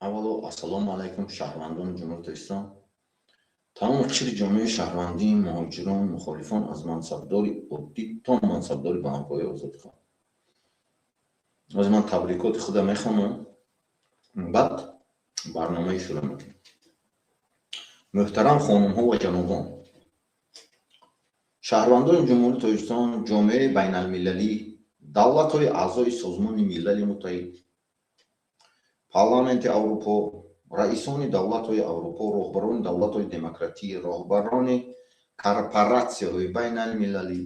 аввало ассалому алайкум шаҳрвандони ҷумҳурии Тоҷикистон. Тамоми қишри ҷомеаи шаҳрвандӣ, муҳоҷирон, мухолифон аз мансабдори оддӣ то мансабдори баландпояи озодихоҳ. аз ман табрикоти худа мехонам, баъд барномаи шуро мекунем. муҳтарам хонумҳо ва ҷанобон, шаҳрвандони ҷумҳурии Тоҷикистон, ҷомеаи байналмилалӣ, давлатҳои аъзои Созмони Милали Муттаҳид, парламенти Аврупо, раисони давлатҳои Аврупо, роҳбарони давлатҳои демократӣ, роҳбарони корпоратсияҳои байналмилалӣ,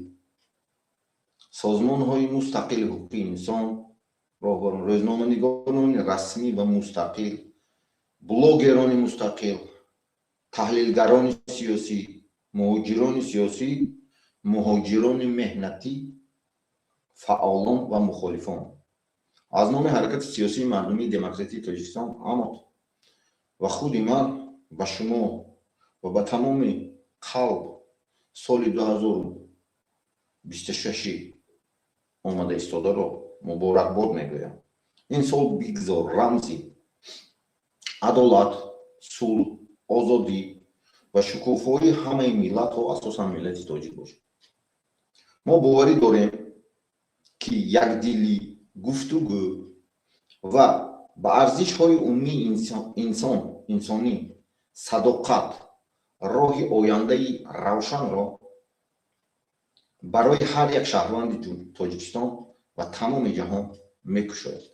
созмонҳои мустақили ҳуқуқи инсон, рӯзноманигорони расмӣ ва мустақил, блогерони мустақил, таҳлилгарони сиёсӣ, муҳоҷирони сиёсӣ, муҳоҷирони меҳнатӣ, фаъолон ва мухолифон, аз номи ҳаракати сиёсии мардумии демократии Тоҷикистон ҳамод ва худи ман ба шумо ва ба тамоми қалб соли 2026 омада истодаро муборакбод мегӯям. ин сол бигзор рамзи адолат, сулҳ, озодӣ ва шукуфои ҳамаи миллатҳо, асосан миллати тоҷик бошад. мо боварӣ дорем ки якдилӣ, гуфтугӯ ва ба арзишҳои умумии инсонӣ садоқат роҳи ояндаи равшанро барои ҳар як шаҳрванди Тоҷикистон ва тамоми ҷаҳон мекушояд.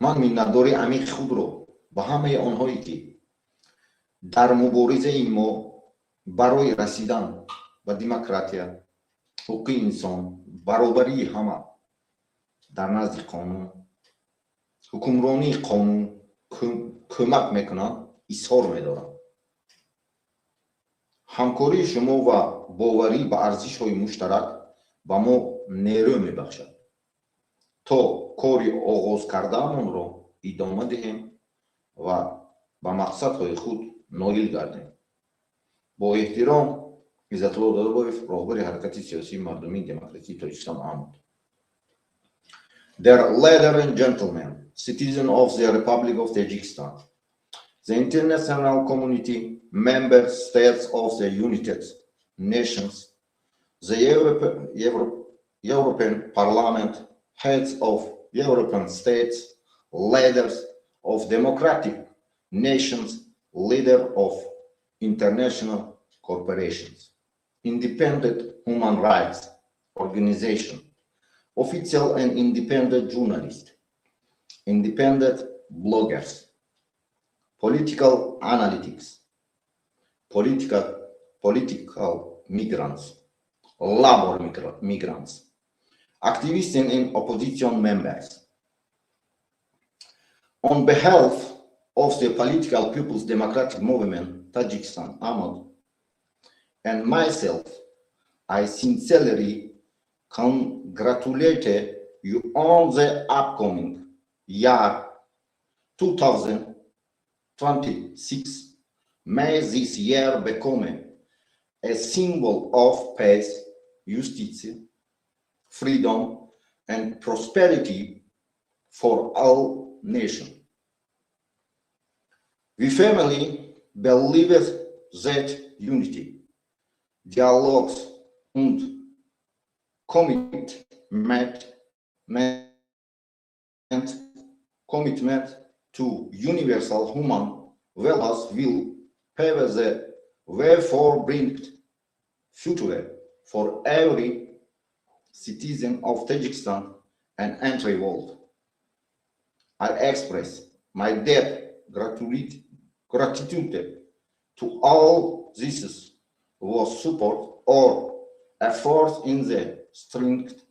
ман миннатдори амиқи худро ба ҳамаи онҳое ки дар муборизаи мо барои расидан ба демократия, ҳуқуқи инсон, баробарии ҳама дар назди қонун, ҳукмронии қонун кӯмак мекунанд изҳор медорам. ҳамкории шумо ва боварӣ ба арзишҳои муштарак ба мо нерӯ мебахшад то кори оғоз кардаамонро идома диҳем ва ба мақсадҳои худ ноил гардем. бо эҳтиром, Иззатулло Додабоев, роҳбари ҳаракати сиёсии мардумии демократии Тоҷикистон ҳамод. Dear ladies and gentlemen, citizens of the Republic of Tajikistan, the international community, member states of the United Nations, the European Parliament, heads of European states, leaders of democratic nations, leaders of international corporations, independent human rights organizations, official and independent journalists, independent bloggers, political analytics, political migrants, labor migrants, activists and opposition members. On behalf of the Political People's Democratic Movement, Tajikistan, Ahmad, and myself, I sincerely congratulate you on the upcoming year 2026. May this year become a symbol of peace, justice, freedom, and prosperity for all nations. We firmly believe that unity, dialogue, and commitment to universal human values will pave the way for bright future for every citizen of Tajikistan and entire world. I express my deep gratitude to all those who support our efforts in the strength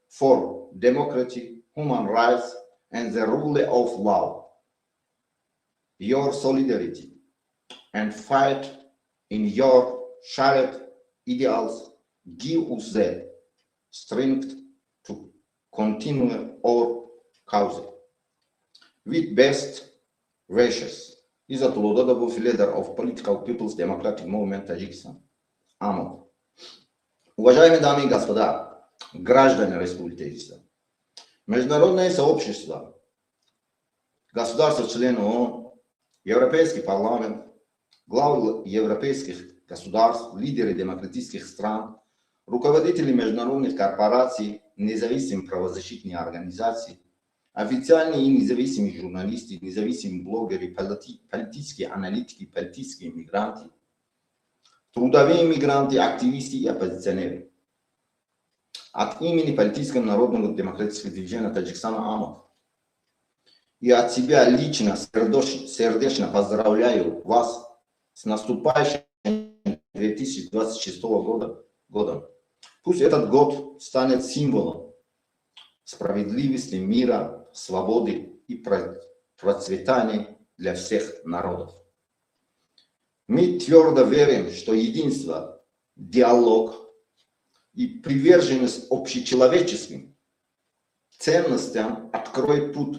for democracy, human rights, and the rule of law. Your solidarity and fight in your shared ideals give us the strength to continue our cause. With best wishes, Izzatullo Dodabov, leader of Political People's Democratic Movement Tajikistan, Ahmad. Уважаемые дамы и господа, граждане Республики Таджикистан, Международное сообщество, государства-члены ООН, Европейский парламент, главы европейских государств, лидеры демократических стран, руководители международных корпораций, независимые правозащитные организации, официальные и независимые журналисты, независимые блогеры, политические аналитики, политические мигранты, трудовые мигранты, активисты и оппозиционеры. От имени Политического народного демократического движения Таджикистана АМОТ и от себя лично сердечно поздравляю вас с наступающим 2026 годом. Пусть этот год станет символом справедливости, мира, свободы и процветания для всех народов. Мы твердо верим, что единство, диалог и приверженность общечеловеческим ценностям откроет путь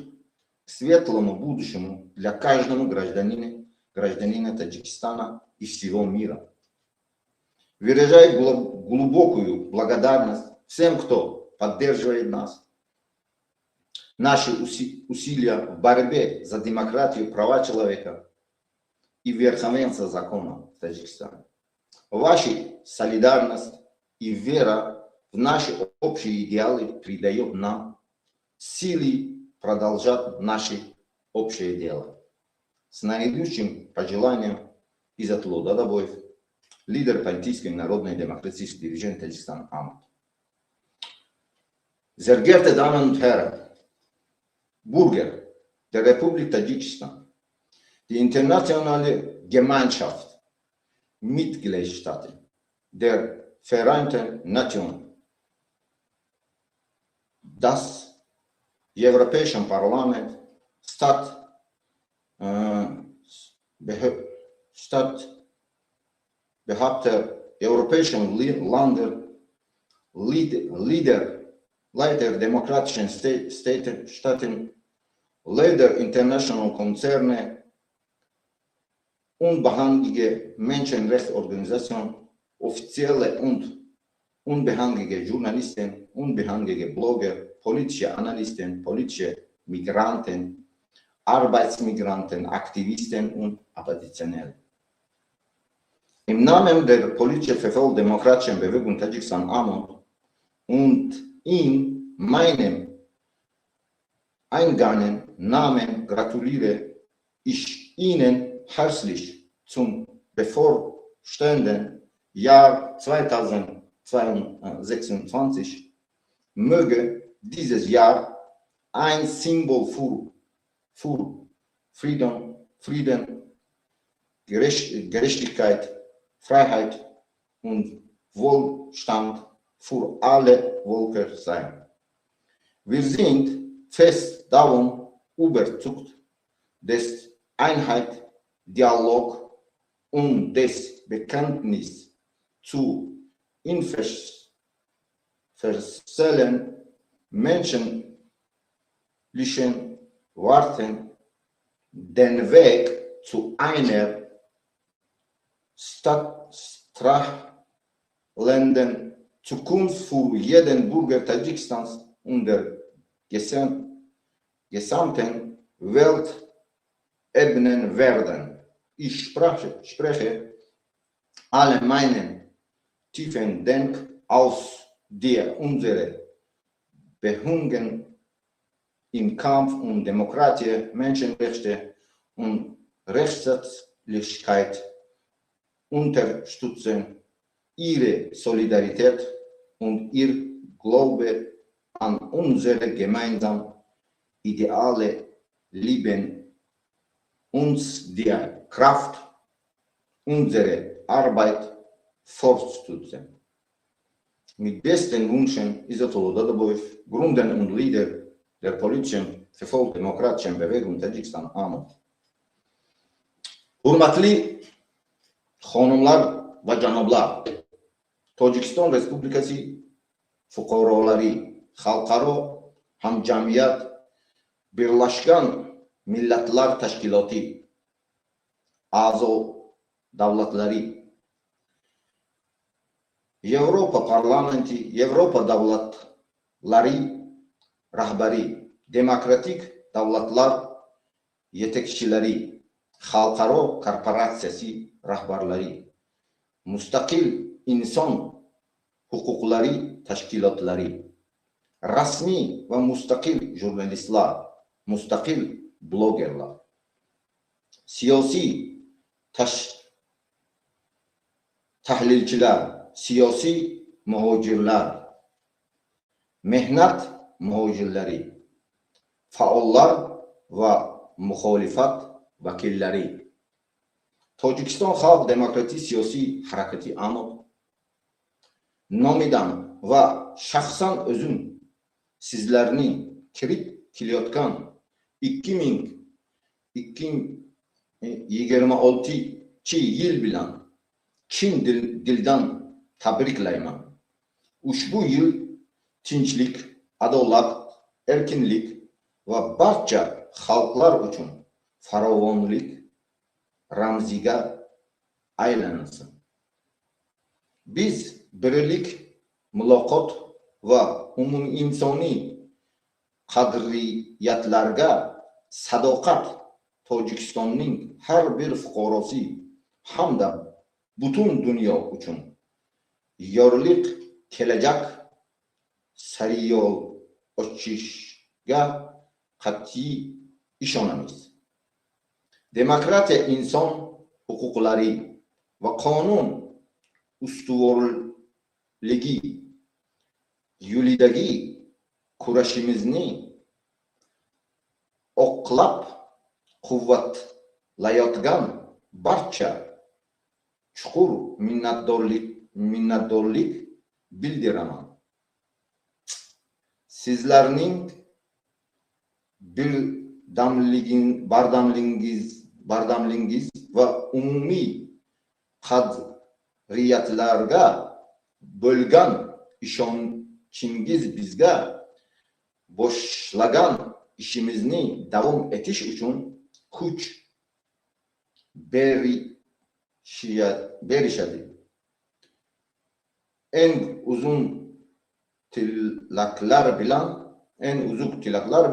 к светлому будущему для каждого гражданина Таджикистана и всего мира. Выражаю глубокую благодарность всем, кто поддерживает нас, наши усилия в борьбе за демократию, права человека и верховенство закона в Таджикистане. Ваша солидарность и вера в наши общие идеалы придает нам силы продолжать наше общее дело. С наилучшим пожеланием Иззатулло Дадабоев, лидер политического народного демократического движения Таджикистан АМОТ. Sehr geehrte Damen und Herren, Bürger der Republik Tadschikistan, die internationale Gemeinschaft, Mitgliedstaaten der Vereinten Nationen, das Europäische Parlament, Staatsbehaupter europäischen Länder, Leiter demokratischen Staaten, Leiter internationaler Konzerne, unabhängige Menschenrechtsorganisationen, offizielle und unabhängige Journalisten, unabhängige Blogger, politische Analysten, politische Migranten, Arbeitsmigranten, Aktivisten und Oppositionelle. Im Namen der politischen Demokratischen Bewegung Tadschikistan AMOT und in meinem eigenen Namen gratuliere ich Ihnen herzlich zum bevorstehenden Jahr 2026. Möge dieses Jahr ein Symbol für Frieden, Gerechtigkeit, Freiheit und Wohlstand für alle Völker sein. Wir sind fest davon überzeugt, dass Einheit, Dialog und das Bekenntnis zu universellen menschlichen Werten den Weg zu einer strahlenden Zukunft für jeden Bürger Tadschikistans und der gesamten Welt ebnen werden. Ich spreche alle meinen tiefen Dank aus, der unsere Bemühungen im Kampf um Demokratie, Menschenrechte und Rechtsstaatlichkeit unterstützen, ihre Solidarität und ihr Glaube an unsere gemeinsamen Ideale lieben uns die Kraft, unsere Arbeit fortzusetzen. Mit besten Wünschen Izzetullo Dadaboyev, Gründer und Leader der politischen demokratischen Bewegung Tadjikistan AMOT. Hurmatli xonimlar va janoblar, Tojikiston Respublikasi fuqarolari, xalqaro hamjamiyat, Birlashgan Millatlar Tashkiloti, a'zo davlatlari, Yevropa parlamenti, Yevropa davlatlari rahbari, demokratik davlatlar yetakchileri, xalqaro korporatsiyasi rahbarlari, mustaqil inson huquqlari tashkilotlari, rasmiy va mustaqil jurnalistlar, mustaqil blogerlar, siyosiy tahlilchilar, siyosiy muhojirlar, mehnat muhojirlari, faollar va muxolifat vakillari, Tojikiston Xalq Demokratik Siyosiy Harakati Amud nomidan va shaxsan o'zim sizlarning kirib kelayotgan 2026 yil bilan chin dildan tabriklayman. Ushbu yil tinchlik, adolat, erkinlik va barcha xalqlar uchun farovonlik ramziga aylansin. Biz birlik, muloqot va umuminsoniy qadriyatlarga sadoqat Tojikistonning har bir fuqarosi hamda butun dunyo uchun yorliq kelajak sari yo'l ochishga qat'iy ishonamiz. Demokratiya, inson huquqlari va qonun ustuvorligi yo'lidagi kurashimizni oqlab quvvatlayotgan barcha chuqur minnatdorlik bildiraman. Sizlarning bardamligingiz va umumiy qadriyatlarga bo'lgan ishonchingiz bizga boshlagan ishimizni davom etish uchun kuch berishadi. En uzun tilaklar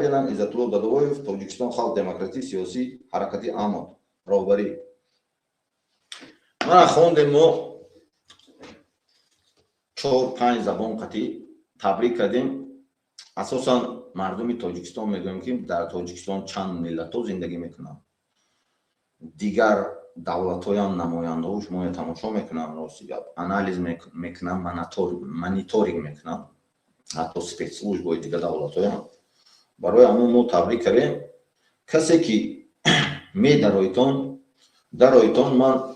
bilan Izzatullo Daduboyev, Tojikiston Xalq Demokratik Siyosiy Harakati Amud rahbari. Mana xo'ndim mo 4-5 zabon qati tabrik kardیم. اساساً مردم تاجیکستان میگم که در تاجیکستان چند ملت‌ها زندگی میکنن. دیگر دولت‌های هم نماینده‌هاش ما تماشا میکنن، آنالیز میکنن، مانیتورینگ میکنن. حتی спецслужбой دیگر دولت‌های هم برای همون ما تبریک کردیم. کسی که می درایتون من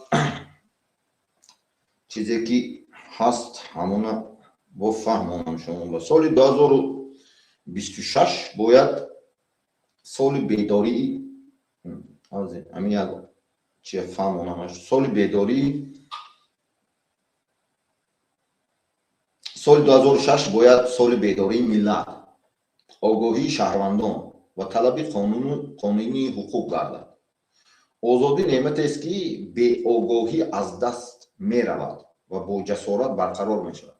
چیزی که هست همون با فهمونم شما. با سال 2026 باید سال بیداری همین چی فهمونمش، سال بیداری سال 2006 باید سال بیداری ملت، آگاهی شهروندان و طلب قانونی حقوق گردد. آزادی نعمت است که به آگاهی از دست می رود و با جسارت برقرار می شود.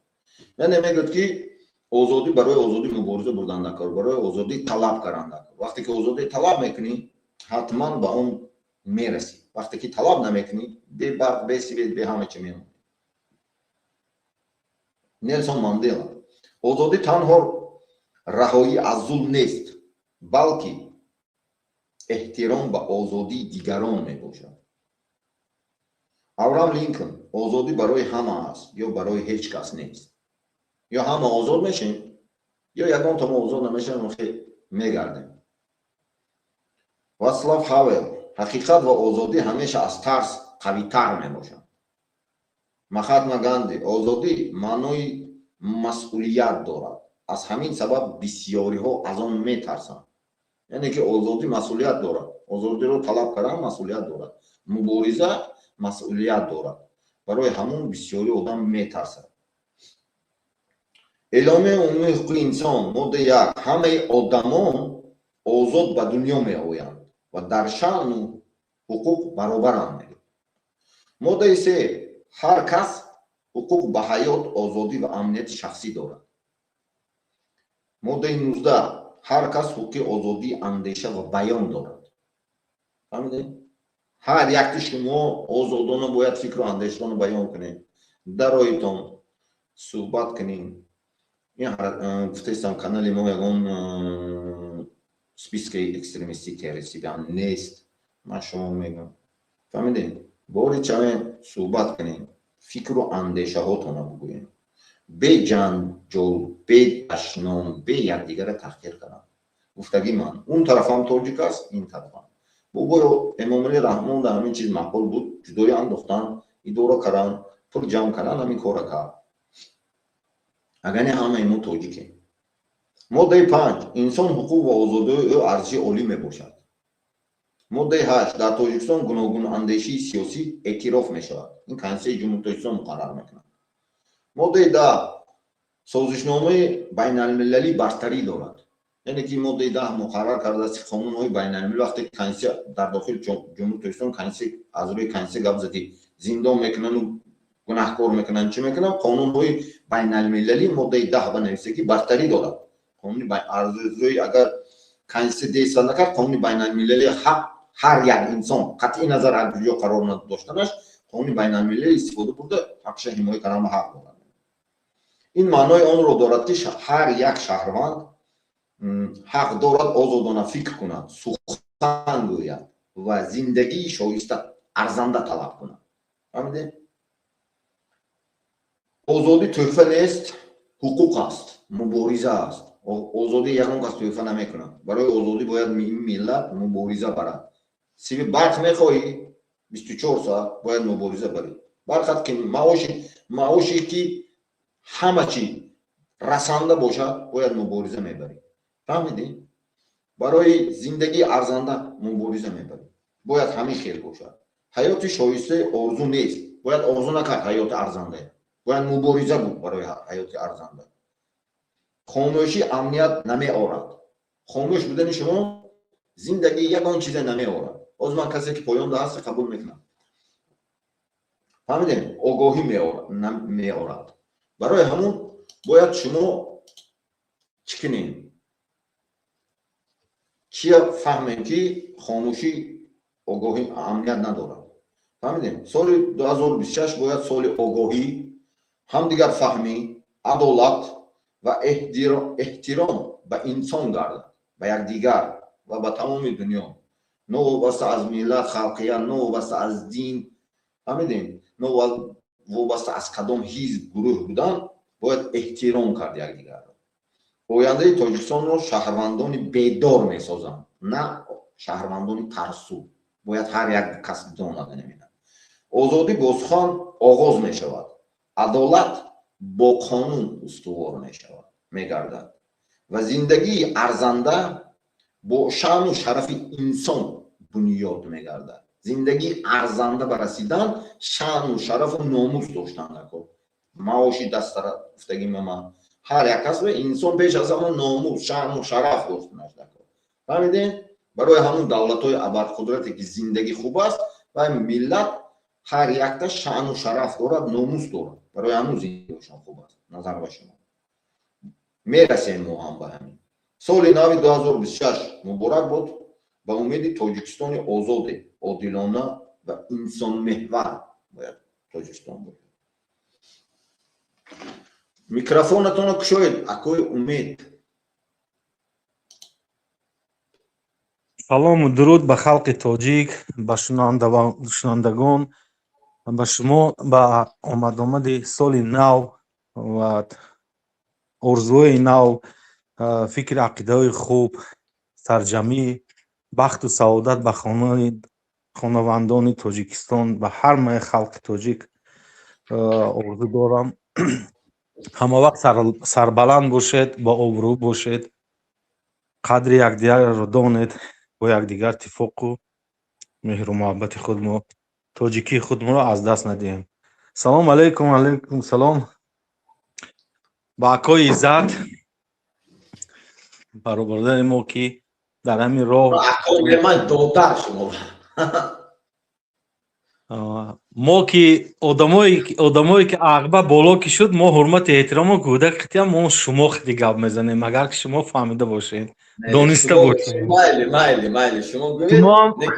یعنی میگوید که آزادی برای آزادی مبارزه بردن نکار، برای آزادی طلب کردن نکار. وقتی که آزادی طلب میکنی حتما به اون میرسی. وقتی که طلب نمیکنی به همه چی میمونی. نلسون ماندلا: آزادی تنها رهایی از ظلم نیست، بلکه احترام به آزادی دیگران میباشد. ابراهام لینکن: آزادی برای همه است یا برای هیچ کس نیست. یا همه آزاد میشیم یا یگان تا ما آزاد نمیشیم و میگردیم. واصلاو هاول: حقیقت و آزادی همیشه از ترس قوی تر میباشد. مهاتما گاندی: آزادی معنای مسئولیت دارد، از همین سبب بسیاری ها از آن میترسند. یعنی که آزادی مسئولیت دارد، آزادی رو طلب کردن مسئولیت دارد، مبارزه مسئولیت دارد، برای همون بسیاری آدم میترسند. اعلامیه عمومی حقوق انسان ماده 1: همه آدمان آزاد به دنیا می آیند و در شأن و حقوق برابرند. ماده 3: هر کس حقوق به حیات، آزادی و امنیت شخصی دارد. ماده 19: هر کس حقوق آزادی اندیشه و بیان دارد. فهمیدید؟ هر یک شما آزادانه باید فکر و اندیشتان بیان کنید، در رایتان صحبت کنید. این گفتم کانال ما یگان سپیسک اکستریمیستی تروریستی بیان نیست، من شما میگم. فهمیدید؟ باری چه صحبت کنید، فکر و اندیشه هاتون بگویید، به جنجال، به دشنام، به یکدیگر تحقیر کنم. گفتگی من اون طرف هم تاجیک است، این طرف هم. بگو امام علی رحمان در همین چیز معقول بود، جدای انداختن، این دورا کردن، پر جمع کردن، همین کار کرد. اگر نه همه ایمون تاجیکه. ماده 5 انسان حقوق و آزادی او ارزش عالی می باشد. ماده 8 در تاجیکستان گوناگون اندیشه سیاسی اعتراف می شود. این کنسل جمهوری تاجیکستان مقرر میکنه. ماده 10 سازشنامه بین المللی برتری دارد. یعنی که ماده 10 مقرر کرده است قانون های بین المللی وقتی کنسل در داخل جمهوری تاجیکستان کنسل از روی کنسل گپ زدی زندان میکنن و گناهکار میکنن چی میکنن، قانون های بین المللی ماده 10 بنویسه که برتری دارد. قانون بین روی اگر کنسل دیسا نکرد، قانون بین المللی حق هر یک انسان قطعی نظر از کجا قرار نداشتنش، قانون بین المللی استفاده برده حقش حمایت کردن حق دارد. این معنای آن را دارد که هر یک شهروند حق دارد آزادانه فکر کند، سخن گوید و زندگی شایسته ارزنده طلب کند. فهمیدید؟ آزادی تحفه نیست، حقوق است، مبارزه است. آزادی یگان کس تحفه نمیکند. برای آزادی باید ملت مبارزه برد. سیب برق میخواهی 24 ساعت باید مبارزه بری. برخط که معاشی که همه چی رسانده باشد باید مبارزه میبری. فهمیدی؟ برای زندگی ارزنده مبارزه میبری. باید همین خیل باشد. حیات شایسته آرزو نیست. باید آرزو نکرد حیات ارزنده. باید مبارزه بود برای حیات ارزنده. خاموشی امنیت نمی آورد. خاموش بودن شما زندگی یگان چیز نمی آورد. از من کسی که پایان ده هست قبول میکنم. فهمیدین؟ آگاهی می آورد. برای همون باید شما چی کنین؟ چیا فهمین که خاموشی آگاهی امنیت ندارد. فهمیدین؟ سال 2026 باید سال آگاهی، همدیگر فهمی، عدالت و احترام به انسان گردد، به یکدیگر و به تمام دنیا. نه وابسته از ملت خلقیت، نه وابسته از دین. فهمیدین؟ نه وابسته از کدام حزب گروه بودن، باید احترام کرد یکدیگر. آینده تاجیکستان رو شهروندان بیدار میسازند، نه شهروندان ترسو. باید هر یک کس داند نمیدن. آزادی با سخن آغاز می شود. عدالت با قانون استوار می شود، می گردد و زندگی ارزنده با شأن و شرف انسان بنیاد می گردد. زندگی ارزنده برسیدن شأن و شرف و ناموس داشتن نکن. معاشی دست رفتگی من هر یک کس به انسان پیش از همون ناموس شأن و شرف داشتنش نکن. فهمیدین؟ برای همون دولت های ابرقدرتی که زندگی خوب است و ملت هر یک تا شأن و شرف دارد، ناموس دارد. برای همون زندگیشان خوب است. نظر با شما میرسیم ما هم به همین. سال نو 2026 مبارک بود. به امید تاجیکستان آزاد، عادلانه و انسان محور باید تاجیکستان بود. میکروفونتون رو کشید اکوی امید. سلام و درود به خلق تاجیک، به شنوندگان، به شما، به آمد سال نو و آرزوی نو، فکر عقیده خوب، سرجمی، بخت و سعادت به خانوادگان تاجیکستان، به هر خلق تاجیک آرزو دارم. همه وقت سربلند باشید، با آبرو باشید، قدر یکدیگر رو دانید، با یکدیگر اتفاق و مهر و محبت خودمو، تاجیکی خودمو رو از دست ندیم. سلام علیکم. علیکم سلام با اکای عزت، برابردن ما که در همین راه اکای من دادر شما мо ки одамое ки ағба боло ки шуд мо ҳурмату эҳтиромо кӯдак хитиям мо шумо хити гап мезанем агар ки шумо фаҳмида бошед дониста бошед майли шумо шумоам гӯед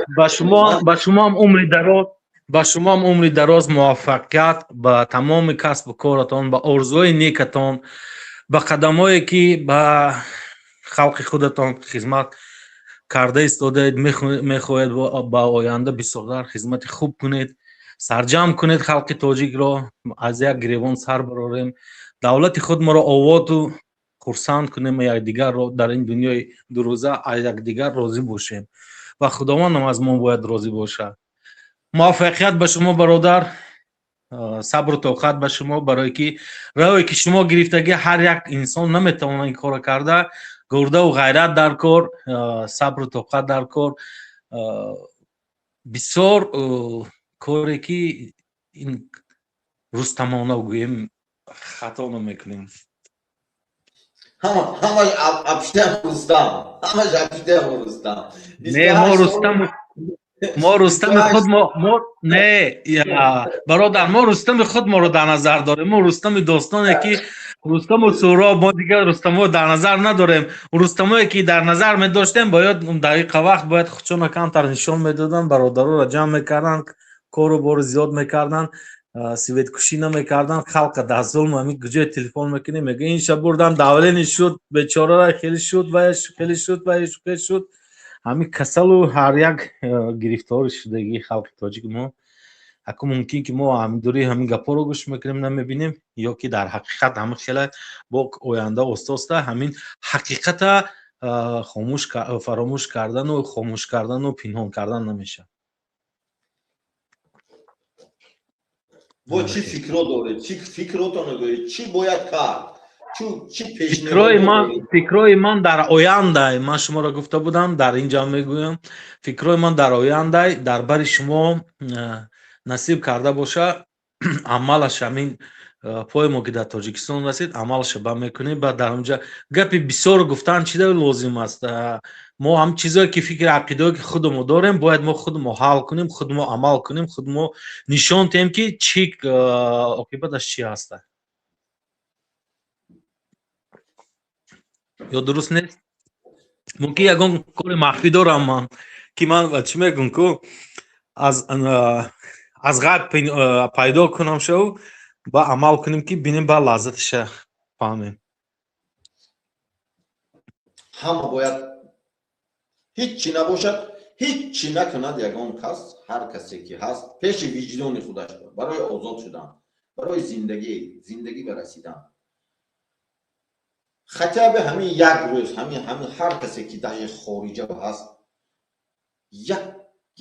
ба шумоам умри дароз муваффақият ба тамоми касбу коратон ба орзуҳои некатон ба қадамое ки ба халқи худатон хизмат карда истодаед мехоҳед ба оянда бисёртар хизмати хуб кунед сарҷамъ кунед халқи тоҷикро аз як гиревон сар барорем давлати худморо оводу хурсанд кунем якдигарро дар ин дунёи дурӯза аз якдигар розӣ бошем ва худовандам аз мо бояд розӣ бошад. муваффақият ба шумо бародар, сабру тоқат ба шумо, барое ки раҳое ки шумо гирифтагӣ ҳар як инсон наметавонад ин корро карда. гурдаву ғайрат дар кор, сабру тоқат дар кор, бисёр коре ки ин рустамона гӯем хато намекунем. ҳамаш абштам рустам Не, мо рустами худ не бародар, мо рустами худморо дар назар дорем. мо рустами достоне ки рустаму суҳроб, мо дигар рустаморо дар назар надорем. рустамое ки дар назар медоштем бояд дақиқа вақт бояд худчона камтар нишон медоданд, бародароро ҷамъ мекарданд, кору бору зиёд мекарданд, светкушӣ намекарданд, халқа дар зулм ҳамин куҷое телефон мекунем мега ин шаб бурданд давлени шуд бечорара хеле шуд хеле шуд ҳамин касалу ҳар як гирифтори шудагии халқи тоҷик мо акун мумкин ки мо ҳамдури ҳамин гапҳоро гӯш мекунем намебинем ё ки дар ҳақиқат ҳамин хеле бо оянда оста ҳамин ҳақиқата фаромӯш кардану хомӯш кардану пинҳон кардан намешавад. бо чӣ фикро доред, чӣ фикротон доред, чӣ бояд кард, чӣ фикрои ман дар ояндай, ман шуморо гуфта будам, дар ин ҷамъ мегӯям, фикрои ман дар ояндай дар бари шумо насиб карда боша амалаш ҳамин пои мо ки дар тоҷикистон расид амалаша ба мекунем ба дар онҷа гапи бисёр гуфтан чида лозим аст. мо ҳам чизое ки фикри ақидое ки худмо дорем бояд мо худмо ҳал кунем, худмо амал кунем, худмо нишон диҳем ки чӣ оқибаташ чӣ аста. ё дуруст нест? мумкин ягон кори махфӣ дорам ман ки ман чӣ мегӯм ку аз ғайб пайдо кунам шаву ба амал кунем ки бинем ба лаззаташа фаҳмем. ҳама бояд ҳеҷ чӣ набошад, ҳеҷ чӣ накунад ягон кас, ҳар касе ки ҳаст пеши виҷдони худаш барои озод шудан, барои зиндагӣ ба расидан хотя бы ҳамин як рӯз ҳамин ҳар касе ки дар хориҷа ҳаст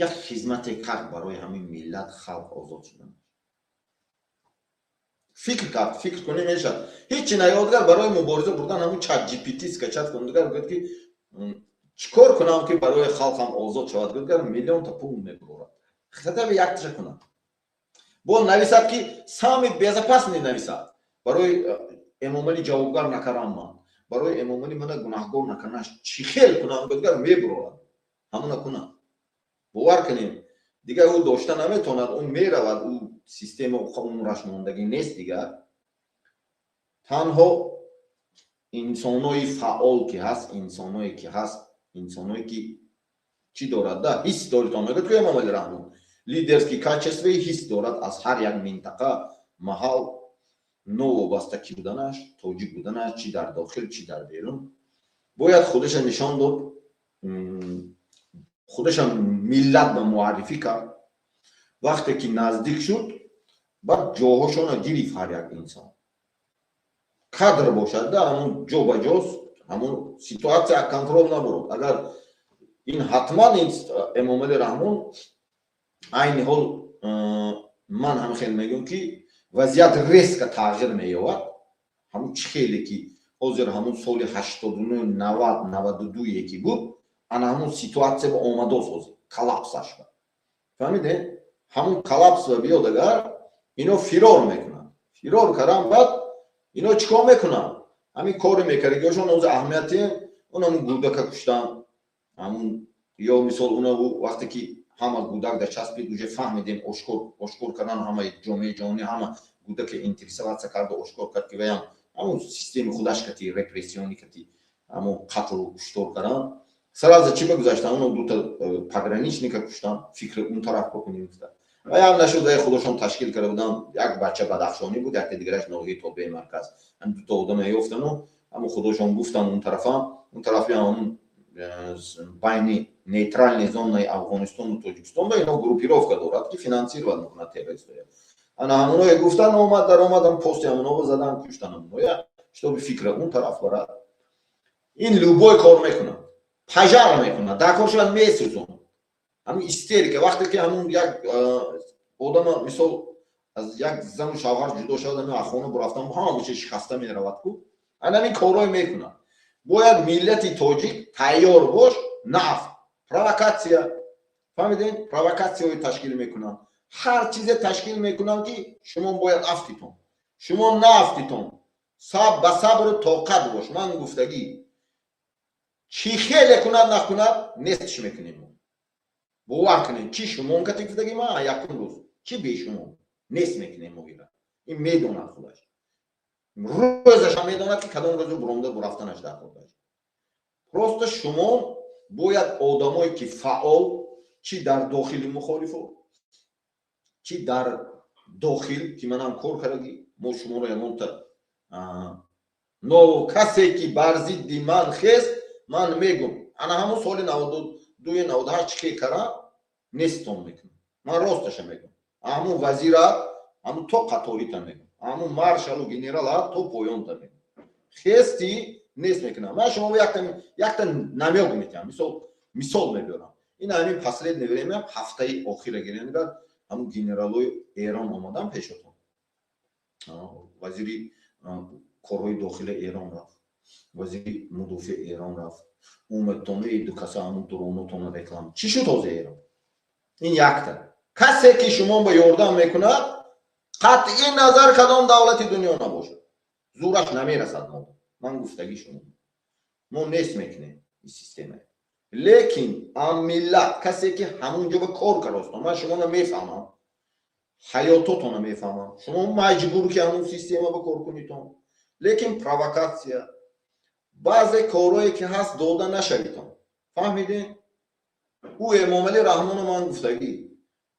як хизмате кард барои ҳамин миллат халқ озод шудан. фикр кард, фикр кунӣ мешавад. ҳеҷ чӣ наёдгар барои мубориза бурдан ҳамин чат GPT скачат кундагар гӯяд ки чикор кунам ки барои халқам озод шавад, гӯяд миллионта пул мебурад. хотя бы якташа кунам. бо нависад ки сами безопасни нависад. барои эмомали ҷавобгар накардам ман. барои эмомали мана гунаҳгор накардаш чӣ хел кунам гӯяд мебурад. ҳамуна кунам. бовар кунем. дигар ӯ дошта наметавонад, ӯ меравад, ӯ система умраш мондагӣ нест дигар. танҳо инсонои фаъол ки ҳаст, инсоное ки чӣ дорад да ҳис дорад, мегӯяд ки Эмомали Раҳмон лидерский качествои ҳис дорад аз ҳар як минтақа маҳал новобастагӣ буданаш, тоҷик буданаш, чӣ дар дохил, чӣ дар берун бояд худаша нишон дод, худаша миллат ба муаррифӣ кард. вақте ки наздик шуд баъд ҷоҳошона гирифт ҳар як инсон. кадр бошад да ҳамун ҷо ба ҷост, ҳамун ситуатсия контрол набурад. агар ин ҳатман Эмомали Раҳмон айни ҳол ман ҳам хел мегӯям ки вазъият резко тағйир меёбад. ҳамун чӣ хеле ки ҳозир ҳамун соли 89 90 92 ки буд ана ҳамун ситуатсия ба омадост ҳозир коллапсаш ба фаҳмиде ҳамун коллапс ба биёд агар ино фирор мекунанд. фирор кардан баъд ино чикор мекунанд? ҳамин кори мекардигиҳошон ҳозир аҳамияти он ҳамун гурдака куштан ҳамун ё мисол уна вақте ки ҳама гудак да часпид уже фаҳмидем ошкор кардан ҳамаи ҷомеаи ҷаҳонӣ ҳама гудаке интересоватсия карда ошкор кард ки ваям ҳамун системи худаш кати репрессионӣ кати ҳамун қатлу куштор кардан сразу чӣ бигузашта ҳамун дута пограничника куштан фикри он тараф бикунем гуфта ваям нашуд ваи худошон ташкил карда будам як бача бадахшонӣ буд як дигараш ноҳияи тобеи марказ ҳам дута одаме ёфтану ҳамун худошон гуфтан он тарафи ҳамун байни нейтральной зонаи Афғонистону Тоҷикистону ино группировка дорад ки финансировад мекунад террористоя ана ҳамуное гуфтан омад даромадан пости ҳамунҳо задан куштан ҳамуное штоби фикра он тараф барад ин любой кор мекунад пажар мекунад дар кор шуд месӯзонад ҳамин истерика вақте ки ҳамун як одама мисол аз як зану шавҳар ҷудо шавад аз хона бурафтан ҳама чиз шикаста меравад ку ана ин корҳое мекунад бояд миллати тоҷик тайёр бош нафт провокатсия фаҳмидем провокатсияҳои ташкил мекунанд ҳар чизе ташкил мекунанд ки шумо бояд афтитон шумо нафтитон ба сабру тоқат бош ман гуфтагӣ чӣ хеле кунад накунад нестиш мекунем бовар кунем чӣ шумон кати гуфтагӣ ман якум рӯз чӣ бешумон нест мекунем моира ин медонад худаш рӯзаша медонад ки кадом рӯзу буромда бурафтанаш дар кордаш просто шумо бояд одамое ки фаъол чӣ дар дохили мухолифо чӣ дар дохил ки манам кор кардаги мо шуморо ягонта но касе ки бар зидди ман хест ман мегум ана ҳамун соли 92-98 чӣ кара нестон мекунам ман росташа мегум ҳамун вазират ҳамун то қаторита мегум ҳамун маршалу генерала то поёнта мегум хести нест мекунам ман шумо якта намёк метиҳам мисол мебиёрам ин ҳамин последнее время ҳафтаи охира гиренигар ҳамун генералои Эрон омадан пешотон вазири корҳои дохилаи Эрон рафт вазири мудофиаи Эрон рафт омадтонаи ду каса ҳамун дуронотона реклам чӣ шуд ҳозир Эрон ин якта касе ки шумо ба ёрдам мекунад қатъи назар кадом давлати дунё набошад зураш намерасад ман гуфтагӣ шумо мо нест мекунем ин система лекин миллат касе ки ҳамунҷо ба кор каростон ман шуморо мефаҳмам ҳаётотона мефаҳмам шумо маҷбур ки ҳамун система ба кор кунитон лекин провокатсия баъзе корое ки ҳаст дода нашавитон фаҳмидем ӯ Эмомалӣ Раҳмону ман гуфтагӣ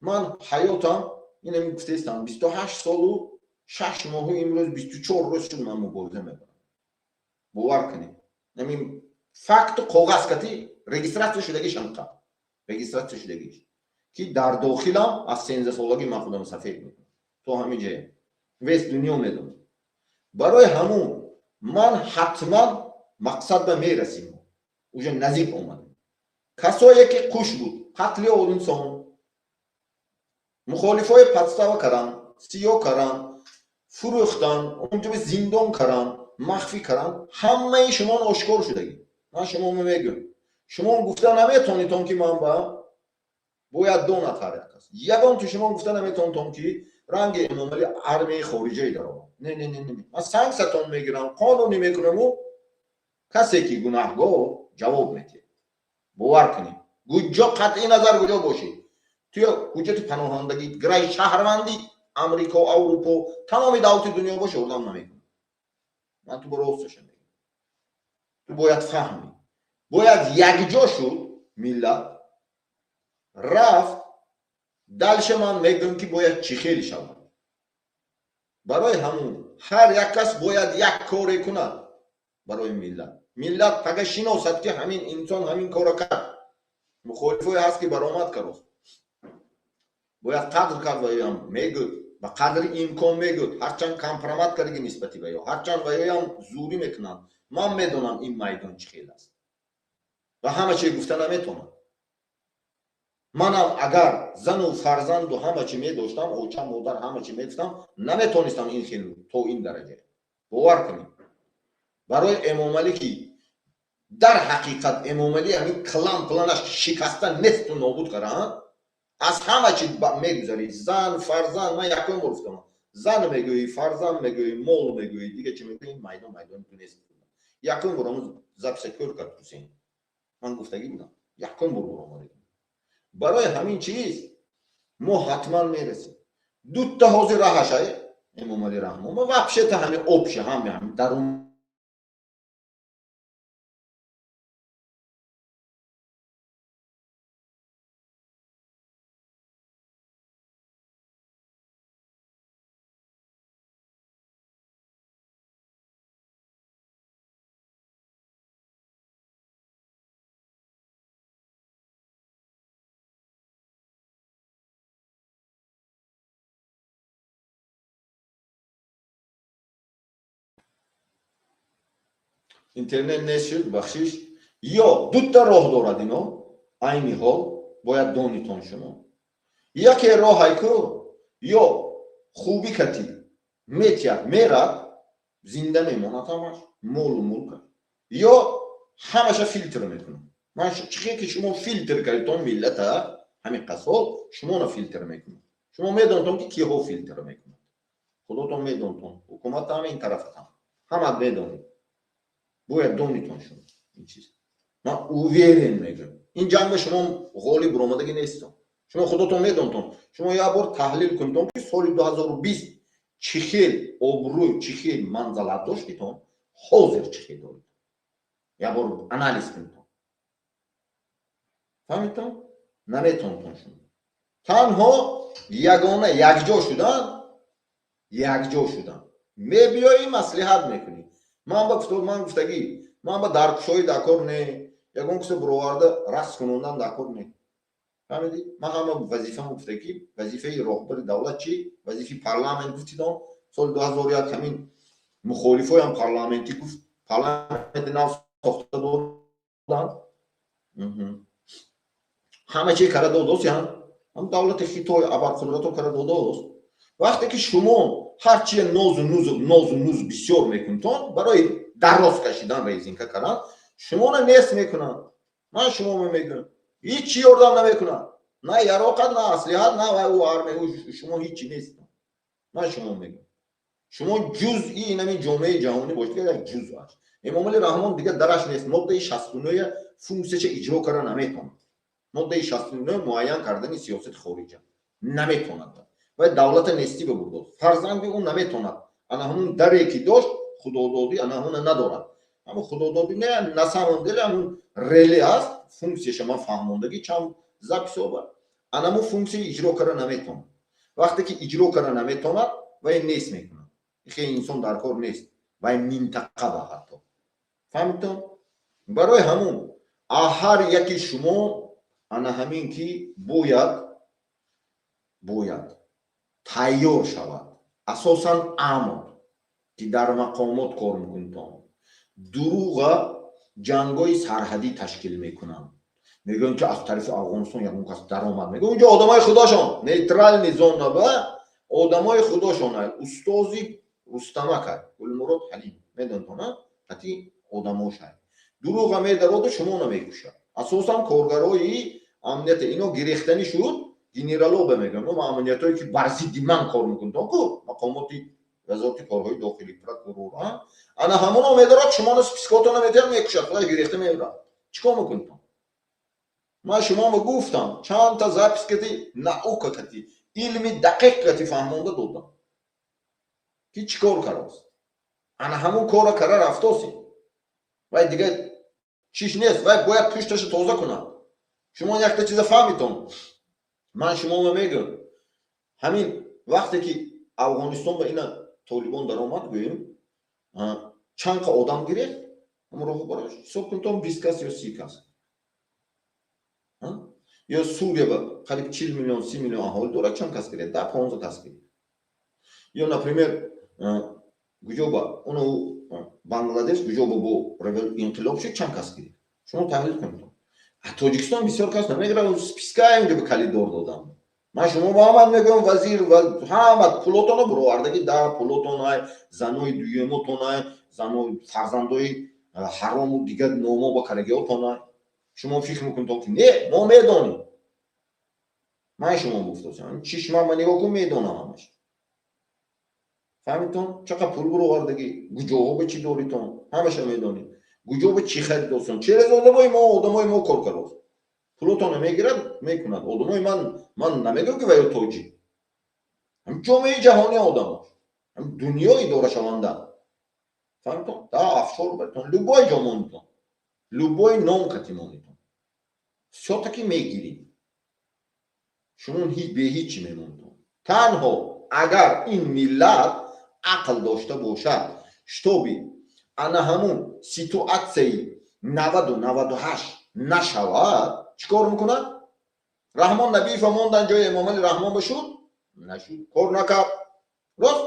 ман ҳаётам инам гуфтестам 28 солу 6 моҳу имрӯз 24 рӯз шуд ман мубориза мекунам бовар кунем намин факту коғаз кати регистратсия шудагиш анқа регистратсия шудагиш ки дар дохилам аз 13 солагӣ ман худам сафед мекунам то ҳамин ҷая вес дунё медонам барои ҳамун ман ҳатман мақсадба мерасим уже назик омадем касое ки куш буд қатли инсон мухолифои подстава кардан сиё кардан фурӯхтан онҷо зиндон кардан махфӣ кардан ҳамаи шумо ошкор шудагӣ ман шумо мегӯям шумо гуфта наметонитон ки ман ба бояд донатар якас ягон ту шумо гуфта наметонитон ки ранги Эмомалӣ армияи хориҷаи даромад не ман санксиятон мегирам қонунӣ мекунаму касе ки гунаҳгор ҷавоб медиҳад бовар кунед гуҷо қатъи назар гуҷо бошед ту ҳуҷҷати паноҳандагӣ гираи шаҳрвандӣ амрико аврупо тамоми давлати дунё боша ордам намекунам ман ту росташа мегӯям ту бояд фаҳмӣ бояд якҷо шуд миллат рафт далша ман мегӯям ки бояд чӣ хели шавад барои ҳамун ҳар як кас бояд як коре кунад барои миллат пага шиносад ки ҳамин инсон ҳамин кора кард мухолифое ҳаст ки баромад кард бояд қадр кард ва ёам мегӯд ба қадри имкон мегӯд ҳарчанд компромат кардаги нисбати ба ё ҳарчанд ва ёам зурӣ мекунанд ман медонам ин майдон чӣ хел аст ва ҳама чӣ гуфта наметонам манам агар зану фарзанду ҳама чӣ медоштам оча модар ҳама чӣ мегуфтам наметонистам ин хел то ин дараҷа бовар кунед барои Эмомалӣ ки дар ҳақиқат Эмомалӣ ҳамин планаш шикаста несту нобуд кардаанд аз ҳама чӣ мегузарӣ зан фарзанд ман якум бор гуфтам зан мегӯӣ фарзанд мегӯӣ мол мегӯӣ дига чӣ мегӯӣ ин майдон тунест якум бор омуз записа кӯр кард Ҳусейн ман гуфтагӣ будам якум бор омадагӣ برای همین چیز ما حتما میرسیم. دو تا حوزه راه شای امام علی رحمه الله و вообще تا همین اوبشه همین در اون اینترنت نشد بخشش یا دو تا راه دارد اینا عینی حال باید دانیتون شما یکی راه هایکو یا خوبی کتی میتیاد میرد زنده میماند همش مول و مول یا همش فیلتر میکنه من چیزی که شما فیلتر کردید اون ملت همین قصال شما رو فیلتر میکنه شما میدونتون که کیها فیلتر میکنه خودتون میدونتون حکومت هم این طرف هم میدونید باید دونیتون شما این چیز من اوویرین میگم این جنگ شما غالی برآمدگی نیست شما خودتون میدونتون شما یه بار تحلیل کنید که سال 2020 چی خیل ابرو چی خیل منزلت داشتیتون حاضر چی خیل دارید یه بار انالیز کنید فهمیدتون نمیتونتون شما تنها یگانه یکجا شدن میبیایی مصلحت میکنی من گفتگی من با درکشای دکار نه یگان کسی بروارده رقص کنوندن دکار نه فهمیدی من همه وظیفه گفتگی وظیفه راهبر دولت چی وظیفه پارلمانت گفتیدم سال 2001 همین مخالفای هم پارلمانتی گفت پارلمانت نو ساخته دادن همه چی کرده دوست هم دولت خیتوی ابرقدرتو کرده دوست وقتی که شما هرچی نوز و نوز بسیار میکنتون برای دراز کشیدن ریزین که کردن شما رو نیست میکنن من شما میگم هیچی یاردم نمیکنن نه یراقت نه اسلحه نه او ارمه شما هیچی نیست من شما میگم شما جزئی این همین جامعه جهانی باشید که یک جزء است امام علی رحمان دیگه درش نیست ماده 69 فونکسیش اجرا کردن نمیتونه ماده 69 معین کردن سیاست خارجی نمیتونه و دولت نیستی ببرد فرزند اون نمیتونه انا همون دری که داشت خدادادی انا همون ندارد اما خدادادی نه نسامندل همون رلی است فونکسی شما فهموندگی چند زب صحبت انا همون فونکسی اجرا کردن نمیتونه وقتی که اجرا کردن نمیتونه و این نیست میکنه این انسان در کار نیست و این منطقه با حتی فهمیدتون برای همون هر یکی شما انا همین که باید تیار شود اساساً امن که در مقامات کار میکنن دروغ جنگای سرحدی تشکیل میکنن میگن که از طرف افغانستان یک کس درآمد میگه اونجا آدمای خداشون نیترال نظام نبا آدمای خداشون استازی رستمک گلمراد حلیم میدونن نه حتی آدماش دروغ میدارد شما نمیکشه اساساً کارگرای امنیت اینا گرفتنی شد گنرالو بمیگن اون امنیتایی که بر ضد من کار میکنن تو مقاماتی وزارت کارهای داخلی پروکورور انا همون امیدوارم شما رو سپیسکاتون نمیتونم میکشه خدا گرفته میبرن چیکار میکنید من شما رو گفتم چند تا زپس کتی ناوکا کتی علمی دقیق کتی فهمونده دادم که چیکار کرد انا همون کارا کرده رفتاسی و دیگه چیش نیست و باید پشتش تازه کنم شما یک تا چیز فهمیتون من شما رو میگم همین وقتی که افغانستان به این طالبان در آمد گوییم چند که آدم گرفت همون رو براش حساب کنتم 20 کس یا 30 کس یا سوریه با قریب 40 میلیون 30 میلیون اهالی داره چند کس گرفت 10 15 کس گرفت یا например گویا با اونو بنگلادش گویا با انقلاب شد چند کس گرفت شما تحلیل کنید تاجیکستان بسیار کس نمیگیره سپیسکا اینجا به کلی دور دادم من شما با هم میگم وزیر و همه پلوتون برو اردگی در پلوتون های زنوی دویموتون های زنوی فرزندوی حرام و دیگر نوما با کرگیاتون های شما فکر میکنید که نه ما میدانیم من شما گفتم چشم من نگاه کن میدانم همش فهمیدون چقدر پول برو اردگی گوجاها به چی دوریتون همش میدانید گوجا به چی خرید دوستان چه رزاده بای ما آدمای ما کار کرد پولتون میگیرد میکند آدمای من نمیگم که وای توجی هم جامعه جهانی آدم هم دنیای دور شونده فهمتون دا افشار برتون لوبای جامونتون لوبای نام کتیمونتون شو که میگیرید شما هیچ به هیچی میموندون تنها اگر این ملت عقل داشته باشد شتابی انا همون سیتواتسی 90 و 98 نشود چیکار میکنن؟ رحمان نبی فرموندن جای امام علی رحمان بشود نشود کار نکرد راست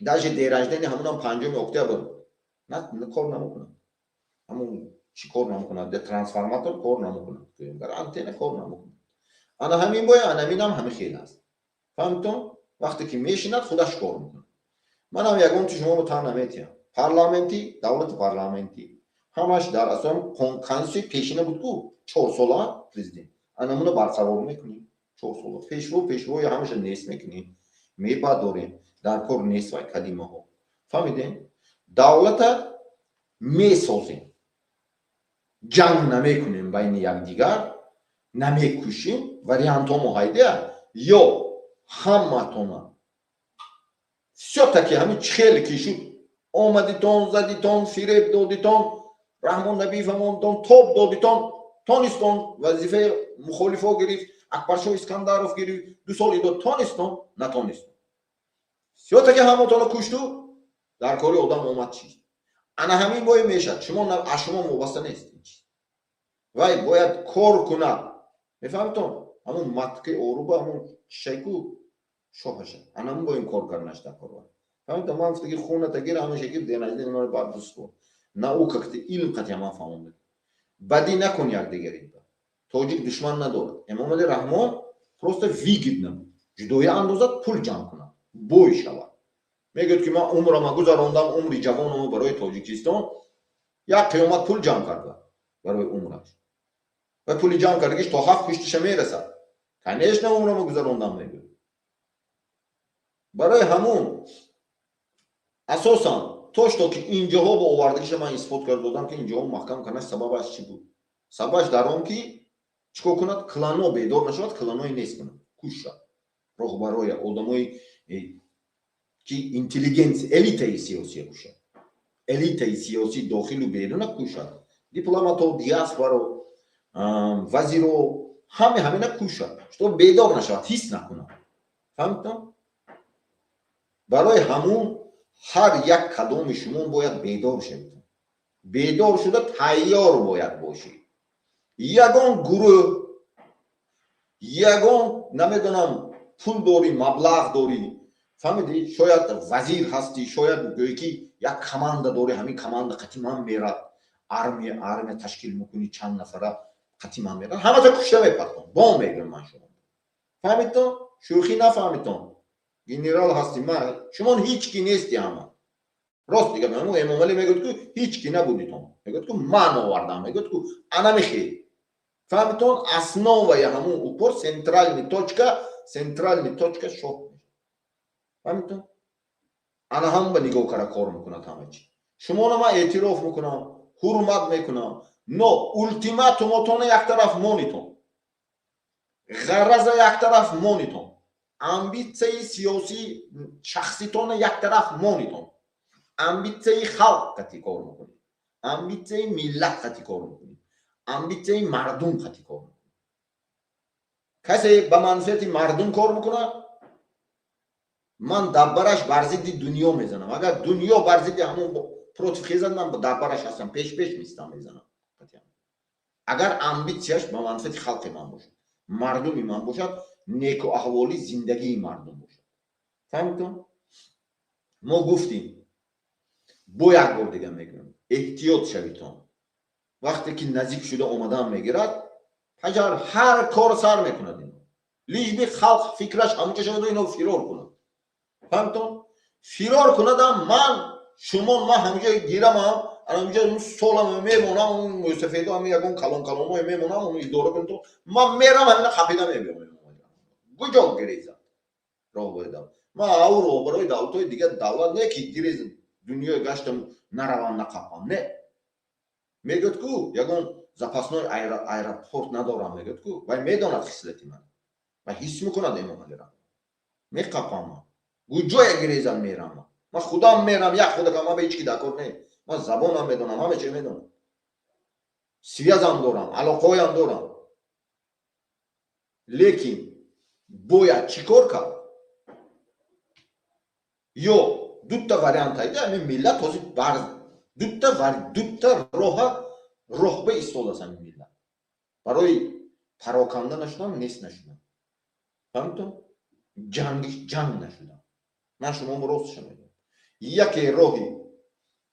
درش دیرجدن همون هم 5 اکتبر نه کار نمیکنن همون چی کار نمیکنن ده ترانسفورماتور کار نمیکنن در آنتن کار نمیکنن انا همین باید انا همین هم همه خیلی هست فهمتون وقتی که میشیند خودش کار میکنه من هم یکم تو شما بتان نمیتیم پارلمانتی دولت پارلمانتی همش در اصلا کنکانسی پیشینه بود کو 4 ساله پرزیدنت انمونو برقرار میکنیم 4 ساله پیشرو همش نیست میکنیم میبا داریم در کار نیست و کلمه ها فهمیدین دولت میسازیم جنگ نمیکنیم بین یکدیگر نمیکشیم وریانت ها معاهده یا همتون все-таки همین چخیل کشید آمدیتون زدیتون فریب دادیتون رحمان نبی فرموندن توپ دادیتون تونستون وظیفه مخالفا گرفت اکبرشاه اسکندرов گرفت 2 سال داد تونستون نتونستون все-таки همتون کشتو در کاری آدم اومد چی انا همین باید میشد شما وابسته نیستین وای باید کار کنه میفهمتون همون متک اروپا همون شیکو شوهشه انا هم با این کار کردنش دکار همین تمام وقتی خونه تگیر همه شکل دینایدن ما بعد دوستو نه او که علم قطعا ما فهمونده بدی نکن یک دیگری توجیک دشمن نداره امام علی رحمان просто вигідно جدوی اندازت پول جمع کنه بوی شود میگه که من عمرم گذراندم عمری جوانم برای تاجیکستان یک قیامت پول جمع کرده برای عمرش و پول جمع کردگیش تا 7 پشتش میرسد کنیش نه عمرم گذراندم میگه برای همون اساسا توشتو که اینجاها با آوردگیش من اثبات کرده بودم که اینجاها محکم کنش سببش چی بود سببش در آن که چیکار کند کلانو بیدار نشود کلانوی نیست کند کوش شد رهبرای آدمای که اینتلیجنس الیت سیاسی کوش شد الیت سیاسی داخل و بیرون کوش شد دیپلماتو دیاسپورا وزیرو همه کوش شد تو بیدار نشود هیچ نکنه فهمتم برای همون هر یک کدام شما باید بیدار شوید بیدار شده تیار باید باشید یگان گروه یگان نمیدونم پول داری مبلغ داری فهمیدی شاید وزیر هستی شاید گویی که یک کمانده داری همین کمانده قطیمان میرد ارمی تشکیل میکنی چند نفره قطیمان میرد همه تا کشته میپرتون با میگم من شما فهمیدتون شوخی نفهمیدتون گنرال هستی من شما هیچ کی نیستی همه راست دیگه من امام علی میگه که هیچ کی نبودی تو میگه که من آوردم میگه که انا میخی فهمیدتون основа همون اوپر سنترالنی توچکا شو فهمیدتون انا هم به نگاه کار میکنه همه چی شما رو من اعتراف میکنم حرمت میکنم نو ultimatumتون یک طرف مونیتون غرض یک طرف مونیتون امبیتسی سیاسی شخصیتون یک طرف مونیتون امبیتسی خلق قطعی کار میکنید امبیتسی ملت قطعی کار میکنید امبیتسی مردم قطعی کار میکنید کسی به منفعت مردم کار میکنه من دبرش برزید دنیا میزنم اگر دنیا برزید همون پروتخیزن من دبرش هستم پیش میستم میزنم اگر امبیتسیش به منفعت خلق من باشد مردمی من باشد نیک و احوالی زندگی مردم باشد فهمیدون ما گفتیم با یک بار دیگه میگم احتیاط شویتون وقتی که نزدیک شده اومدن میگیرد حجر هر کار سر میکند اینو لیجبی خلق فکرش همونجا شده اینو فرار کند فهمتون فرار کند من شما من همونجا گیرم هم همونجا اون سولم میمونم اون موسفیده هم یکون کلان میمونم اون اداره کنم تو من میرم همین خپیده میبینم گجا گریزم راه بایدم ما او برای دولتای دیگه دولت نه که گریزم دنیا گشتم نروان نقبم نه میگد کو یگون запасной аэропорт надорам мегӯяд ку вай медонад хислати ман ва ҳис мекунад эмомалиро меқапам гуҷоя гирезам мерам ман худам мерам як худакам ман ба ҳеч ки дакор не ман забонам медонам ҳама чӣ медонам связам дорам алоқаоям дорам лекин бояд чӣ кор кард ё дута вариант айда ами миллат ҳозир бар дута роҳба истодааст ами миллат барои пароканда нашудам нест нашудам фаҳмидам ҷанг нашудам ман шуморо ростша мегӯям яке роҳи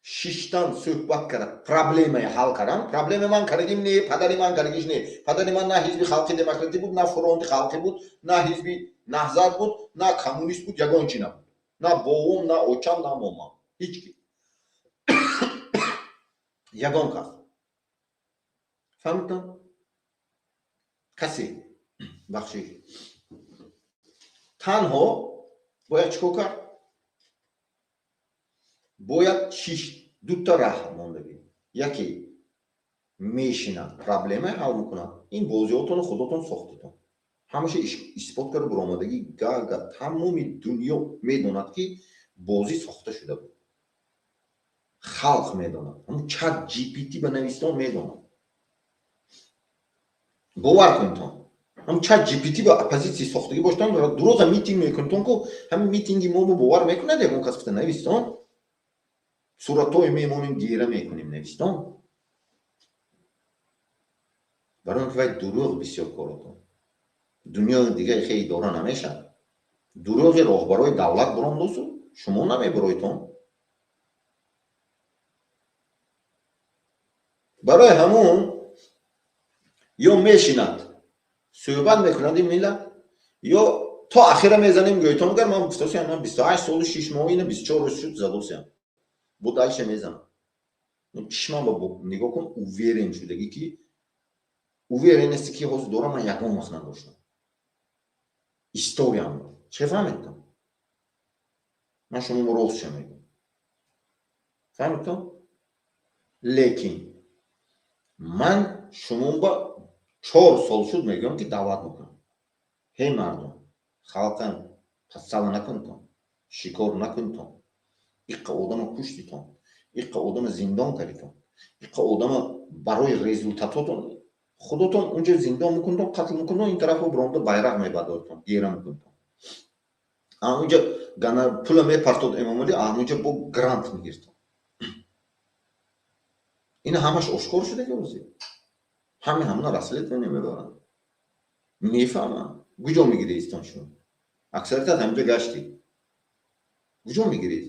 шиштан суҳбат карда проблемаи ҳал кардам проблема ман кардим не падари ман кардиш не падари ман на ҳизби халқи демократӣ буд на фронти халқӣ буд на ҳизби наҳзат буд на коммунист буд ягон чӣ набуд на бовум на очам на момам ҳеҷ ки ягон кас фаҳмидам касе бахшиш танҳо бояд чӣ кор кард бояд дута раҳ мондагӣ яке мешинад проблема ҳал мекунад ин бозиҳотону худотон сохтитон ҳамаша исбот карда баромадагӣ гага тамоми дунё медонад ки бозӣ сохта шуда буд халқ медонад ҳамун чат gpt ба навистон медонад бовар кунтон ҳам чат gpt ба оппозитсия сохтагӣ боштан дурӯза митинг мекунтон ку ҳамин митинги мо бовар мекунад ягон кас гуфта навистон суратҳои мемонем гера мекунем навистон барои ки вай дурӯғ бисёр коротон дунёи дигаи хеле идора намешад дурӯғи роҳбарои давлат бирондосу шумо намебиройтон барои ҳамун ё мешинад суҳбат мекунад ин миллат ё то ахира мезанем гӯйтон гар ман гуфтасиям ман 28 солу 6 моҳи ина 24 рӯз шуд задосиям бо дальше мезанам чишмам ба нигоҳ кун уверен шудагӣ ки уверенности ки ҳозир дорам ман ягон вақт надоштам историям чӣ фаҳмедам ман шумо ростша мегӯям фаҳмедам лекин ман шумо ба 4 сол шуд мегӯям ки даъват мекунам ҳей мардум халқам пассала накунтон шикор накунтон иққа одама куштитон иққа одама зиндон кардитон иққа одама барои результатотон худотон унҷа зиндон мекунтон қатл мекунтон ин тарафо биронда байрақ мебардоритон гера мекунтон амунҷа гана пула мепартод эмомалӣ амунҷа бо грант мегиртон ина ҳамаш ошкор шудаги ҳозир ҳамуна расулет мебаранд мефаҳмам куҷо мегирезтон шумо аксарият ҳамҷа гаштед куҷо мегирез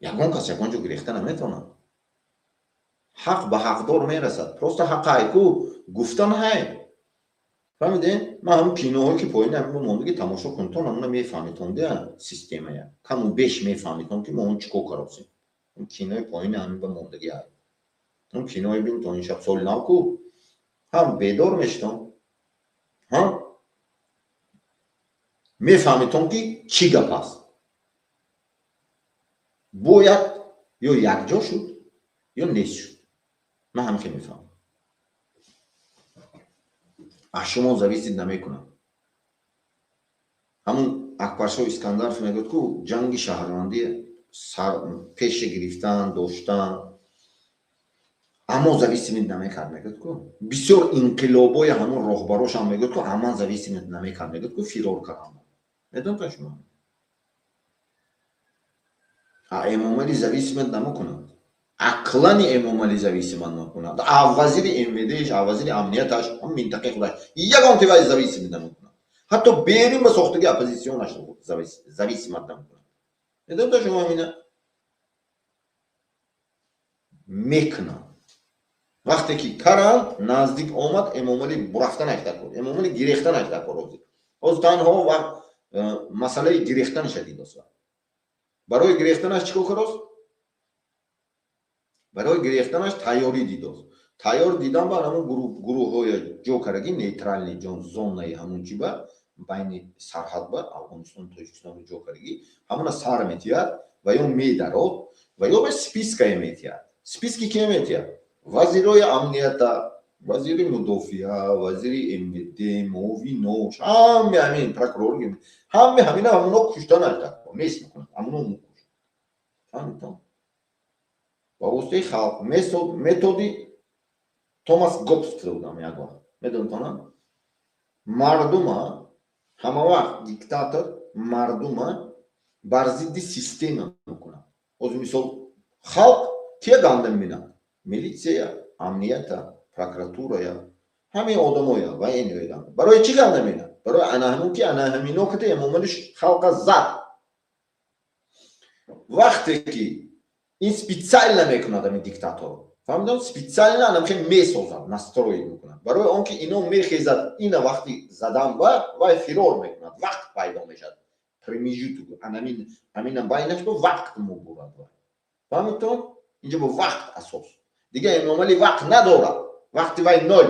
ягон кас ягон ҷо гирехта наметавонад ҳақ ба ҳақдор мерасад просто ҳақай ку гуфтан ҳай фаҳмидем ман ҳам киноҳое ки поини ҳамин мондагӣ тамошо кунтон ҳамуна мефаҳмитон де системая каму беш мефаҳмитон ки мо он чӣ кор каросем кинои поини ҳамин ба мондагӣ ҳай он кинои бинтон ин шаб соли нав ку ҳам бедор мештон ҳам мефаҳмитон ки чӣ гап аст бояд ё якҷо шуд ё нест шуд ман ҳамин мефаҳмам аз шумо зависит намекунад ҳамун акбаршоҳ искандаров мегӯяд ку ҷанги шаҳрвандӣ пеша гирифтан доштан аммо зависимит намекард мегӯяд ку бисёр инқилобои ҳамун роҳбарошам мегӯяд ку аман зависимит намекард мегӯяд ку фирор кардам медонтон шумо эмомалӣ зависимит намекунад ақлани эмомалӣ зависимат намекунад вазири мвдш вазири амнияташ минтақаи худаш ягон тивай зависимит намекунад ҳатто берун ба сохтаги оппозитсионаш зависимат намекунад медонтон шумо амина мекунад вақте ки каран наздик омад эмомалӣ рафтанаш дар кор эмомалӣ гирехтанаш дар кор ҳозир танҳо вақт масъалаи гирехтан шадид аст барои гирехтанаш чӣ кор карост барои гирехтанаш тайёрӣ дидост тайёр дидан ба ҳамун гурӯҳҳои ҷо кардаги нейтрални зонаи ҳамун чи ба байни сарҳад ба афғонистон тоҷикистон ҷо кардаги ҳамуна сар метиҳад ва ё медарод ва ё ба спискае метиҳад списки ки метиҳад вазирои амнията, вазири мудофиа, вазири МВД, муовинош, ҳаме ҳамин прокурорги ҳаме ҳамина ҳамуно кушта наштад мес мекунад ҳамуно мукуш фаҳмидам ба воситаи халқ методи томас гоббс гуфта будам як вақт медонтонам мардума ҳама вақт диктатор мардума бар зидди система мекунад ҳозир мисол халқ кия ганда мебинад милитсия амнията прокуратурая ҳамин одамоя ва ин барои чӣ ганда мебинад барои анаҳну ки анаҳамино ката эмомалиш халқа зад вақте ки ин специально мекунад ами диктатор фаҳмидам специально анамхе месозад настроид мекунад барои он ки ино мехезад ина вақти задан вай фирор мекунад вақт пайдо мешад премежуту амина байнаш бо вақт мебурад фаҳмидам инҷа бо вақт асос дига эмомали вақт надорад вақти вай нол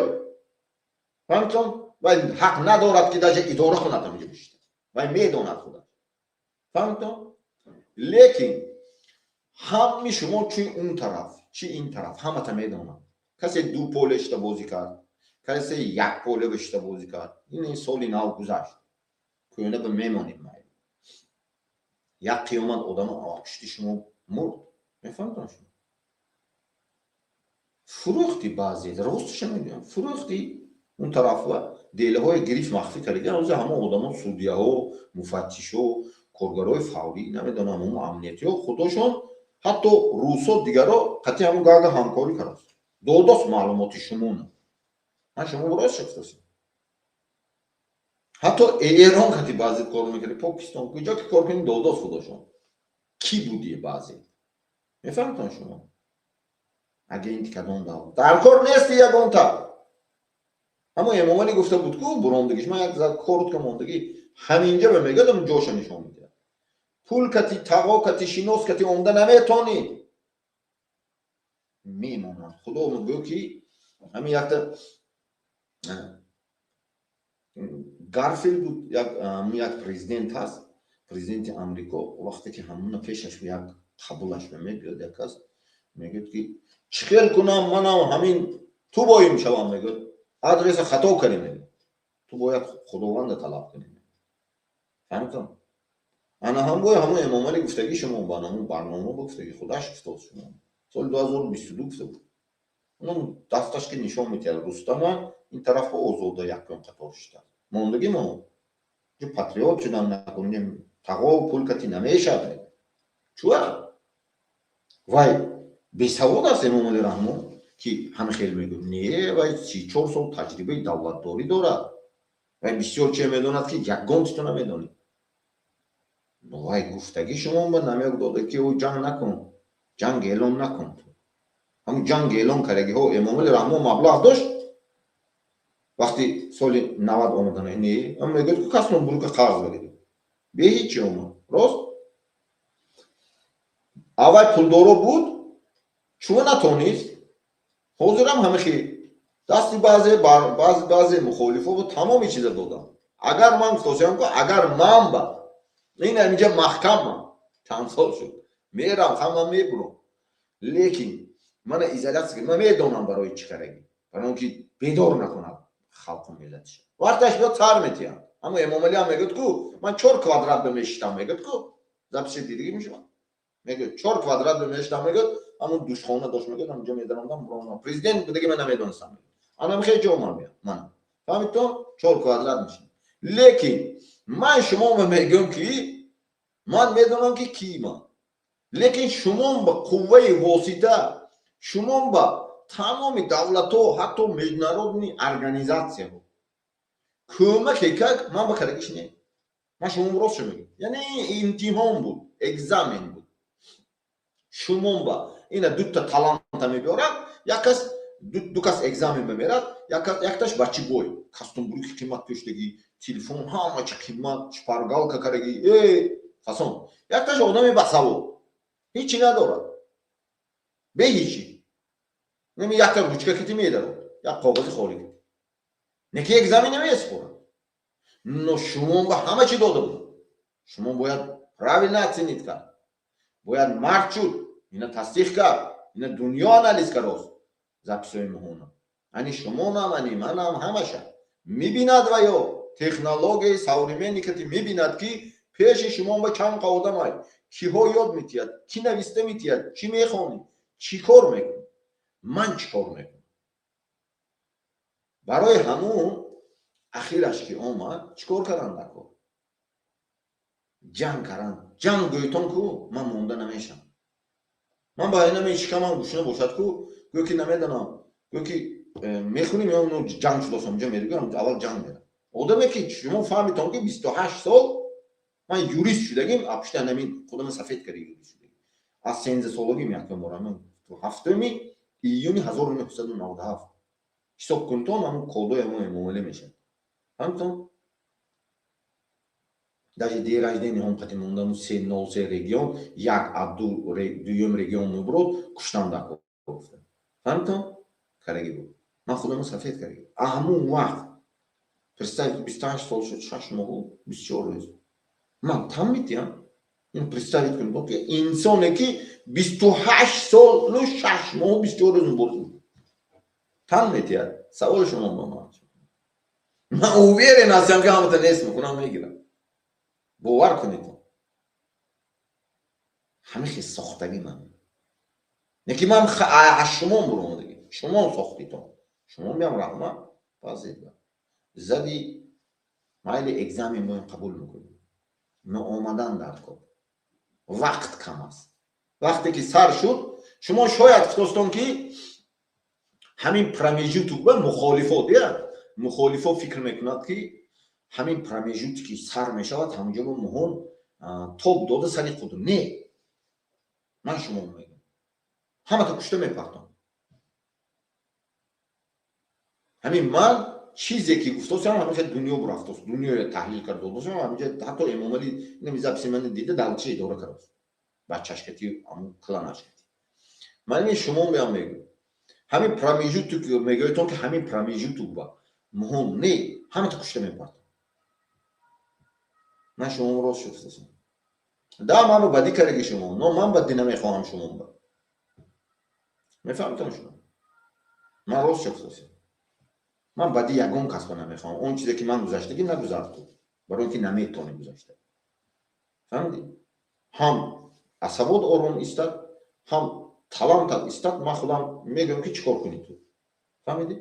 фаҳмидам вай ҳақ надорад ки даже идора кунад амиҷа биштар вай медонад худаш фаҳмидам лекин ҳами шумо чӣ он тараф чӣ ин тараф ҳамата медонад касе ду поле шида бозӣ кард касе як поле шида бозӣ кард ин соли нав гузашт кӯна ба мемонем майли як қиёмат одама пушти шумо мурд мефаҳмдам шумо фурӯхти баъзе ростша мегӯям фурӯхти он тарафа делаҳои гирифт махфӣ карда ҳозир ҳама одамон судяҳо муфаттишҳо коргарои фаврӣ намедонам ҳамо амниятиҳо худошон ҳатто рӯсо дигаро қати ҳамон гага ҳамкорӣ кардаст додост маълумоти шумона ман шумо рост шахсаси ҳатто эрон кати баъзе кор мекарди покистон куҷо ки кор кунӣ додост худошон кӣ будӣ баъзе мефаҳмтон шумо агенти кадом давлат дар кор нести ягонта ҳамо эмомалӣ гуфта буд ку бурондагиш ман як коротка мондагӣ ҳаминҷа ба мегадам ҷоша нишон медиҳад пул кати тағо кати шинос кати омда наметонид мемонад худо мегӯ ки ҳамин якта гарфилд буд як президент ҳаст президенти амрико вақте ки ҳамуна пешаш як қабулаш мебиёд як кас мегӯяд ки чӣ хел кунам манам ҳамин ту боим шавам мегӯяд адреса хато кардем мегӯяд ту бояд худованда талаб кунем фаҳмидам ана ҳамбои ҳамон эмомалӣ гуфтаги шумо ба намун барнома гуфтаги худаш гуфтод шумо соли 2022 гуфта буд он дасташ ки нишон медиҳад рустама ин тарафа озода якон қатор шуда мондаги мо ҷо патриот шудан накунем тағо пул кати намешад чуа вай бесавод аст эмомали раҳмон ки ҳама хел мегӯ не вай 34 сол таҷрибаи давлатдорӣ дорад вай бисёр чия медонад ки ягон чито намедонед вай гуфтаги шумо ба намёк дода ки ӯ ҷанг накун ҷанг эълон накун ҳамун ҷанг эълон кардагиҳо эмомали раҳмон маблағ дошт вақти соли 90 омадана не ам мегӯяд ки касмо бурука қарз бигиред бе ҳичи омад рост аввай пулдоро буд чума натонист ҳозирам ҳамихи дасти баъзе мухолифо бо тамоми чиза додам агар ман гуфтосиям ку агар ман ба ин аминҷа маҳкамам чанд сол шуд мерам ҳама мебурам лекин мана изолятсия ман медонам барои чӣ карагӣ барои он ки бедор накунад халқу миллатиша вақташ биёд сар метиҳад ҳама эмомалӣ ҳам мегӯяд ку ман 4 квадрат бемешитам мегӯяд ку записи дидагӣ мешавад мегӯяд 4 квадрат бемешитам мегӯяд ҳамун душхона дошт мегӯяд ҳаминҷа медаронадам бурона президент будаги ман намедонистам анам хеле ҷо ман ман фаҳмидтон 4 квадрат мешавад лекин ман шумо мегӯям ки ман медонам ки кимам лекин шумо ба қувваи восита шумо ба тамоми давлатҳо ҳатто международни организатсияҳо кӯмаке кард ман ба карагиш не ман шумо ростша мегӯям яъне имтиҳон буд экзамен буд шумо ба ина дута таланта мебиёрад як кас ду кас экзамен мемерад якташ бачибой кастумбурки қимат пӯштагӣ телефон ҳама чи қимат шпаргалка карагӣ фасон якташ одами басавод ҳичи надорад бе ҳичи неми якта ручка кити медарад як коғази холӣ кити неки экзамен намеспорад но шумо ба ҳама чӣ дода буд шумо бояд правилно оценит кард бояд мард шуд ина тасдиқ кард ина дунё анализ кард записҳои муҳона. ани шумонам, ани манам, ҳамаша мебинад ва ё технологияи современникати мебинад ки пеши шумо ба чанқа одамай киҳо ёд метиҳад, кӣ нависта метиҳад, чӣ мехонӣ, чӣ кор мекунӣ, ман чӣ кор мекунам. барои ҳамун ахираш ки омад чӣ кор карданд? дар кор ҷанг карданд. ҷанг гӯйтон ку ман монда намешам. ман ба ина мешикамам гӯшина бошад ку гӯё ки намедонам, гӯё ки мехунем ё ну ҷанг шудасам ҷа меригам аввал ҷанг мерам. одаме ки шумо фаҳмитон ки 28 сол ман юрист шудагим, пушти намин худам сафед карди юрист шудагим. аз 13 солагим якум борам 7 июни 1997 ҳисоб кунтон ҳамун кодои ҳамон муомила мешавад. ҳамтон даже ден раждени ҳам қати мондану 303 регион як абду дуюм регион муброд куштам дар кор гуфтам. ҳамтон караги буд. ман худам сафед карди. ҳамун вақт представь 28 сол шуд 6 моҳу 24 рӯз. ман там метиҳам. ин представить кунед ки инсоне ки 28 солу 6 моҳу 24 рӯз мубориза там метиҳад. саволи шумо номад. ман уверен ҳастам ки ҳамата нест мекунам мегирам. бовар кунед. ҳамихи сохтагӣ ман. не ки ман аз шумо буромадагӣ. шумо сохтитон. шумо меам раҳмат пазед зади майли экзамен боем қабул мекунем. ноомадан дар кор. вақт кам аст. вақте ки сар шуд шумо шояд фикростон ки ҳамин промежуток ба мухолифот мухолифот фикр мекунад ки ҳамин промежутки ки сар мешавад ҳамонҷо ба муҳон тоб дода сари худ. не, ман шумо мегӯям ҳамата кушта мепартон. ҳамин ман чизе ки гуфтосам ҳамаҷа дунё бурафтост. дунёро таҳлил карда бошам ҳамаҷа ҳатто эмомали нами записи ман дида давлатчи идора кардааст. бачашкати ҳамун кланашкати. ман ин шумо меам мегӯям ҳамин промежуток мегӯятон ки ҳамин промежуток ба муҳон не ҳамата кушта мепартон. ман шумо рост шуфтасам. да ману бадӣ караги шумо. но ман бадӣ намехоҳам шумо ба. мефаҳмитон шумо? ман рост шуфтасам. ман бадӣ ягон кас ба намехоҳам. он чизе ки ман гузаштагӣ нагузар ту. барои ки наметавонӣ гузашта. фаҳмидӣ? ҳам асабот ором истад, ҳам талантат истад. ман худам мегӯям ки чӣ кор кунӣ ту. фаҳмидӣ?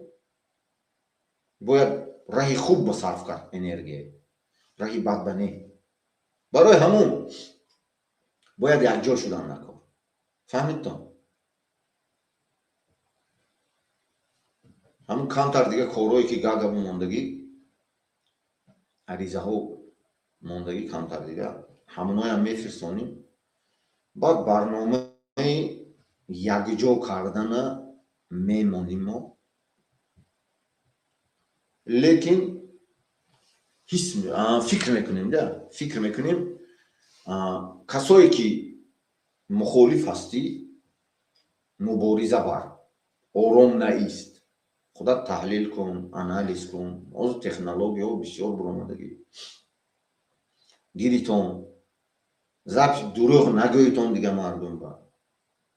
бояд раҳи хуб ба сарф кард энергия. раҳи бад ба не. барои ҳамун бояд якҷо шудан дар кор. фаҳмидтон? ҳамун камтар дига корҳое ки гагабу мондагӣ аризаҳо мондагӣ камтар дига ҳамоноям мефирстонем. баъд барномаи якҷо кардана мемоним мо. лекин фикр мекунем фикр мекунем касое ки мухолиф ҳастӣ мубориза бар ором наист. худат таҳлил кун, анализ кун. ҳозир технологияҳо бисёр буромадагӣ. гиритон запис дурӯғ нагӯитон дига мардум ба.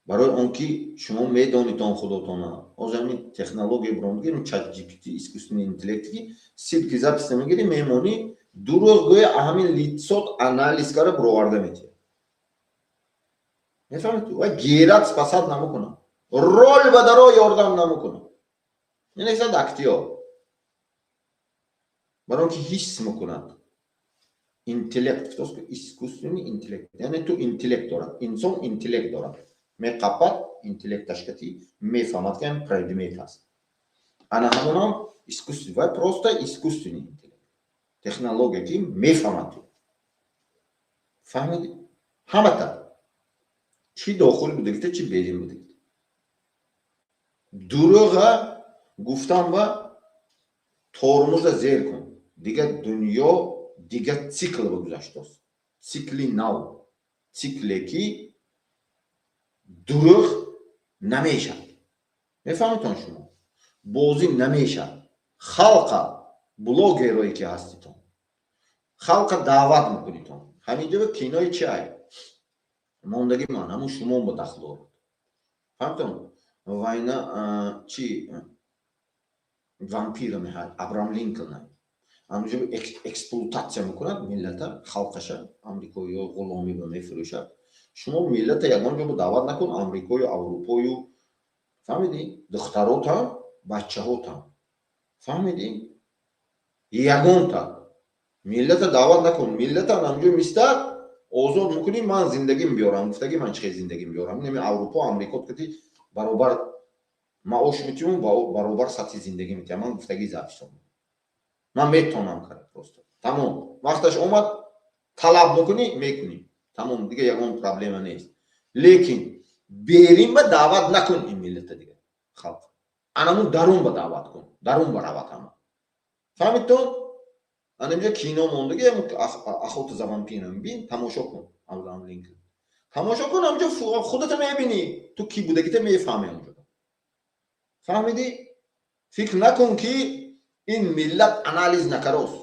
барои он ки шумо медонитон худотона. ҳозир ҳамин технология буромадагӣ ChatGPT искусственный интеллект ки силки запис намегирӣ мемонӣ дурӯғ гӯя ҳамин литсот анализ кара буроварда метиҳад. мефаҳмед? ва герат пасад намекунад. рол ба даро ёрдам намекунад. ин эсад актиор. барои он ки ҳис мекунад. интеллект искусственный интеллект. яъне ту интеллект дорад. инсон интеллект дорад. меқапад интеллекташкати мефаҳмад ки ҳамин предмет аст. ана ҳамонам искусственный ва просто искусственный интеллект. технология ки мефаҳмад. фаҳмидӣ? ҳамата чӣ дохил будагита чӣ берин будагита. дурӯға гуфтан ва тормоза зер кун. дига дунё дига цикл ба гузаштааст. цикли нав. цикле ки дурӯғ намешавад. мефаҳмитон шумо? бозӣ намешавад. халқа блогерое ки ҳаститон. халқа даъват мекунитон. ҳаминҷо кинои чай. мондагӣ ман ҳамун шумо ба дахл орад. фаҳмитон? ва ина чи вампира меҳад Абрам Линкольн ҳамҷо эксплуататсия мекунад миллата халқаша амрикоиё ғуломӣ ба мефурӯшад. Шумо миллата ягон ҷо даъват накун амрикою аврупою фаҳмидӣ духтаротам бачаҳотам фаҳмидӣ ягонта миллата даъват накун миллата ҳамҷо миста озод мекунӣ ман зиндагим биёрам гуфтагӣ ман чӣ хел зиндагим биёрам неми аврупо амрико кати баробар маош метиҳум баробар сатҳи зиндагӣ метиҳам ман гуфтагӣ зафишон ман метавонам кард просто тамом вақташ омад талаб мекунӣ мекунӣ тамом дига ягон проблема нест лекин берин ба даъват накун ин миллата дига халқ анаму дарун ба даъват кун дарун баравад ҳама фаҳмидтон анамҷо кино мондагӣ ахоти завампира бин тамошо кун Абрам Линкольн тамошо кун амҷо худата мебинӣ ту ки будагита мефаҳмӣ амҷо фаҳмидӣ фикр накун ки ин миллат анализ накарос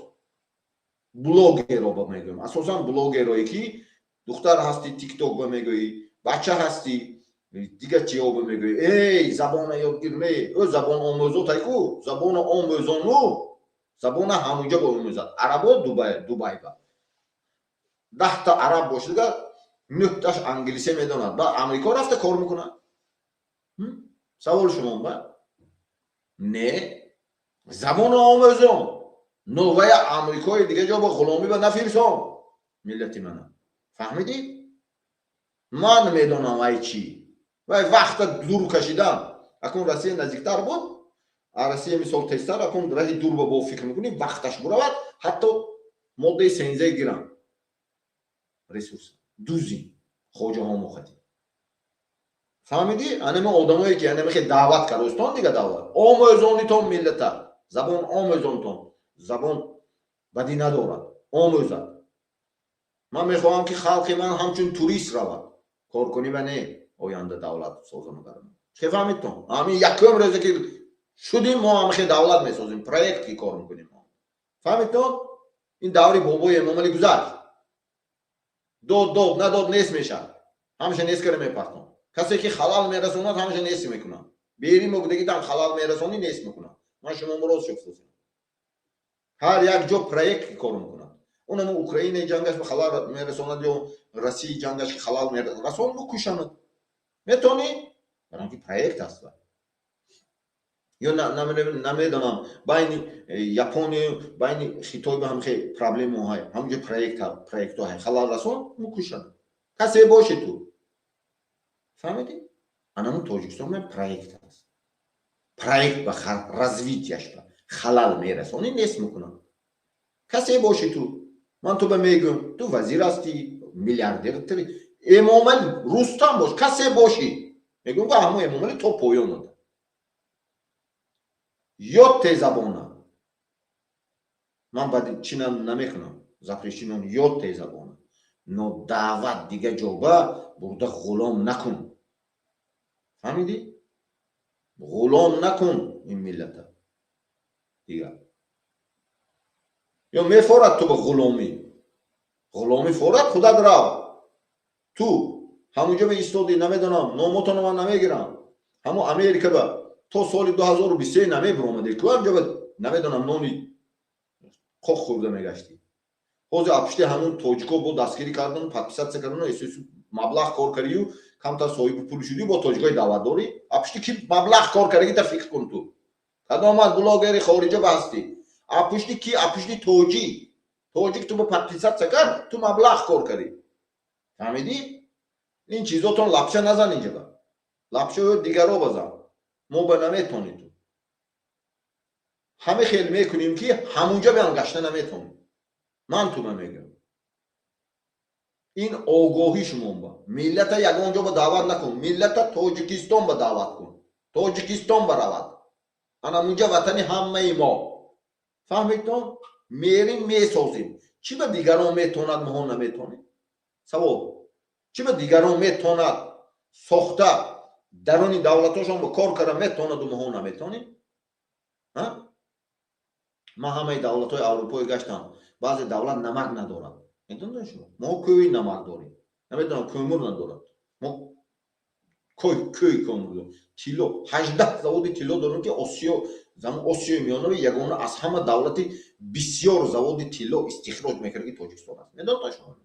блогеро ба мегӯям асосан блогерое ки духтар ҳасти тикток ба мегӯӣ бача ҳасти дига чиё ба мегӯӣ эй забона ёдгир ме ӯ забон омӯзотай ку забона омӯзону забона ҳамуҷа ба омӯзад арабо дубай ба 10 та араб бошида 9 таш англисе медонад ба амрико рафта кор мекунад савол шумо ба не забона омӯзон новая амрикои дига ҷо ба ғуломӣ ба нафирсон миллати мана фаҳмидӣ ман медонам ай чӣ вай вақта дур кашидам акун Россия наздиктар буд Россия мисол тезтар акун раҳи дур ба бо фикр мекунӣ вақташ буравад ҳатто моддаи сензаи гирам ресурс дузи хоҷаҳо мохати фаҳмидӣ анами одамое ки анами хе даъват каростон дига даъват омӯзонитон миллата забон омӯзонтон забон бадӣ надорад омӯзад ман мехоҳам ки халқи ман ҳамчун турист равад коркунӣ ва не оянда давлат созам карам чӣ фаҳмидтон ҳамин якум рӯзе ки шудем мо ҳамахе давлат месозем проект ки кор мекунем фаҳмидтон ин даври бобои эмомалӣ гузашт дод надод нест мешавад ҳамаша нест кара мепартон касе ки халал мерасонад ҳамаша нест мекунад бери мокдагитам халал мерасонӣ нест мекунад ман шумо муроз шуфтозем ҳар як ҷо проект ки кор мекунад онам Украинаи ҷангаш ба халал мерасонад ё Россияи ҷангаш ки халал мерасон мекушанад метонӣ баранки проект аст ё намедонам байни Япония байни Хитой ба ҳамхе проблемаҳай ҳамҷо проектҳои халал расон мекушанад касе боши ту фаҳмидӣ анаму Тоҷикистон ме проект аст проект ба развитияш ба халал мерасонӣ нест мекунад касе боши ту ман ту ба мегӯм ту вазир ҳастӣ миллиардер эмомалӣ Рустам бош касе боши мегӯм ва ҳамо эмомалӣ то поён ода ёд те забона ман баъди чӣ намекунам запрещинон ёд те забона но даъват дига ҷоба бурда ғулом накун фаҳмидӣ ғулом накун ин миллата дига ё мефорад ту ба ғуломӣ форад худат рав ту ҳамуҷо ба истоди намедонам номотоно ман намегирам ҳамо Америка ба то соли 2023 намебиромаде ку ҳамҷо ба намедонам нони қоқ хӯрда мегашти ҳозир апишти ҳамун тоҷико бо дастгирӣ кардан подписатсия кардан эсоси маблағ кор карию камтар соҳиби пул шудию бо тоҷикои даъватдорӣ апишти ки маблағ кор карагита фикр кун ту кадомат блогери хориҷа ба ҳастӣ апишти ки апишти тоҷик ту бо подписатсия кард ту маблағ кор карӣ фаҳмидӣ ин чизотон лапша назан инҷа ба лапшаҳо дигаро базан мо ба наметонӣ ту ҳаме хел мекунем ки ҳамунҷа биан гашта наметонем ман ту намегӯям ин огоҳӣ шумо ба миллата ягон ҷо ба даъват накун миллата Тоҷикистон ба даъват кун Тоҷикистон баравад анамунҷа ватани ҳамаи мо фаҳмидтон мерим месозем чӣ ба дигарон метонад моҳо наметонем савол чӣ ба дигарон метонад сохта даруни давлатошон ба кор кара метонаду моҳо наметонем ман ҳамаи давлатҳои аврупои гаштам баъзе давлат намак надорад метонед шумо мо кӯи намак дорем намедонам кӯмур надорад мо کوی کنم تیلو 18 заводи тилло дорем ки осиёи миёнави ягона аз ҳама давлати бисёр заводи тилло истихроҷ мекард ки тоҷикистон аст. медонед шумо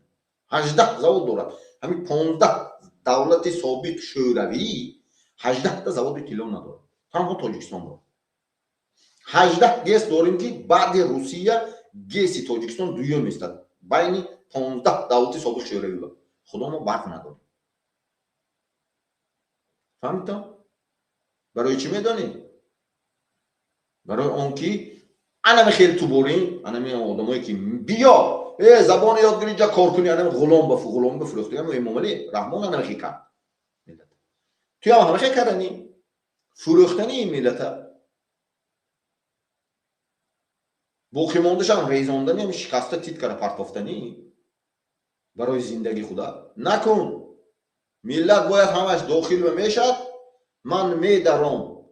18 завод дорад. ҳамин 15 давлати собиқ шӯравӣ 18 заводи тилло надорад. танҳо тоҷикистон дорад. 18 гес дорем ки баъди Русия геси тоҷикистон дуюм истад. байни 15 давлати собиқ шӯравӣ. худо мо барқ надорем. фаҳмидам? барои чӣ медонед? барои он ки анами хел ту борем, анами одамое ки биё забони ёдгирӣ ҷа кор кунӣ, анами ғулом бифурӯхтӣ. ҳам Эмомалӣ Раҳмон анами хел кард. ту ҳам ҳама хел кардани фурӯхтани ин миллата. боқӣ мондашам резондани ҳам шикаста титкара партофтани барои зиндагии худа накун. миллат бояд ҳамаш дохил ва мешад. ман медаром,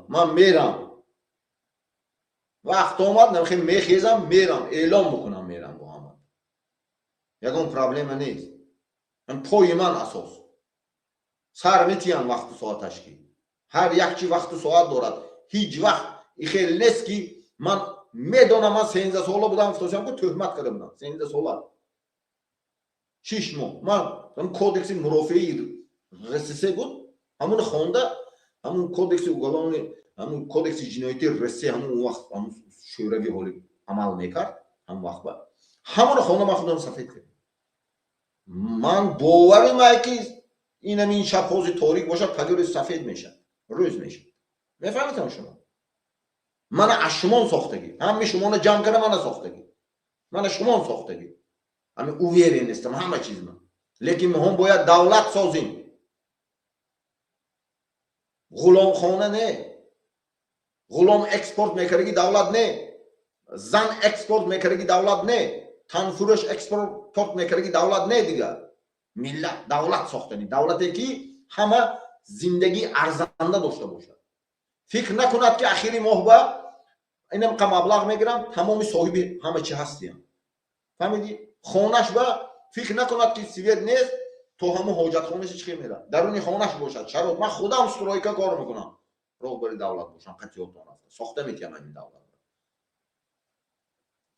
ман мерам. вақт омад намхе мехезам, мерам, эълон мекунам мерам бо ҳама. ягон проблема нест. ҳам пои ман асос. сар метиям вақту соаташ ки. ҳар як чи вақту соат дорад. ҳеҷ вақт ихел нест ки ман медонам ман 13 сола будам, ифтосиям ки тӯҳмат карда будам. 13 сола. 6 моҳ. ман кодекси мурофиаи РСС буд. ҳамун хонда, ҳамун кодекси уголовни, ҳамун кодекси ҷиноятии РСС ҳамун вақт ҳамун шӯравӣ ҳоли амал мекард. ҳамун вақт ба ҳамун хонда ман худам сафед кардам. ман боварим ай ки ин шабҳози торик бошад, тагори сафед мешад, рӯз мешад. мефаҳмидам шумо? мана аз шумон сохтагӣ. ҳамаи шумоно ҷамъ карда мана сохтагӣ. мана шумон сохтагӣ. ҳамин уверенестам ҳама чиз ман. лекин мо бояд давлат созем. ғуломхона не. ғулом экспорт мекардаги давлат не. зан экспорт мекардаги давлат не. танфурӯш экспорт мекардаги давлат не дига. миллат давлат сохтани. давлате ки ҳама зиндагии арзанда дошта бошад. фикр накунад ки ахири моҳ ба инам қа маблағ мегирам, тамоми соҳиби ҳама чи ҳастиям. фаҳмидӣ? хонаш ба фикр накунад ки свет нест, то ҳамон ҳоҷатхонаси чӣ мера. даруни хонаш бошад. шароит. ман худам стройка кор мекунам. роҳбари давлат бошам. қатъиётон аст. сохта метиям ин давлат.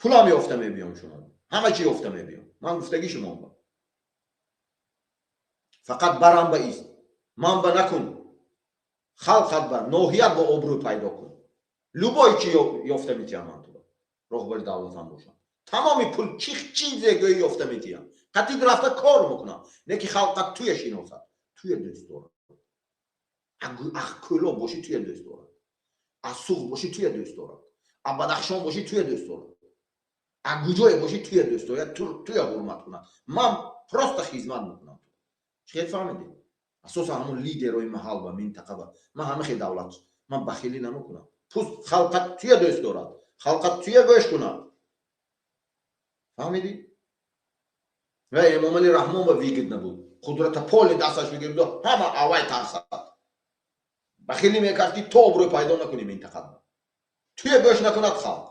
пулам ёфта мебиём шумо. ҳама чи ёфта мебиём. ман гуфтаги шумо ба. фақат барам ба ист. ман ба накун. халқат ба ноҳият ба обрӯ пайдо кун. любой чи ёфта метиям ман тура. роҳбари давлатам бошам. тамоми пул чизе гӯи ёфта метиям. қатъи рафта кор мекунам. не ки халқат туя шиносад. туя дӯст дорад. ах кӯло боши туя дӯст дорад. аз суғ боши туя дӯст дорад. аз бадахшон боши туя дӯст дорад. аз гуҷое боши туя дӯст дорад. туя ҳурмат кунад. ман просто хизмат мекунам. чӣ фаҳмидӣ? асосан ҳамон лидерои маҳал ба минтақа ба ман ҳама хел давлат. ман бахилӣ намекунам. пус халқат туя дӯст дорад. халқат туя гӯш кунад. фаҳмидӣ? ва Эмомалӣ Раҳмон ба вигид набуд. қудрата поли дасташ бигирда ҳама авай тарсад. бахилӣ мекард ки то обрӯй пайдо накунӣ минтақада. туя гӯш накунад халқ.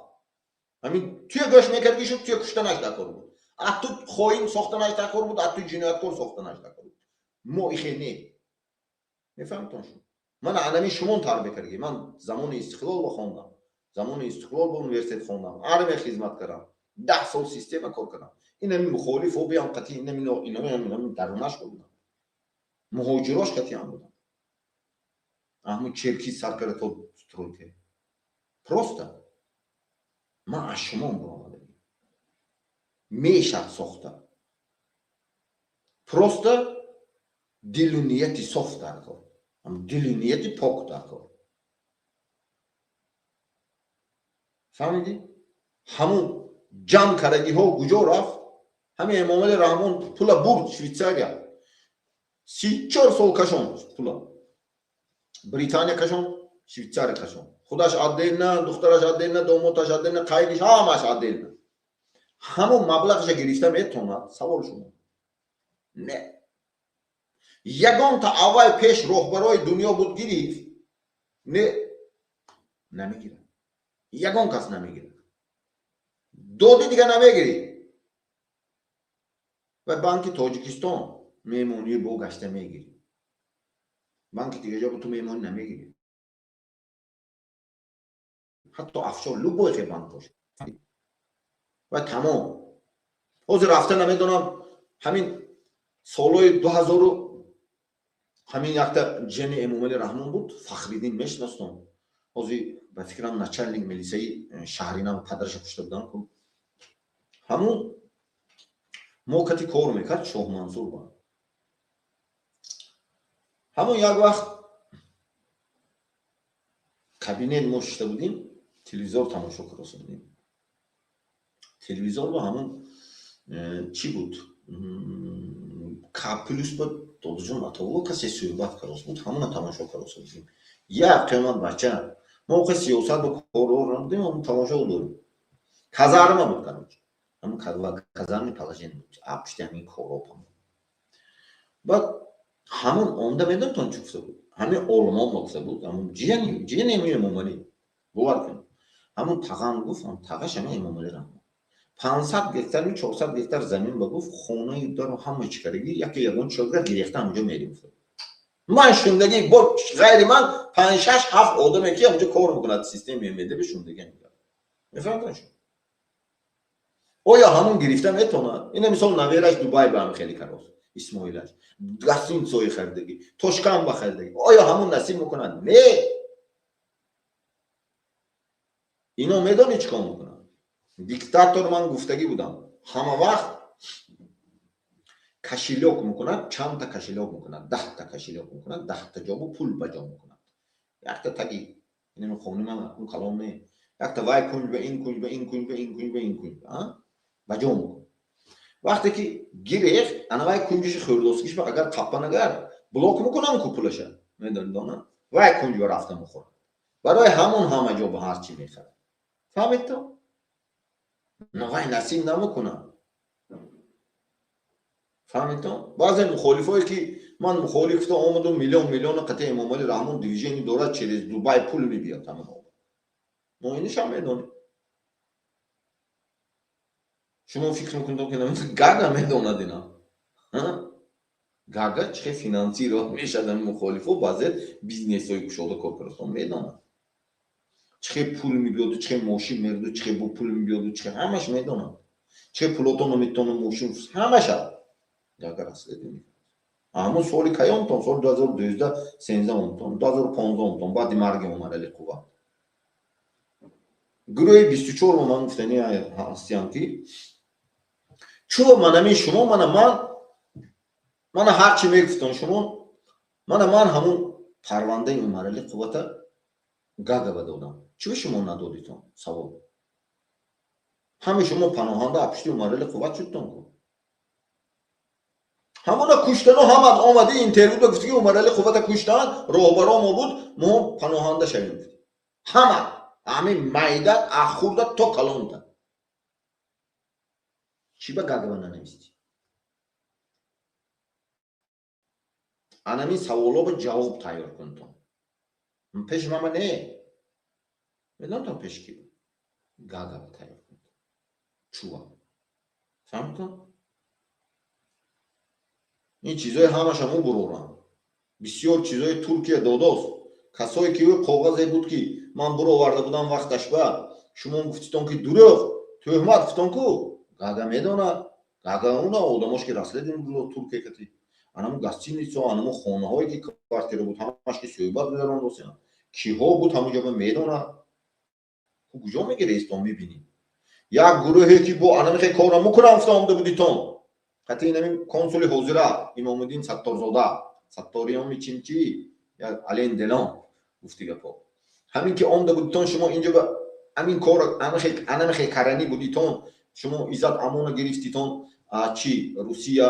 ҳамин туя гӯш мекард ки шуд туя куштанаш дакор буд. аз ту хоин сохтанаш дакор буд, аз ту ҷинояткор сохтанаш дакор буд. мо ихе не. мефаҳмтон шумо? ман анами шумон тарбия кардем. ман замони истиқлол ба хондам. замони истиқлол ба университет хондам. армия хизмат кардам. 10 сол система кор кардам. инами мухолиф ҳо биям қатъи инами дарунаш будам. муҳоҷирош қатъи ам будам. аҳмо черки саркара то стройка. просто ман аз шумон баромадам. мешад сохта. просто дилу нияти соф дар кор. дилу нияти пок дар кор. фаҳмидӣ? ҳамон ҷамъ кардагиҳо куҷо рафт? ҳамин Эмомалӣ Раҳмон пула бурд Швейтсария. 34 сол кашон пула. британия кашон, Швейтсария кашон. худаш отдельно, духтараш отдельно, домоташ отдельно, қайдиш ҳамаш отдельно. ҳамон маблағша гирифта метавонад? савол шумо. не. ягонта аввал пеш роҳбарои дунё буд гирифт. не. намегирад. ягон кас намегирад. доди дига намегирӣ. ва банки Тоҷикистон меҳмонии бо гашта мегирӣ. من که دیگه جا به تو میمون نمیگیری. حتی افشار لوبوی که بند باشه و تمام. حوض رفته نمیدونم همین سالوی 2000 همین یکتا جن امومل رحمان بود، فخریدین میشناستم. حوضی به فکرم نچرلینگ ملیسای شهرینم پدرش پشت بودن کن. همون موقتی کار میکرد شاه منصور بود. همون یک وقت کابینت مشته بودیم، تلویزیون تماشا کردیم. تلویزیون با همون چی بود؟ کاپلوس بود. دوجون اتاو کسی صحبت کرد بود، همون تماشا کردیم. یک قیمت بچه موقع سیاست با کارو راندیم، همون تماشا کردیم. کازارما بود короче. همون کازارمی پالاژن بود. آپشتی همین کارو پام. بعد همون اوندا میدونتون چی بود؟ همین اولمان نقطه بود. همون جیانی میمونی. باور کن. همون تاغام گفتم تاغاش همین اماملی رحمان. 500 گکتر می 400 گکتر زمین با گفت خونه دارم همه چی کردی یکی یگون شغل گرفته اونجا میریم. من شوندگی با غیر من 5 6 7 آدمی که اونجا کار میکنه سیستم میده به شوندگی میگه. میفهمید شما؟ اویا همون گرفته میتونه. این مثال نویرش دبی به هم خیلی کراست. اسماعیلش گاسین سوی خریدگی توشکان بخریدگی آیا همون نصیب میکنن؟ نه. اینو میدونی چیکار میکنن؟ دیکتاتور من گفتگی بودم همه وقت کشیلوک میکنن، چند تا کشیلوک میکنن، 10 تا کشیلوک میکنن، 10 تا جابو پول بجا میکنن. یک تا تگی اینو خونی من اون کلام نه. یک تا وای کنج به این کنج به این کنج به این کنج به این کنج بجا میکنن. وقتی که گیرخ انا وای کنجش خوردوسکیش با اگر قپا نگر بلوک میکنن کو پولشه میدونید نه وای کنج رو رفته میخوره برای همون همه جا به هر چی میخره. فهمید تو؟ نه وای نصیب نمیکنن. فهمیدم؟ بعضی مخالفایی که من مخالف تو آمدم میلیون قطعه امامعلی رحمان دیویژن دولت چریز دبی پول میبیاد تمام. ما اینش هم میدونیم. شما فکر میکنید که نمیدونید گاگا میدوند اینا. گاگا چه فینانسی رو میشدن مخالفو بعضی بیزنس های کشوده کارکرستان میدونند. چه پول میبیاد چه ماشین میرد چه بو پول میبیاد چه همش میدونند. چه پلوتون میتونه ماشین همش گاگا اصلا دید. همون سالی که اونتون سال 2012 13 اونتون 2015 اونتون بعد مرگ امامعلی قوا گروه 24 من گفتنی هستیم که چون من شما من هر چی میگفتن شما من همون پرونده امامعلی قوا گاگا بدادم چه شما ندادیتون سوال همه شما پناهنده اپشتی امامعلی قوا شدتون همونا کشتن و هم آمده اینترویو گفت که امامعلی قوا کشتن راهبرا ما بود ما پناهنده شدیم همین میدان اخورده تو کلونده چی به گاگا ننویستی؟ انمی سوالا به جواب تیار کن تو پیش ماما نه میدونم تو پیش کی بود گاگا تیار کن چوها فهمتون؟ این چیزای همش همون برورن بسیار چیزای ترکیه داداست کسایی که کاغذی بود که من برو آورده بودم وقتش با شما گفتیتون که دروغ تهمت گفتن کو گاگا میدونه گاگا اونا آدماش که رسیدن بود ترکیه کتی انمو گاستینیڅو انمو خونه هایی که کارتر بود همش که صحبت می‌دارن دوستان کی ها بود همونجا به میدونه کجا میگیره استون میبینی یک گروهی که با انم خیلی کارا میکنه افتاده بودیتون حتی اینم کنسول حضرا امام الدین ستارزاده ستاریان میچینچی یا علین دلان گفتی گپا همین که آمده بودیتون شما اینجا به همین کار انم خیلی کرانی بودیتون شما ایزاد امون گرفتیتون چی روسیه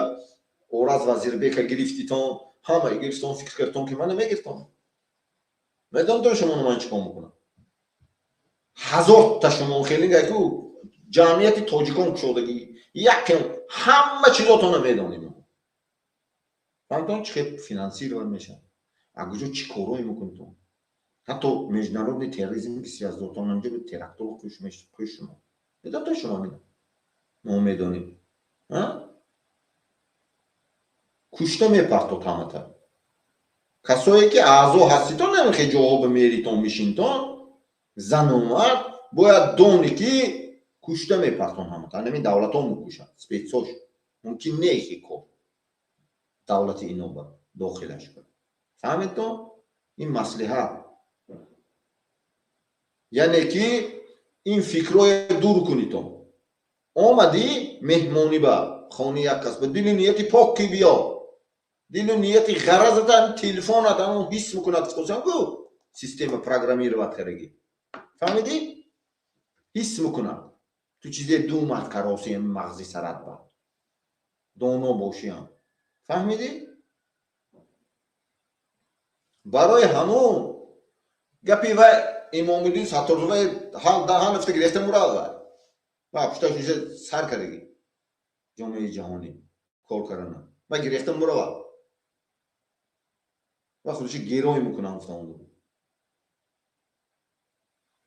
اورز وزیربک گرفتیتون همه گرفتون فکر کردتون که من نمیگرفتم میدونم شما من چیکار میکنم 1000 تا شما خیلی گفتو جمعیت تاجیکان شدگی یک همه چیزاتون رو میدونیم فهمتون چه فینانسی رو میشن اگه چی کارایی میکنید تو حتی международный терроризм که سیاستتون اونجا به تراکتور کش شما میدونم شما میدونم ما میدونیم ها کشته میپرتو تامتا کسایی که اعضا هستیتون نمیخوای جواب میریتون میشینتون زن و مرد باید دونی که کشته میپرتون همه نمی دولت ها میکشن سپیتساش ممکن نیخی که دولت اینو با داخلش کنه فهمیدتون؟ این مصلحت یعنی که این فکرهای دور کنیتون آمدی مهمانی با خانه یک کس به دل نیتی پاکی بیا دل نیتی غرضتن تلفونتن اون حس میکند خودشان گو سیستم پروگرامی رو باید کرگی فهمیدی؟ حس میکنند تو چیزی دو مرد کراسی مغزی سرد با دونو باشی هم فهمیدی؟ برای همون گپی و امامیدی ساتورزوی حال نفته گرفته مراد و پشتاش میشه سر کردگی جامعه جهانی کار کردن و گرفته مراد و خودشی گیرای میکنن افتانده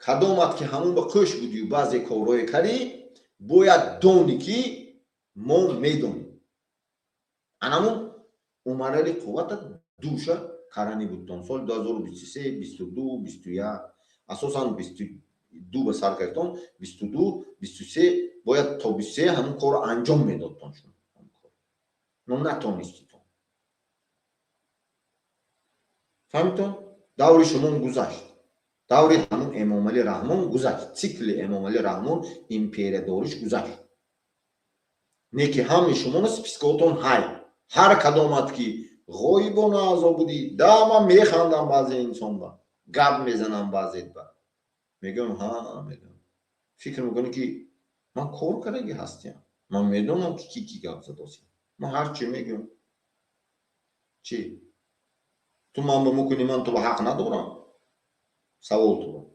کدامت که همون با کش بودی و بعضی کارهای کردی باید دونی که ما میدونیم انمون عمرالی قوت دوشه کارانی بودن سال 2023 22 21 اساساً 22 به سر کردن 22 23 باید تا 23 همون کار انجام میدادن شما نتونستید فهمیدون دوری شما گذشت دوری همون امام علی رحمان گذشت سیکل امام علی رحمان امپراتوریش گذشت نه که همه شما سپیسکوتون های هر کدامت که غایبانه اعضا بودی دائما میخندم بعضی انسان با گپ میزنم بعضی با میگم ها میگم فکر میکنی که من کار کردگی هستیم من میدونم که کی گپ زده من هر چی میگم چی تو من بمکنی من تو به حق ندارم سوال تو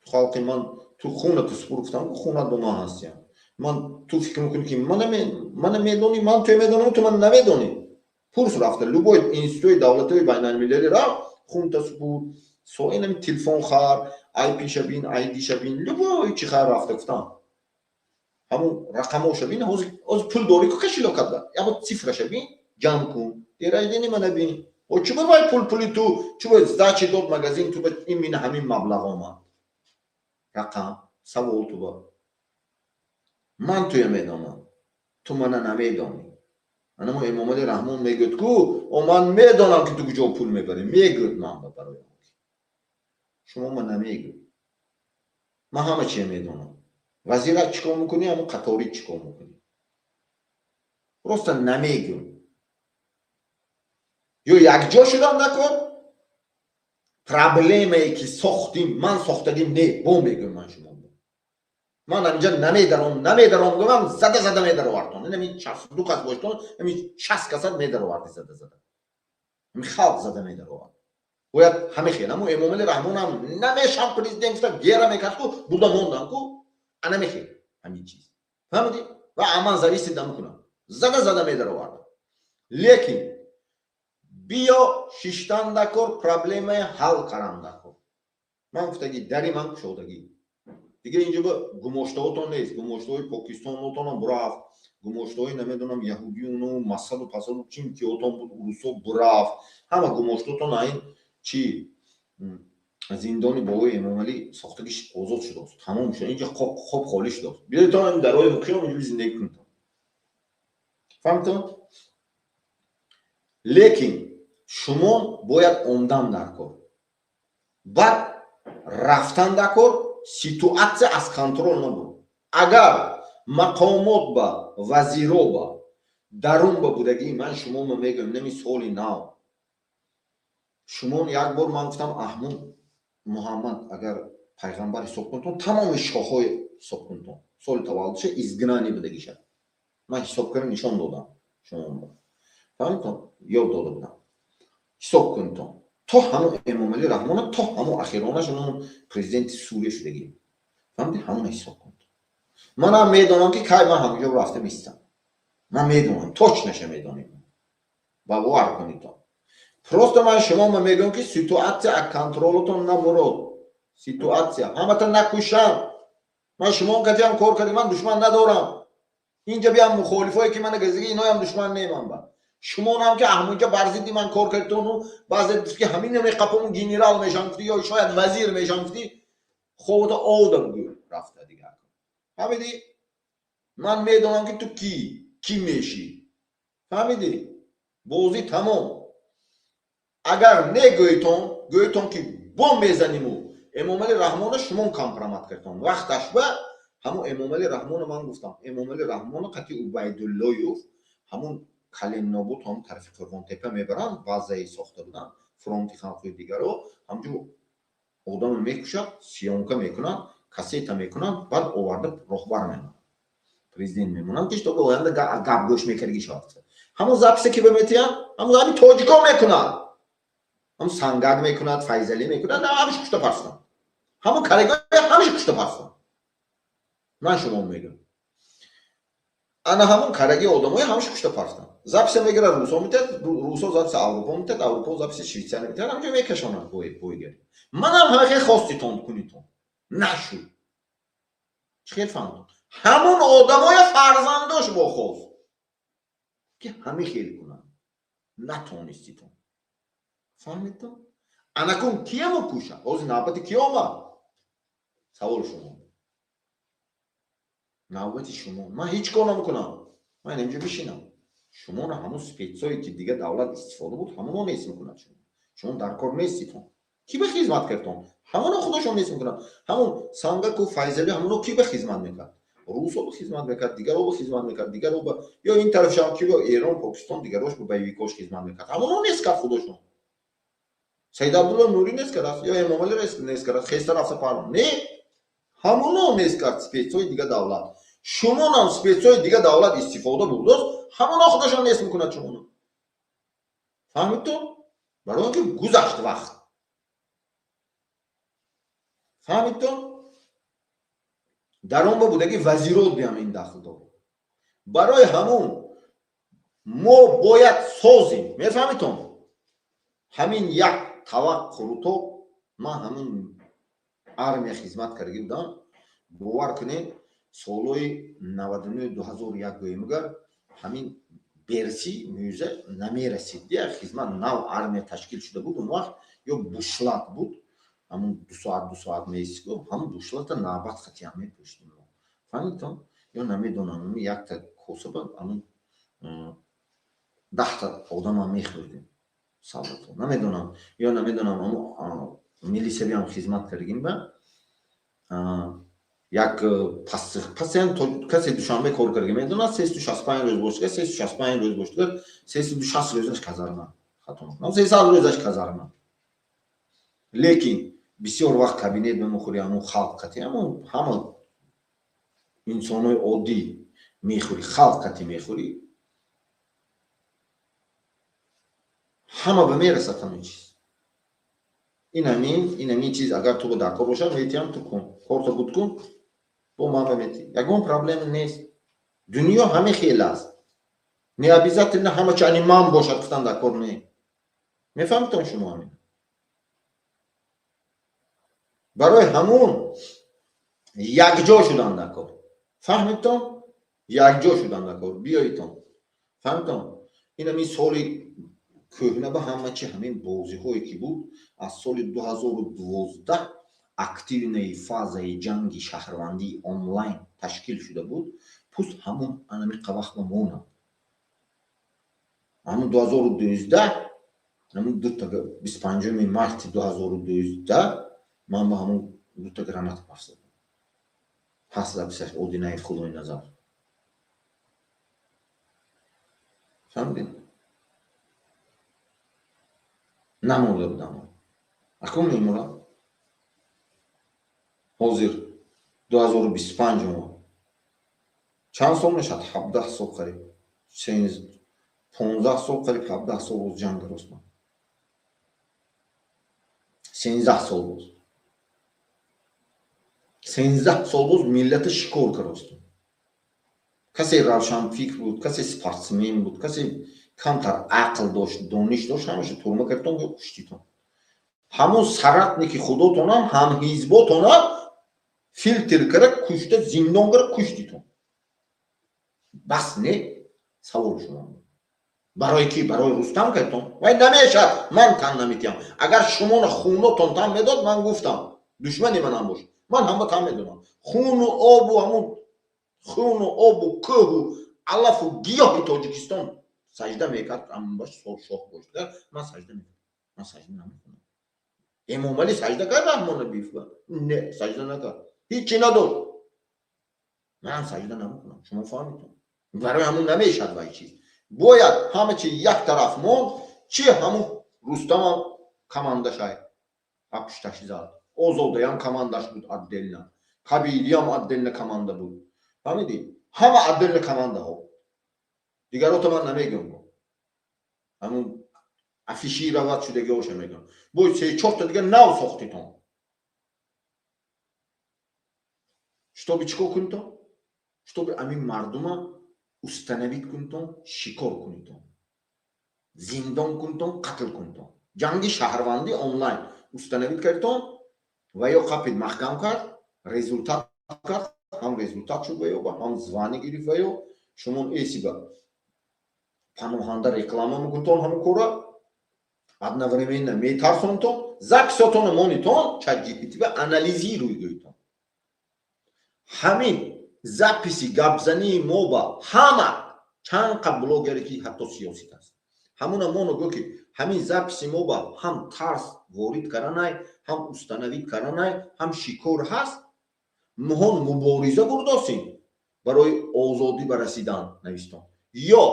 خالقی من تو خونه کسپور گفتم خونه دو ما هستیم من تو فکر میکنی که من میدونی من تو میدونم تو من نمیدونی پرس رفته لوبوی اینستوی دولتی بین المللی را خون تسپور سوینم تلفن خار آی پی شبین آی دی شبین لوبوی چی خار رفته گفتم همون رقمو شبین از پول دوری که کشی لکت دا یا با صفر شبین جمع کن دیرای دینی من بین و چی باید پولی تو چی باید زداچی داد مگزین تو باید این مینه همین مبلغ آمد رقم سوال تو با من توی میدانم تو من نمیدانی اما امام علی رحمان میگوید کو و من میدانم که تو کجا پول میبری میگوید من برای شما من نمیگوید من همه چی میدانم وزیرت چیکار میکنی اما قطاری چیکار میکنی راست نمیگوید یا یک جا شدم نکن پرابلمی که ساختیم من ساختگیم نه با میگم من شما من اینجا نمیدارم گفتم زده میداره وارتون نمی چاس دو کس باشتون نمی چاس کسات میداره وارتی زده نمی خالق زده میداره وارت باید همه خیلی امام علی رحمان هم نمیشم پرزیدنت تا گیرا میکرد کو بودا موندن کو انا میخی همین چیز فهمیدی و امان زوی سیدم کنم زده میداره وارت لیکن بیا شیشتن دکور پرابلم حل کردن دکور من گفتگی دری من شدگی دیگه اینجا با گماشتهاتون نیست گماشته‌های پاکستان هم برافت گماشته‌های نمیدونم یهودیون و مسد و پسد و چین که اوتون بود روسو برافت همه گماشتهاتون این چی زندانی باوی امام علی ساختگیش آزاد شده است تمام شد اینجا خوب خالی شده است بیایید تا این درهای مقیم اینجوری زندگی کنید فهمتون لیکن شما باید عمدن در کار بعد رفتن در کار سیتواتsia از کنترل نبود اگر مقامات با وزیرا با درون با بودگی من شما میگم نمی سالی نو شما یک بار من گفتم احمد محمد اگر پیغمبر حساب کنتون تمام شاخهای حساب کنتون سال تولدش ازگنانی بودگی شد من حساب کردم نشان دادم شما فهمتون یاد داده بودم حساب کنتون تا همون امام علی رحمان تا همون اخیرانش اون پرزیدنت سوریه شدگی فهمیدی همون حساب کن من هم میدونم که کی من همونجا رفته میستم من میدونم توش نشه میدونیم باور کنید تو پروست من شما میگم که سیتواتsia کنترلتون نبرد سیتواتsia همتون نکشم من شما کجا هم کار کردی من دشمن ندارم اینجا بیام مخالفایی که من گزیگی اینا هم دشمن نیمم با شما هم که همونجا برزیدی من کار کردم و بعضی که همین نمیقپم گنرال میشن گفتی یا شاید وزیر میشن گفتی خودت آدم گو رفته دیگه فهمیدی من میدونم که تو کی میشی فهمیدی بازی تمام اگر نه گویتون که بم بزنیم و امام علی رحمان شما کامپرامات کردن وقتش به همون امام علی رحمان من گفتم امام علی رحمان قطعی عبیدالله همون کلین نابود هم طرف کرمان تپه میبرن وضعی ساخته بودن فرانتی خلقی دیگر رو همجور آدم میکشد سیانکه میکنن کسیت میکنن بعد آورده رهبر میمونن پرزیدنت میمونن که تو به آینده گپ گوش میکردی شاید همون زپسه که بمیتیان همون تاجیکا میکنن هم سنگرد میکند فیضلی میکند نه همش کشته پرستن همون کارگاه همش کشته پرستن من شما میگم انا همون کارگی آدمای همش کشته پرستن زپس میگیره روسا میتد روسا زپس اروپا میتد اروپا زپس شویڅریا میتد همونجا میکشونن بویگری منم همه خواستی تون کنیتون نشو چه فهمتون همون آدمای فرزنداش با خواست که همه خیلی کنن نتونستیتون فهمیدتون انا کیه مکوشه از نوبت کی آمد سوال شما نوبت شما من هیچ کار نمیکنم من اینجا بشینم شما همون سپیتسایی که دیگه دولت استفاده بود همون رو نیست میکنن شما در کار نیستیتون کی به خدمت کردن همون خودشون نیست میکنن همون سانگک و فیضلی همون رو کی به خدمت میکرد روس رو به خدمت میکرد دیگر رو به خدمت میکرد دیگر رو به یا این طرف شام کی به ایران پاکستان دیگرش به بیویکوش خدمت میکرد همون رو نیست کرد خودشون سید عبدالله نوری نیست کرد یا امام علی نیست کرد خسته رفته پارم نه همون رو نیست کرد سپیتسای دیگه دولت شما هم سپیتسای دیگه دولت استفاده بود همون خودشون نیست میکنه شما فهمید تو برای اینکه گذشت وقت فهمید تو در اون بودگی وزیرات بیام این داخل دار برای همون ما باید سازیم میفهمیتون همین یک توقع رو تو من همون армия خدمت کرده بودم باور کنید سالوی 99-2001 گویمگر همین برسی موزه نمیرسید دیگه خدمت نو армия تشکیل شده بود اون وقت یا بوشلات بود همون 2 ساعت میسکو همون بوشلات نوبت خطی هم میپوشتیم فهمیدتون یا نمیدونم یک تا کوسه همون 10 تا آدم هم میخوردیم سالتو نمیدونم یا نمیدونم همون میلیسه بیام خدمت کردیم با یک پاسیان تو کسی دوشنبه کار کرده میدونه 365 روز باشه 365 روز باشه 360 روزش کازارما خاتون نه 300 روزش کازارما لیکن بسیار وقت کابینت بمخوری همون خلق قطعی همون انسانای عادی میخوری خلق قطعی میخوری همه به میرسه همین چیز این همین چیز اگر تو با دکار باشه میتیم تو کن کارت بود کن با ما بمیتی یکون پرابلم نیست دنیا همه خیلی است نه ابیزت نه همه چانی مام باشد گفتن دکار نه میفهمتون شما همین برای همون یک جا شدن دکار فهمیدتون یک جا شدن دکار بیاییتون فهمیدتون این همین سالی کهنه به همه چی همین بازی هایی که بود از سال 2012 اکتیو فازای جنگی شهروندی آنلاین تشکیل شده بود پس همون انمی قوخ مونه همون 2012 همون 25 مارت 2012 من با همون دو تا گرانات پرسیدم حاصل بسیار اودینای خودوی نظر فهمیدین نمورده بودم اکنون میمونه حاضر 2025 ما چند سال نشد 17 سال قریب 15 سال قریب 17 سال بود جنگ درست من 13 سال بود 13 سال بود ملت شکور کرد کسی روشن فکر بود کسی سپورتسمن بود کسی کمتر عقل داشت دانش داشت همش تورما کردن یا کشتیتون همون سرطنی که خودتون هم حزباتون فیلتر کرد کشته زندان کرد کشتیتون بس نه سوال شما برای کی؟ برای رستم کردم و نمیشد. من تن نمیتیم. اگر شما خونتون تن میداد من گفتم دشمنی من باش، من هم تن میدونم. خون و آب و همون خون و آب و که و علف و گیاه تاجیکستان سجده میکرد هم باش شاه باش. من سجده میکنم. من سجده نمیکنم. امام علی سجده کرد رحمان بیفت؟ نه سجده نکرد. هیچی نداشت. من سجده نمیکنم. شما فهمیتون؟ برای همون نمیشد و چیز. باید همه چی یک طرف موند. چی همون رستم هم کمانده شاید اپشتش زد. آزاده هم کماندش بود عدلنا. کبیری هم عدلنا کمانده بود. فهمیدی؟ همه عدلنا کمانده ها. دیگر رو تو من نمیگم. همون افیشی روت شدگی هاشه میگم. باید سه چهار تا دیگه نو ساختیتون. Чтобы чего кунтон? Чтобы ами мардума установить кунтон, шикор кунтон. Зиндан кунтон, катл кунтон. Jangi шаҳрвандӣ онлайн установить кардон ва ё қапид маҳкам кард, результат кард, ҳам результат шуд ва ё ба ҳам звани гирифт ва ё шумо эси ба паноҳанда реклама мекунтон ҳамон кора одновременно метарсонтон записотон монитон ChatGPT ва анализируй гӯйтон. ҳамин записи гапзании мо ба ҳама чанд қа блогере ки ҳатто сиёсит аст. ҳамуна мо нагӯ ки ҳамин записи мо ба ҳам тарс ворид карданай, ҳам установид карданай, ҳам шикор ҳаст. моҳон мубориза бурдосем барои озодӣ ба расидан навистон. ё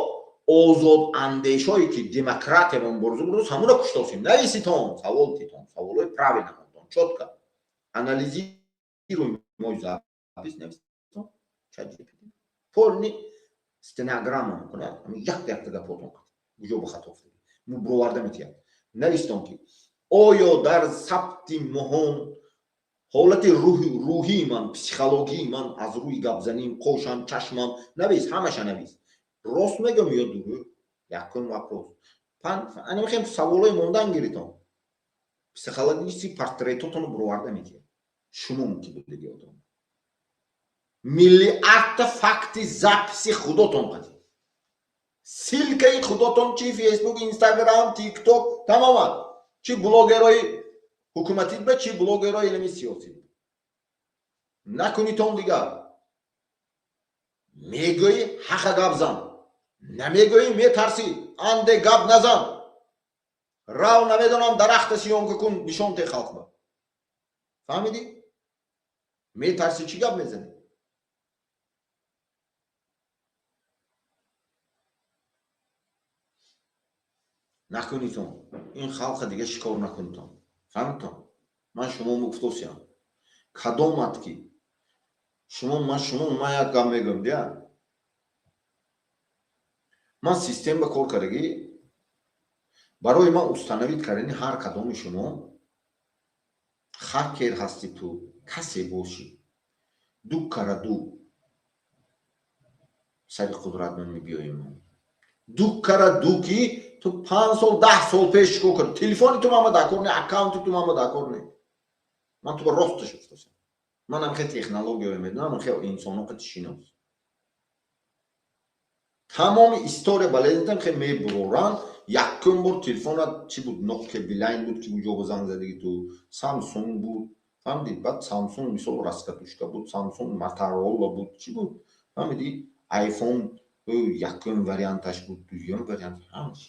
озодандешое ки демократияро мубориза бурдос ҳамуна куштосем. нависитон савол титон, саволҳои правильно ҳамтон чотка анализируем мои запис навистон. ChatGPT полни стенограмма мекунад. як гапотон куҷо ба хато офтади муброварда метиҳад. навистон ки оё дар сабти моҳон ҳолати рӯҳии ман, психологии ман аз рӯи гапзаним, қошам, чашмам навис, ҳамаша навис. рост мегӯям ё дурӯғ? Якум вопрос. Ани мехоҳем саволҳои мондан гиритон. Психологически портретотонро бироварда метиҳад. шумо ки будеги одам. миллиардта факти записи худотон қадид. силкаи худотон чи фейсбук, инстаграм, тикток тамоман. Чи блогерои ҳукуматӣ ба чи блогерои илми сиёсӣ. Накунитон дигар. мегӯи ҳақа гап зан. намегӯи метарсӣ. анде гап назан. рав намедонам дарахта сиёнка кун нишонте халқба. фаҳмидӣ? метарсӣ чӣ гап мезанӣ? накунитон. ин халқа дига шикор накунитон. фаҳмитон? ман шумо муфтосиям. кадомат ки шумо ман як гап мегӯям дия. ман система кор кардагӣ барои ман установид кардани ҳар кадоми шумо хакер ҳасти ту, касе бошӣ. ду кара ду сари қудрат мебиёем. ду кара ду ки ту 5 сол 10 сол пеш чикор кард. телефони ту мама дакор не, аккаунти ту мама дакор не. ман ту ба росташ уфтосам. ман ам хе технология медонам, хе инсоно қа тишинос. тамоми история баледам хе мебуроран. якум бор телефонат чи буд Nokia Beeline буд ки уҷо ба занг задагӣ ту, Samsung буд. фаҳмидӣ? баъд Samsung мисол раскатушка буд, Samsung Motorola буд, чи буд? фаҳмидӣ? iPhone якум варианташ буд, дуюм вариант ҳамаш.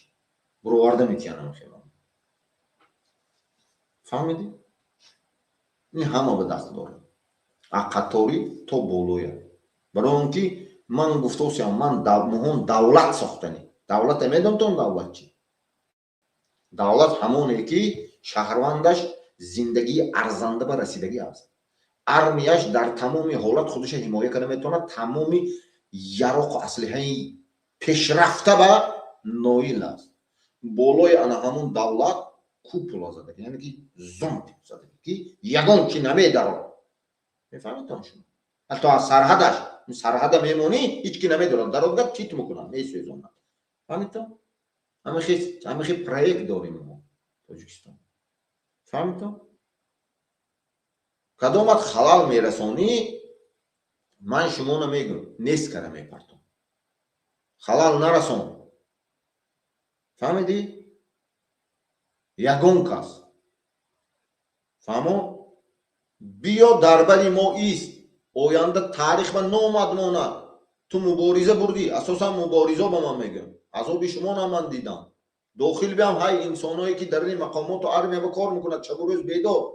бироварда метиҳанам хело. фаҳмидӣ? ин ҳама ба даст дорад. ақатори то болоя. барои он ки ман гуфтосиям ман моҳон давлат сохтанӣ. давлат медонтон давлат чи? давлат ҳамоне ки шаҳрвандаш зиндагии арзанда ба расидагӣ аст. армияш дар тамоми ҳолат худашро ҳимоя карда метавонад. тамоми яроқу аслиҳаи пешрафта ба ноил аст. болои ана ҳамон давлат купола задагӣ, яъне ки зонт задагӣ ки ягон ки намедарад. мефаҳмедон шумо? ҳатто аз сарҳадаш, сарҳада мемонӣ, ҳеҷ ки намедорад. дарозгар чит мекунад, месӯзонад. фаҳмидон? ҳамахи проект дорем мо Тоҷикистон. фаҳмидон? кадомат халал мерасонӣ, ман шумо намегӯям, нест кара мепартон. халал нарасон. فهمیدی؟ یگان کس فهمو بیا دربری ما ایست آینده تاریخ و نامد ماند. تو مبارزه بردی، اساسا مبارزه با من میگم عذاب شما هم من دیدم داخل بیام های انسانایی که در این مقامات و ارمیه و کار میکنند شب و روز بیدار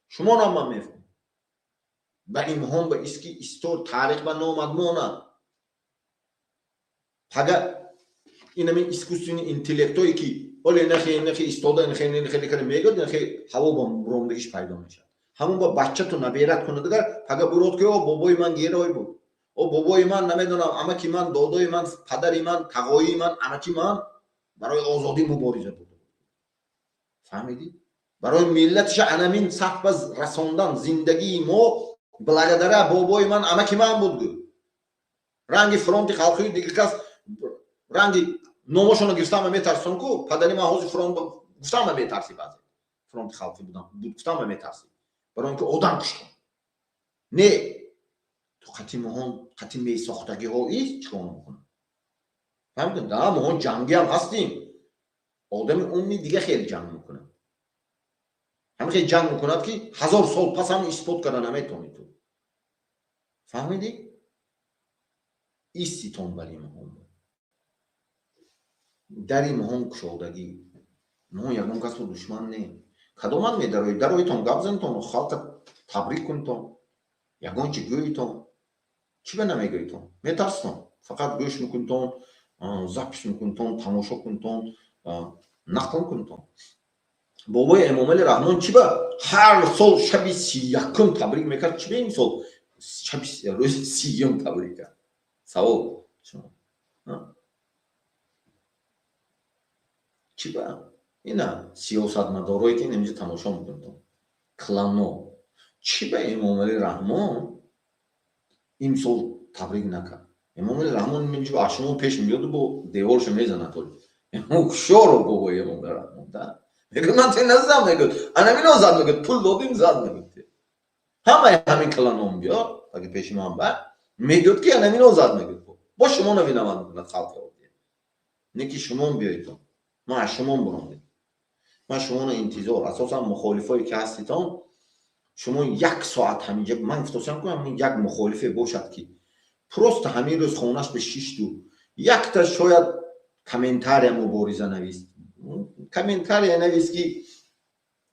شما هم من میفهم و این هم به اسکی استور تاریخ و نامد ماند. پگه این همین اسکوسیون انتلکتویی که ولی نخی استاده نخی کنه میگه نخی هوا با روندگیش پیدا میشه. همون با بچه تو نبیرت کنه دیگر پگه برود که او بابای من گیرای بود او بابای من نمیدونم اما کی من دادای من پدری من تقایی من اما کی من برای آزادی مبارزه بود. فهمیدی؟ برای ملتش انامین سخت باز رساندن زندگی ما بلادره بابای من اما کی من بود رنگ فرانت خالقی دیگه کس رنگ نامشون گفتم میترسون کو پدری من حوض فرانت گفتم میترسی بعضی فرانت خالقی بودم گفتم میترسی برای اینکه آدم کشتن نه تو خطی مهان خطی می ساختگی ها ایست چکار میکنه فهمیدن نه مهان جنگی هم هستیم آدم اونی دیگه خیلی جنگ میکنه هم خیلی جنگ میکند که 1000 سال پس هم اثبات کردن نمیتونی تو فهمیدی ایستی تون بری مهان دری مهان کشودگی نه یکم کس رو دشمن نه کدومان میدروی دروی تون گبزن تون خالق تبریک کن تون یکم چی گوی تون چی به نمیگوی تون میترسون فقط گوش میکن تون زبش میکن تون تماشا کن تون نقل کن تون بابای امام علی رحمان چی با هر سال شب 31 تبریک میکرد چی به این سال شب روز 30 تبریک کرد سوال شما چی با اینا سیاست مدارایی که نمیشه تماشا میکن تون کلانو چی به امام علی رحمان این سال تبریک نکرد امام علی رحمان نمیشه اشمون پیش میاد و با دیوارش میزنه تو امام شور بابای امام علی رحمان ده میگه من تو نزدم میگه انا مینو زد میگه پول دادیم زد میگه همین کلانم بیا اگه پیش من بعد میگه که انا مینو زد میگه با شما نمیدونم میکنه خالق بود نکی شما بیایید ما شما برام ما شما انتظار اساسا مخالفایی که هستیتون شما 1 ساعت همینجا من گفتم کنم یک مخالفه باشد که پروست همین روز خونش به 6 دو یک تا شاید کامنتاری مبارزه نویست کامنتاری نویست که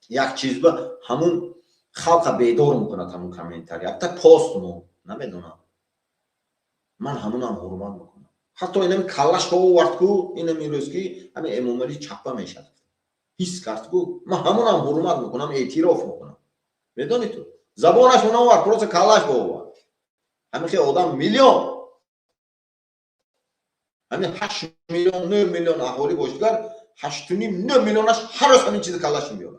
یک چیز با همون خلق بیدار میکنه همون کامنتاری حتی پاست مو نمیدونم من همون هم حرمت میکنم حتی اینم کلش ها ورد کو اینم میروز که همین امام علی چپا میشد حس کرد کو من همون هم حرمت میکنم اعتراف میکنم میدونی تو زبانش اونم ورد پروس کلش با همین خیلی آدم میلیون همین 8 میلیون 9 میلیون اهالی باشگر 8.5 9 میلیونش هر روز همین چیز کلش میاره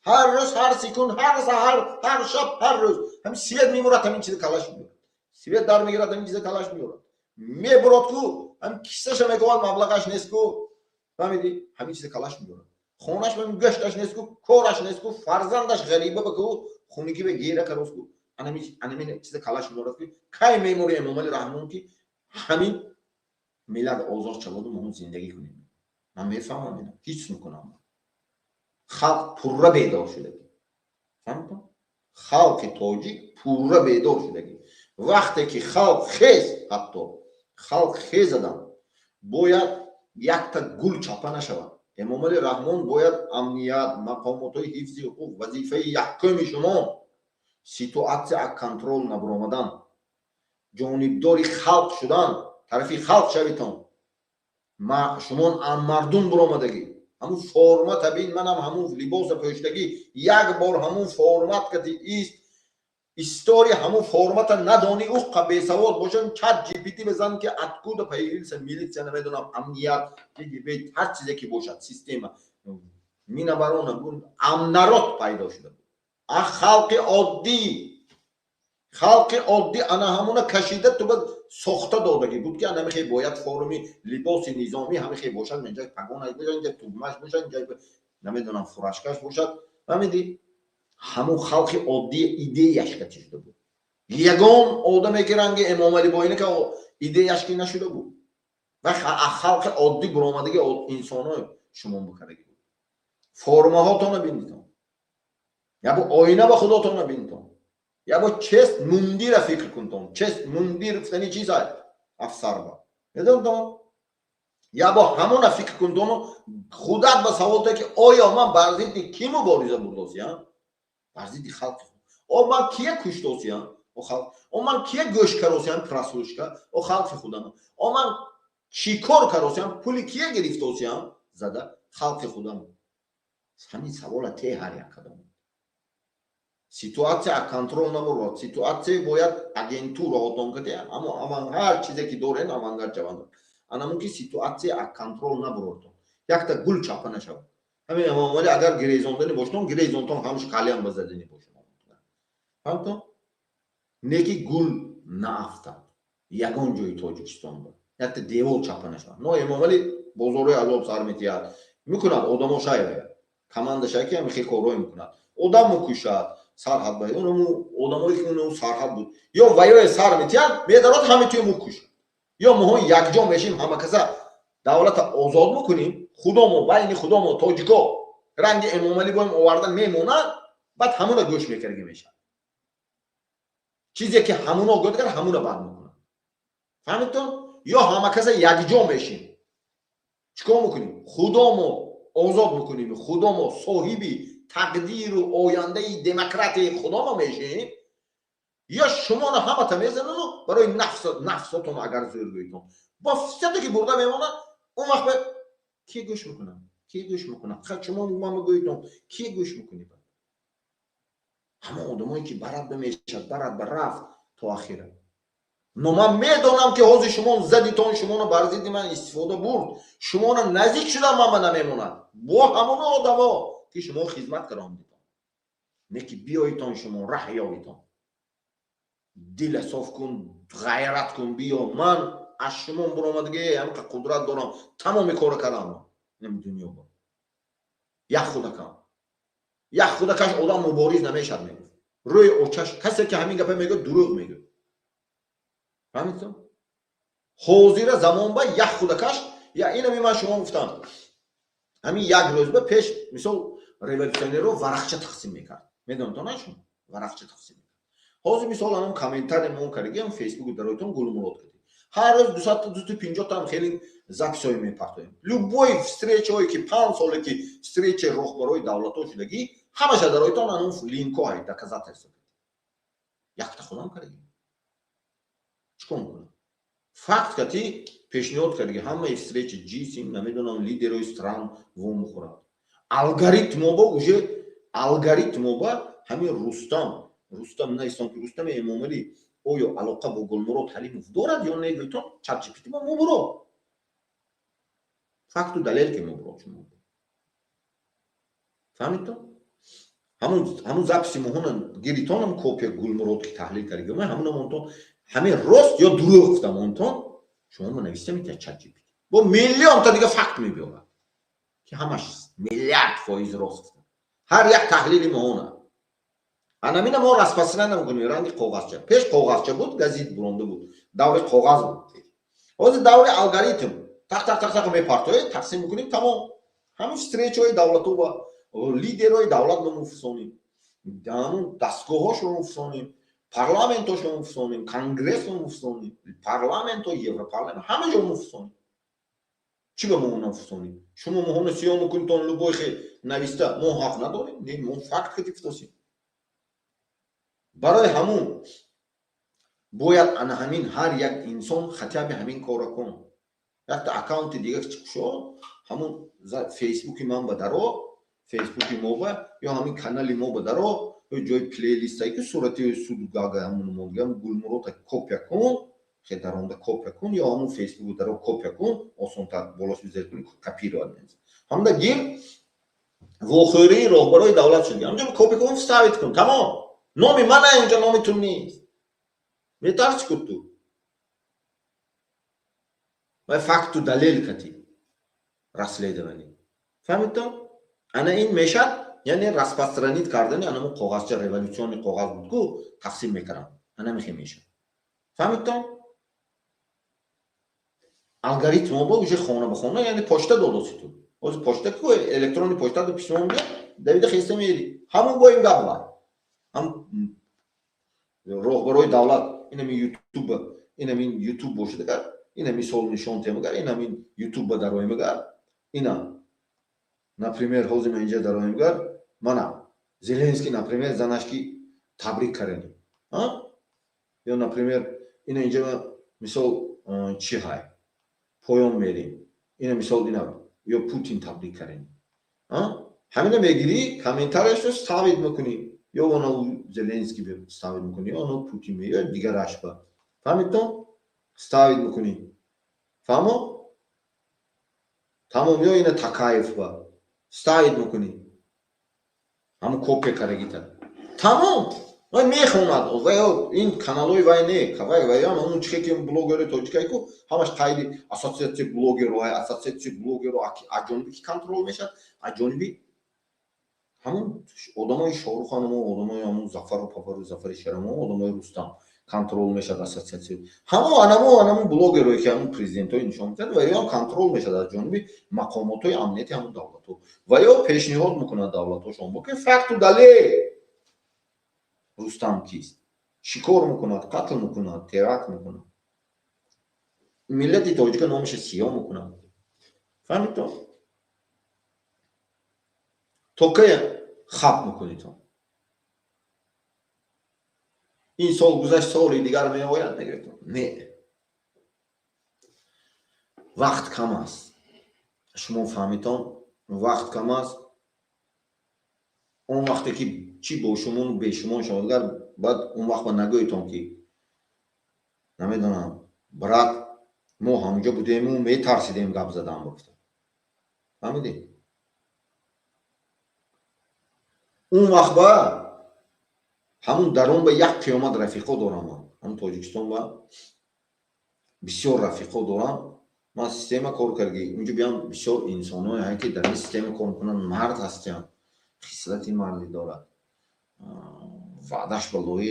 هر روز هر سکون هر سحر هر شب هر روز همین سویت میمورد همین چیز کلش میاره سویت در میگیرد همین چیز کلش میاره میبرد کو هم کیسهش میگواد مبلغش نیست کو فهمیدی همین چیز کلش میاره خونش من گشتش نیست کو کارش نیست کو فرزندش غریبه بکو خونگی به گیره کروس کو همین چیز کلش میاره که کی میموری امام علی رحمان که همین ملت آزاد شود و ما زندگی کنیم من میفهمم اینا هیچ میکنم خلق پوره بیدار شده فهمتم خلق تاجیک پوره بیدار شده وقتی که خلق خیز حتی خلق خیز دادن باید یک تا گل چاپه نشود امام علی رحمان باید امنیت مقامات های حفظی حقوق وظیفه یکم شما سیتواسیون کنترل نبرآمدن جانبداری خلق شدن طرفی خلق شویتون ما شما مردم برآمدگی همون فرمت بین منم همون لباس پوشیدگی یک بار همون فرمت کردی است استوری همون فرمت ندانی او قبه سواد باشن چت جی پی تی بزن که اتکود پیریل میلیت نمیدونم امنیت بیت هر چیزی که باشد سیستم مینا برون امنرات پیدا شده خلق عادی انا همون کشیده تو بعد ساخته دادگی بود که نمیخوای باید فرمی لباس نظامی همیشه باشد اینجا پگان باشه اینجا توماش باشه اینجا نمیدونم فراشکش باشد فهمیدی همون خلق عادی ایده یشکه شده بود یگان آدمی که رنگ امام علی با اینه که ایده یشکی نشده بود و خلق عادی برآمدگی انسان شما بکردید فرما هاتون ببینید یا با آینه با خودتون ببینید یا با چست مندی را فکر کنید چست مندی رفتنی چیز است افسر با میدونید یا با همون فکر کنید خودت با سوال که آیا من برزید کی مبارزه بردم برزید خلق او من کیه کشتم او خلق او من کیه گوش کردم پراسوشکا او خلق خودم او من چی کار کردم پولی کیه گرفتم زده خلق خودم همین سوال ته هر یک کدام سیتواسیا کنترل نمورد سیتواسیا باید اجنتور آتون کده اما هر چیزی که دارن آمانگار جوان انا ممکن سیتواسیا کنترل نبرد یک تا گل چاپ نشود همین امامالی اگر گریزوندنی باشن گریزوندن همش کالیان بزدنی باشن فهمتم نکی گل نافتاد یکون جوی توجیکستان بود یک تا دیوال چاپ نشود نه امامالی بزرگی عذاب سر میتیاد میکند آدمو شاید کماند شاید که میخی کوروی میکند آدمو کشاد سرحد بود اونمو آدمایی که اونو سرحد بود یا وایای سر میتیاد میدارد همه توی مکش یا ما یک جا میشیم همه کسا دولت آزاد میکنیم خودمو بین خودمو تاجیکا رنگ امامالی بایم آوردن میمونن بعد همونا گوش میکرگی میشن چیزی که همونا گفت کرد همونا بعد میکنن فهمیدتون یا همه کسا یک جا میشیم چیکار میکنیم خودمو آزاد میکنیم خودمو صاحبی تقدیر و آینده دموکراتی خودمو میشیم یا شما نه همه تا میزنن برای نفستون اگر زور بیتون با فسیده که برده میمونن اون وقت کی گوش میکنن کی گوش میکنن خب شما ما میگویتون کی گوش میکنی همه آدمایی که برات بمیشد برات برفت تا آخره نو من میدونم که حوض شما زدیتون شما رو برزید من استفاده برد شما رو نزدیک شدم من نمیمونم با همون آدما که شما خدمت کردم دیدم نکی بیایتون شما راه یابیتون دل صاف کن غیرت کن بیا من از شما برآمدگی هم که قدرت دارم تمام کار کردم نمی دنیا با یک خدا کش آدم مبارز نمیشد میگفت روی اوچش کسی که همین گپه میگه دروغ میگه فهمیدتون حاضر زمان با یک خدا کش یا اینو من شما گفتم همین یک روز به پیش مثلا ریولوشنری رو ورقچه تقسیم میکرد میدونتون نشون ورقچه تقسیم میکرد حاضر مثال الان کامنتر مون کردیم فیسبوک درایتون گلمرود کردیم هر روز 250 تا خیلی записой میپرتیم любой встречой که 5 ساله که встрече راهبرای دولت‌ها شدگی همش درایتون اون لینک های доказательства یک تا خودم کردیم چیکار کنم فقط کتی پیشنهاد کردی همه встрече جیسیم نمیدونم لیدرای стран و مخورد الگوریتم با уже الگوریتم با همین رستم نیستم که رستم امامالی اویا علاقه با گلمرود حلیموف دارد یا نه گویتون چت جی پی تی ما برو فقط دلیل که ما برو شما فهمیدتون همون زپسی مهون گیریتون هم کپی گلمرود که تحلیل کردی من همون مونتون همین راست یا دروغ گفتم مونتون شما ما نوشته میتونید چت جی پی تی با میلیون تا دیگه فقط میبیاره که همش میلیارد فایز راست هر یک تحلیل مهونه انامین ما رسپاسینا نمیکنیم رنگ کاغذچه پیش کاغذچه بود گزیت برونده بود دور کاغذ بود حاضر دور الگوریتم تق میپرتوی تقسیم میکنیم تمام همین استریچوی دولتو با لیدرای دولت رو مفسونیم همون دستگاهاش رو مفسونیم پارلمنتاش رو مفسونیم کنگرس رو مفسونیم پارلمنت و یوروپارلمنت همه جا مفسونیم چی به ما مفسونیم شما مهون سیاه میکنیم تون لبای خیلی نویسته ما حق نداریم نه ما فقط کتیفتاسیم برای همون باید انا همین هر یک انسان خطاب همین کار کن یک تا اکاونت دیگه شو همون فیسبوک من بدارو فیسبوک ما با یا همین کانال ما بدارو یا جای پلی لیست هایی که صورتی سودگاه همون موگم گلمرود کپی کن خیلی درونده کپی کن یا همون فیسبوک درو کپی کن آسان تا بالاش بزرگ کنی کپی رو آدمیز هم دا گیر وخوری راهبرای دولت شدی همونجا کپی کن ثابت کن تمام نامی من اینجا نامیتون نیست میترس کن تو و فقط تو دلیل کتی رسلیده بانی فهمیدتون؟ انا این میشد یعنی رسپاسرانیت کردنی انا کاغذچه ریولوشن کاغذ بود که تقسیم میکردم انا میشه فهمیدتون؟ алгоритм оба уже хона ба хона, яъне почта додоси ту. Ҳозир почта ку электронни почта письмо меояд, давида хеста мери. Ҳамон бо ин гап ва. Ҳам роҳбарои давлат инамин ютуб бошад агар, ина мисол нишон тем агар, инамин ютуб дароем агар, ина например ҳозир ман инҷа дароем агар, мана Зеленский например занашки табрик карем. Ё например ина инҷа мисол чӣ ҳай поён мерем. Ина мисол ина ё Путин табрик карем. ҳамина мегирӣ, комментарияшро ставид мекунӣ. Ё оно Зеленский ставид мекунӣ, ё оно Путин ё дигараш ба. Фаҳмидтон? Ставид мекунӣ. фаҳмо? Тамом, ё ина Такаев ба. Ставид мекунӣ. ҳамон копия карагита. Тамом. Вай мехонад. Вай ин каналои вай не. Вай ҳамон чихе ки блогери тоҷикай ку ҳамаш қайди ассотсиатсия блогеру, ассотсиатсия блогеру аҷониби ки контрол мешавад, аҷониби ҳамон одамои Шоҳрухханомо, одамои ҳамон Зафари Шарамо, одамои Рустам контрол мешавад ассотсиатсия. Ҳамон блогерои ки ҳамон президентои нишон медиҳад, ва ё контрол мешавад аз ҷониби мақомотои амнияти ҳамон давлатҳо. Ва ё пешниҳод мекунад давлатҳошон бо ки факту далел Рустам кист? Шикор мекунад, қатл мекунад, теракт мекунад. Миллати тоҷика номаша сиёҳ мекунад. Фаҳмидтон? То ки хаб мекунид? ин сол гузашт, соли дигар меояд мегӯед? Не. Вақт кам аст. Шумо фаҳмидтон? Вақт кам аст. он вақте ки чӣ бо шумону бе шумо шавад, баъд он вақт ба нагӯедтон ки намедонам брат мо ҳамонҷо будему метарсидем гап задан гуфта. Фаҳмидӣ? он вақт ба ҳамун дарон ба як қиёмат рафиқо дорам. ҳамун Тоҷикистон ба бисёр рафиқо дорам. ман система кор карди. унҷо биям бисёр инсонҳое ҳай ки дар ин система кор мекунанд, мард ҳастанд. хислати мардӣ дорад. ваъдаш балои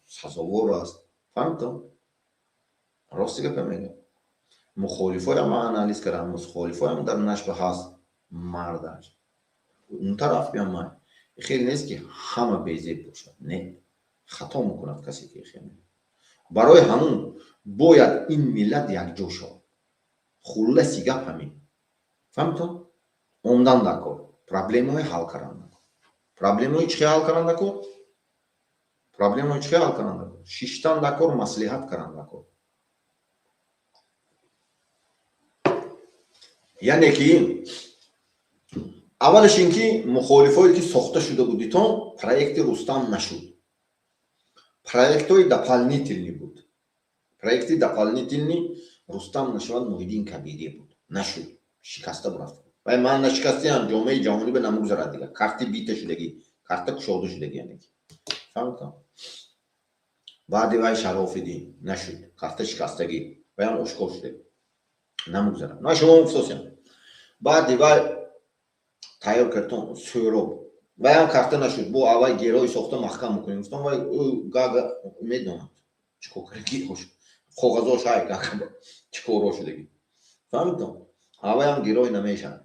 сазовор аст. фаҳмидтон? рости гапа мегӯям. мухолифоям ман анализ кардам. мухолифоям дар нашба ҳаст мардаш. он тараф биям ман. хеле нест ки ҳама безеб бошад. Не. хато мекунад касе ки хеле. барои ҳамун бояд ин миллат якҷо шавад. хулласи гап ҳамин. фаҳмидтон? омдан дар кор. проблемаҳои ҳал каранда. проблемаҳои чӣ ҳал каранда кор? проблемаҳои чӣ ҳал каранда кор? шиштан дар кор, маслиҳат каранда кор. яъне ки аввалаш ин ки мухолифое ки сохта шуда будитон, проекти Рустам нашуд. проектҳои дополнительни буд. проекти дополнительни Рустам нашавад Муҳиддин Кабирӣ буд. Нашуд. шикаста бурафт. вай ман нашикастиам ҷомеаи ҷаҳонӣ ба намегузарад дига. карти бита шудагӣ, карта кушода шудагӣ яъне ки. фаҳмидам? баъди вай Шарофиддин нашуд. карта шикастагӣ. вайам ошкор шудагӣ. намегузарад. на шумо муфтосиям. баъди вай тайёр кардон Сӯроб. вайам карта нашуд. бо аввай герои сохта маҳкам мекунем. гуфтам вай гага медонад. чикор карги коғазош ҳай гага чикоро шудагӣ. фаҳмидам? аввайам герой намешавад.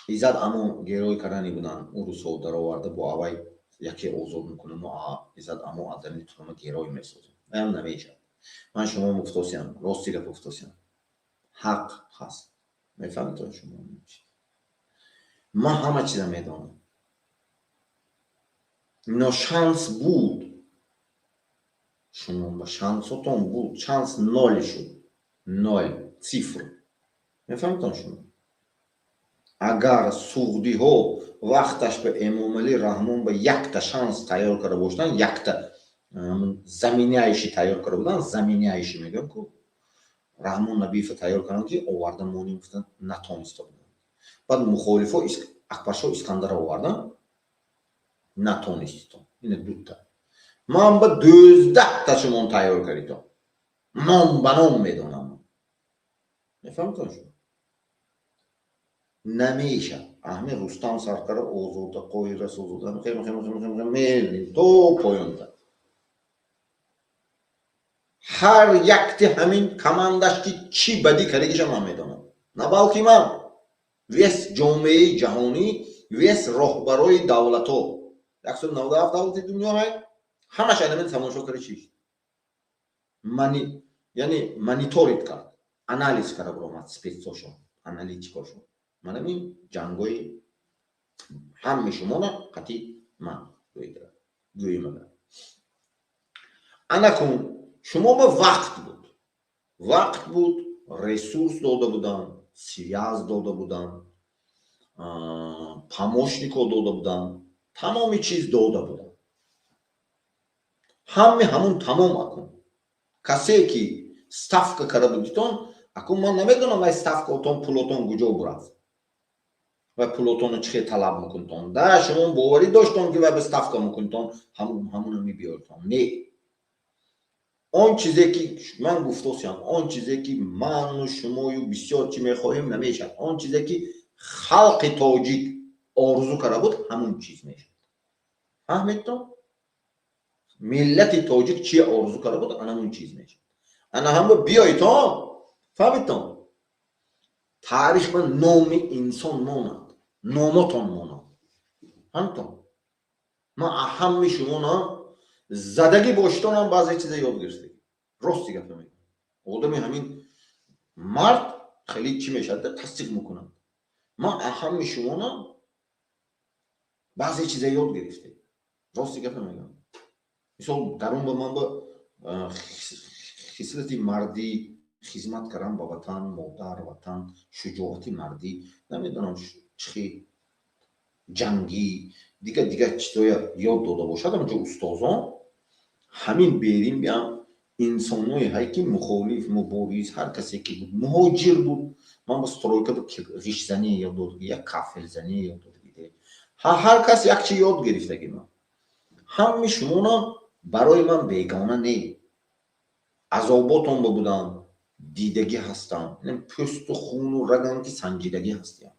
иззат аммо герой кардани будан. урусо дароварда бо аввай яке озод мекунем. иззат аммо адами тума герой месозем. вайам намешавад. ман шумо муфтосиям. рости гап муфтосиям. ҳақ ҳаст. мефаҳмед шумо? ман ҳама чиза медонам. но шанс буд. шумо ба шансотон буд. шанс нол шуд. нол. сифр. мефаҳмед шумо? агар суғдиҳо вақташ ба Эмомалӣ Раҳмон ба якта шанс тайёр карда бошданд, якта заминяйши тайёр карда буданд, заминяйши мегӯям ку Раҳмон Набиевро тайёр карданд ки оварда монӣ гуфтанд натониста буданд. баъд мухолифо Акбаршоҳ Искандар оварданд, натониститон. ина дута. ман ба 12 ташумон тайёр кардитон. ном ба ном медонам. мефаҳмед шумо? намеша аҳме Рустам Саркара озода қоира созода мелин то поёнда هر یک همین کماندش که چی بدی کردگیش من میدونم، نه بلکه من ویس جامعه جهانی، ویس رهبرای دولت‌ها 197 دولت دنیا های همش علمت تماشا کرده چیست یعنی مانیتورید کرد، انالیز کرده برامد سپیتساشون انالیتیکاشون. من این جنگای همه شما نه قطعی من گویی مگه انا کن شما به وقت بود رسورس داده بودن، سیاز داده بودن، помощников داده بودن، تمامی چیز داده بودن. همون تمام اکن کسی که ставка کرده بودیتون اکن من نمیدونم وای ставка اتون پولتون کجا برفت و پولتون چه طلب میکنتون ده شما باوری داشتون که وای به ставка میکنتون همون میبیارتون. نه، آن چیزی که من گفتم آن چیزی که من و شما و بسیار چی میخواهیم نمیشد، آن چیزی که خلق تاجیک آرزو کرده بود همون چیز میشد. فهمیدتون؟ ملت تاجیک چی آرزو کرده بود همون چیز میشد. انا هم بیایتون فهمیدتون؟ تاریخ من نام انسان ماند، نامتون ماند. فهمیدتون؟ من همه شما زدگی باشتون هم بعضی چیزا یاد گرفتید. راستی گفتم آدمی همین مرد خیلی چی میشد تصدیق میکنم. ما همه شما بعضی چیزا یاد گرفتید. راستی گفتم میگم مثلا درون با من با خصلت مردی خدمت کردم با وطن، مادر وطن، شجاعتی مردی، نمیدونم چی جنگی دیگه چیزا یاد داده باشد. اونجا استادان همین بریم بیام انسانای هایی که مخالف مبارز هر کسی که بود مهاجر بود، من با سترویکا با ریش زنی یاد داد، یا کافل زنی یاد داد. هر کس یک چی یاد گرفته که من همه شما برای من بیگانه نه، عذاباتون بودن دیدگی هستن، پوست و خون و رگم که سنجیدگی هستیم.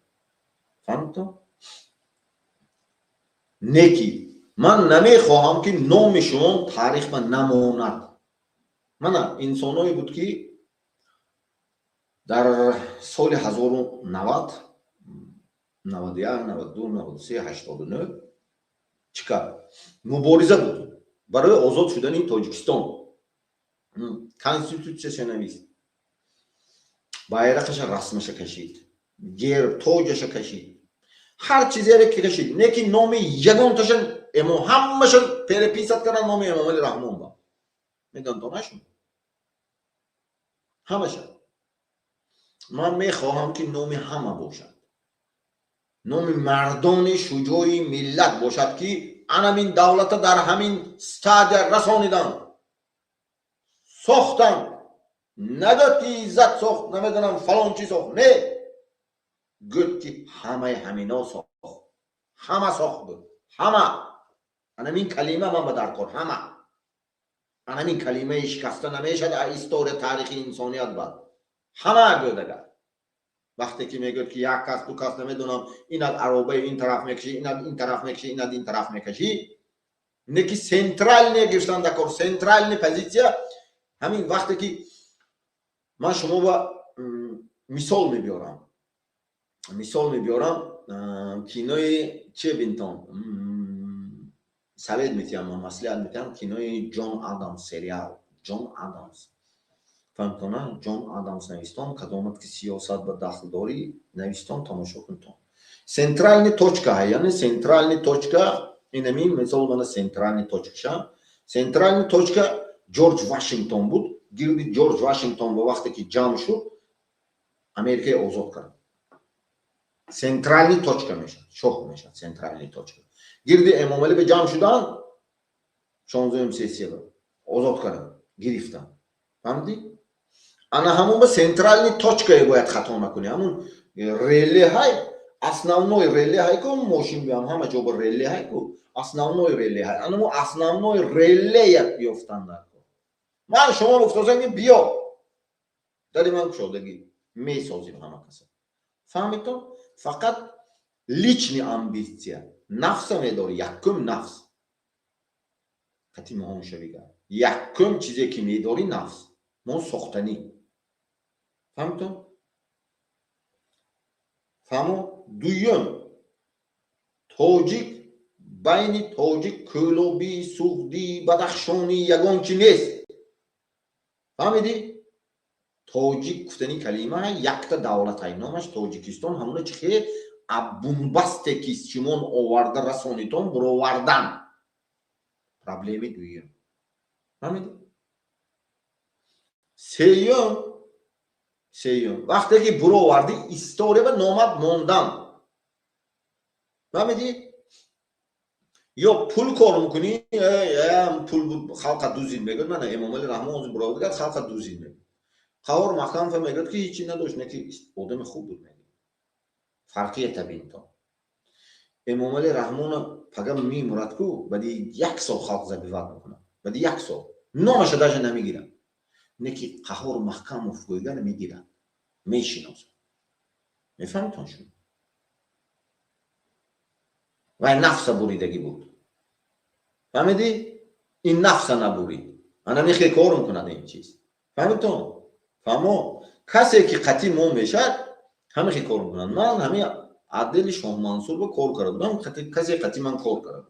فهمتون؟ نکی من نمیخواهم که نام شما تاریخ من نماند. من انسانایی بود که در سال 1090 91 92 93 89 چیکار مبارزه بود برای آزاد شدن تاجیکستان. کنستیتوسیونش نویس، bayrakش رسمش کشید، گرب تاجش کشید، هر چیزی رو کشید. نه که نام یگان تاشن امام همشون پرپیست کردن نام امام علی رحمان با میدون تو نشون همشون. من میخواهم که نام همه باشد، نام مردان شجاع ملت باشد که همین دولت در همین استاد رسانیدن ساختن، نداد که عزت ساخت نمیدونم فلان چی ساخت، نه گفت که همینا ساخت، همه ساخت بود، همه. همین کلمه من به درکار همه، همین کلمه شکسته نمیشد استوره تاریخی انسانیت بعد همه گودگر. وقتی که میگه که یک کس دو کس نمیدونم این از عربه این طرف میکشی، این از این طرف میکشی، این از این طرف میکشی، نه که سنترال نگرفتن دکار سنترال نه پوزیسیا. همین وقتی که من شما با مثال میبیارم کینوی چه بینتون سوید میتیم مسئله میتیم کینوی جان آدامز سریال جان آدامز فهمتونه. جان آدامز نویستان کدامت که سیاست با داخل داری نویستان تماشا کنتون. سنترالنی точка های یعنی سنترالنی точка اینمی مثال من سنترالنی точка سنترالنی точка جورج واشنگتن بود. گیرد جورج واشنگتن با وقتی که جمع شد امریکای آزاد کرد. سنترالنی точка میشد شخ میشد سنترالنی точка. گیرد امام علی به جمع شدن 16 سیسیه آزاد کردن گرفتن. فهمیدی؟ انا همون به سنترالنی точка باید خطا نکنی. همون ریلی های основной ریلی های که ماشین بیام همه جا با ریلی های که основной ریلی های انا основной ریلی یک بیافتن در من شما گفتم که بیا داری من شدگی میسازیم همه کسا. فهمیدون؟ فقط لیچنی امبیسیا نفس میداری یکم نفس قطعی مهم شویگه یکم چیزی که میداری نفس ما ساختنی. فهمتون؟ فهمو؟ دویم توجیک بین توجیک کلوبی سوخدی بدخشانی یگان چی نیست. فهمیدی؟ توجیک گفتنی کلمه یک تا دولت های نامش توجیکستان همونه چیه بنبسته کیست چیمون آورده رسانیتون برآوردن. پرابلمی دویم. فهمیدی؟ سیوم وقتی که برآوردی استوری و نامد موندن. فهمیدی؟ یا پول کار میکنی پول خلق دوزین میگه من امام علی رحمه الله برآورد کرد خلق دوزین میگه خبر مقام فهم میگه که هیچی نداشت نه که آدم خوب بود میگه فرقیه تبین تو امام علی رحمه الله پگم میمرد کو بعد یک سال خلق زبیوت میکنه بعد یک سال نامش داش نمیگیرن نه که قهر محکم و فویگان میگیرن میشینوس میفهمتون شو و نفس بریدگی بود. فهمیدی؟ این نفس نبورید. انا میخوای کار میکنه این چیز. فهمیدون؟ فهمو؟ کسی که قطعی مو میشه همه خیلی کار میکنن. من همه عدل شاه منصور با کار کردم. کسی قطعی من کار کردم.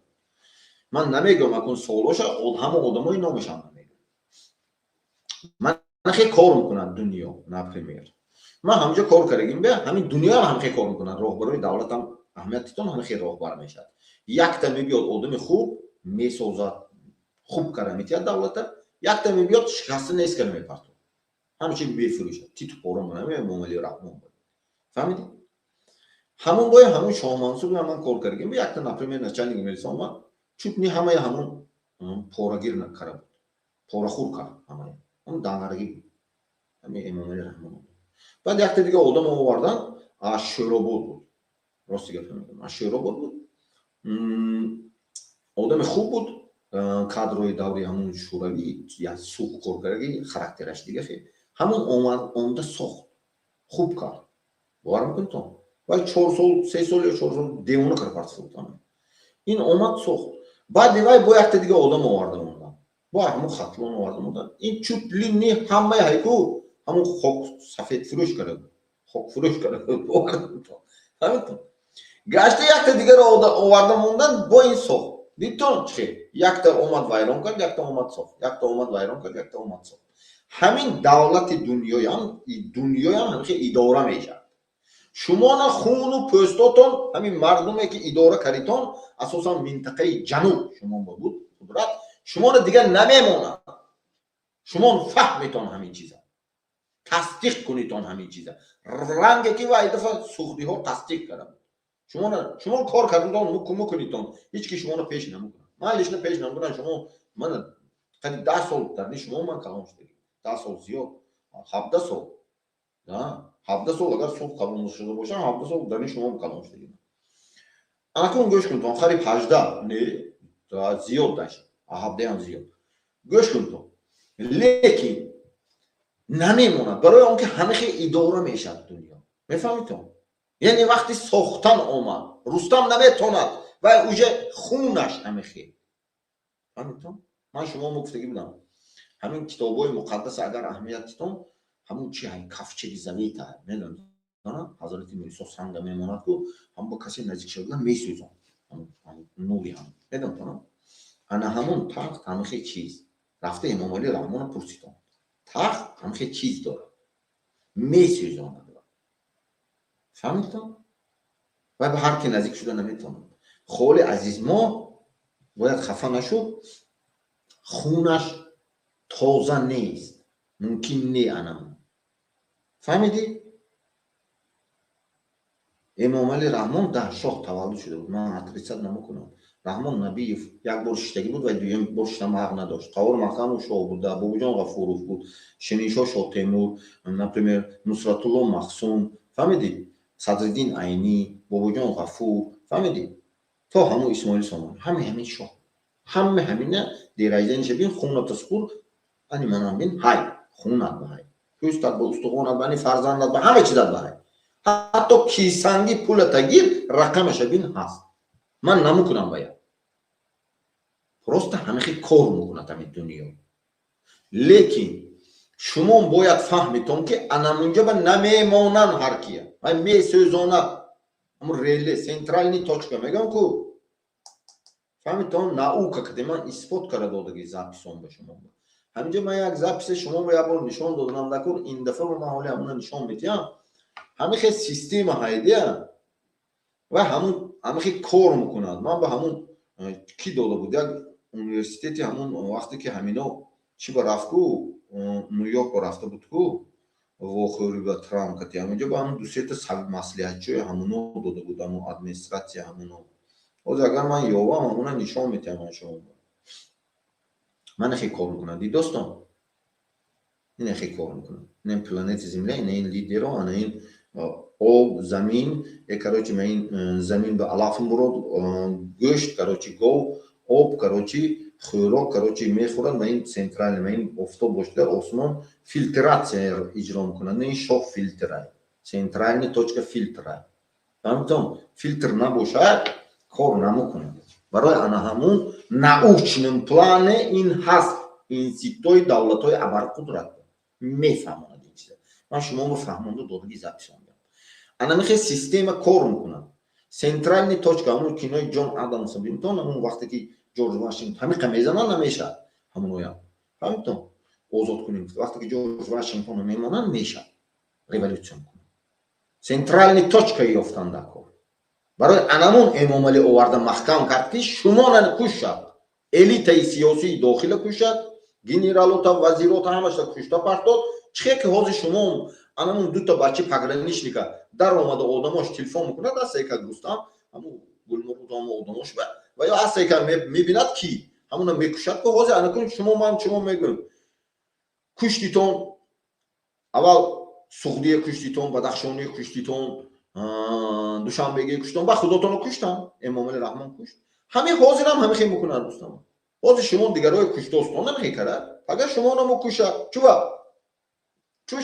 من نمیگم اکن سوالوشه همه آدمای نامشم نمیگم. من خیلی کار میکنن دنیا نپریمیر. من همینجا کار کردیم به همین دنیا هم خیلی کار میکنن. راهبرای دولت هم اهمیتتون همه خیلی راهبر میشد. یک تا میبیاد آدم خوب میسازد خوب کار میتیاد دولت یک تا میبیاد شکسته نیست که نمیپرد همچین بیفروشه تیتو پورم منم امام علی رحمه الله. فهمیدی؟ همون باید همون شاه منصور هم کار کردیم به یک تا نپرمیر نچندی میرسام من چوب نی همه همون پورگیر نکرد بود پورا خور کرد همه اون دانگرگی بود همین امام علی رحمه الله. بعد یک تا دیگه آدم آوردن اشوراباد بود راستی گفتم میگم اشوراباد بود آدم خوب بود کادروی دوری همون شوروی یا سوخ کارگری خاراکترش دیگه خیلی همون اومده ساخت خوب کار باور میکنی تو ولی 4 سال 3 سال یا 4 سال دیونه کار پارت این اومد ساخت بعد دیگه با یک دیگه آدم آورده موندن با همون خطلون آورده موندن این چوب لینی همه هایکو همون خوک سفید فروش کرده خوک فروش کرده باور میکنی تو همین گشته یک دیگه رو آورده موندن با این ساخت دیتون چی یک تا اومد وایران کرد یک تا اومد ساخت یک تا اومد وایران کرد یک تا اومد ساخت همین دولت دنیای هم همیشه اداره میشه شما نه خون و پوستاتون همین مردمی که اداره کردیتون اساسا منطقه جنوب شما بود قدرت شما دیگه نمیمونه شما فهمیتون همین چیزا تصدیق کنیتون همین چیزا رنگی که وای دفعه سوختی ها تصدیق کردن شما کار کردن مکمل کنیتون هیچ کی شما رو پیش نمیکنه مالش نه پیش نمیکنه شما من قد 10 سال در شما من کلام شده 10 سال زیاد 17 سال نه 17 سال اگر صبح قبول شده باشه 17 سال در شما کلام شده اکنون گوش کن تو قریب 18 نه زیاد داشت 17 هم زیاد گوش کن تو لیکن نمیمونه برای اون که همه خیلی اداره میشه دنیا میفهمی تو یعنی وقتی ساختن اومد رستم نمیتوند و اوجه خونش همه خیلی فهمیتون من شما مفتگی بودم همین کتابای مقدس اگر اهمیتتون همون چی های کفچه زمین تا میدونید حضرت موسی سنگ میموند کو هم با کسی نزدیک شدن میسوزن هم نوری هم میدونید انا همون تخت همه خیلی چیز رفته امام علی رحمه الله پرسیدن تخت همه خیلی چیز داره میسوزن فهمیدون و به هر کی نزدیک شده نمیتونه خالی عزیز ما باید خفه نشو خونش تازه نیست ممکن نی انم فهمیدی؟ امام علی رحمان ده شاه تولد شده بود من حقیقت نمیکنم رحمان نبی یک بار شتگی بود و دویم بار شتم حق نداشت قور مقام شاه بود بابجان غفورов بود شنیشا شاه تیمور например نصرت الله مخصوم فهمیدی صدرالدین عینی بابجان غفور فهمیدی تا همون اسماعیل سامان همین شاه همینه دیرایزنش بین خونت اسپور انی منم بین های خونت به های پوستت به استخوانت بینی فرزندت به همه چیزت به های حتی کیسنگی پولت گیر رقمش بین هست من نمیکنم باید پروست همه خیلی کار میکنه همین دنیا لیکن شما باید فهمیتون که анамунҷа ба намемонан ҳар кия ва месӯзонад аммо реле сентральни точка мегам ку фаҳмитон наука каде ман исбот карда додаги записон ба шумо ҳаминҷа ман як записи шуморо як бор нишон додам накур ин дафъа ба ман ҳоли ҳамуна нишон медиҳам ҳамин хел система ҳайдия ва ҳамин хел кор мекунад ман ба ҳамун кӣ дода буд як университети ҳамун вақте ки ҳамино чӣ ба рафтку нӯйорк ба рафта будку вохӯри ба Трамп кати ҳаминҷа ба ҳамун дусета маслиҳатчиҳои ҳамуно дода буд ҳамун администратсия ҳамуно ҳозир агар ман ёбам ҳамуна нишон метиҳаман шумо ман хел кор мекунад ди достон ин хел кор мекунад ин планети земля ин лидеро ана ин об замин короче ин замин ба алафм бурод гӯшт короче гов об короче хӯрок короче мехӯрад ва ин централи ва ин офтоб бошида осмон фильтратсия иҷро мекунад ин шоҳ фильтрай центральни точка фильтрай фаҳмитон фильтр набошад кор намекунад барои ана ҳамун научным плане ин ҳаст институтҳои давлатҳои абарқудрат мефаҳмонад ин чиза ман шуморо фаҳмонда додаги записон ана мехел система кор мекунад центральни точка ҳамун кинои ҷон адамс бимтон ҳамун вақте ки ҷорҷ вашингтон ҳамиқа мезанад намешад ҳамуноям фаҳмитон озод кунем вақте ки ҷорҷ вашингтон мемонад мешад революсия мекунад центральни точка ёфтанда кор барои анамун эмомалӣ оварда маҳкам кард ки шумона кушад элитаи сиёсии дохила кушад генералота вазирота ҳамаша кушта партод чихе ки ҳозир шумо анамун дута бачи пограничника дар омада одамош телефон мекунад астаека густам ҳамун гулмурудам одамош ва ё астаека мебинад ки ҳамуна мекушад ки ҳозир анакун шумо мегӯем куштитон аввал суғдие куштитон бадахшоnie куштитон душанбеге куштон ба худотонро куштан эмомали раҳмон кушт ҳамин ҳозирам ҳамин хел мекунад дӯстам ҳозир шумо дигарои куштостон намехел карад агар шуморо мекушад чува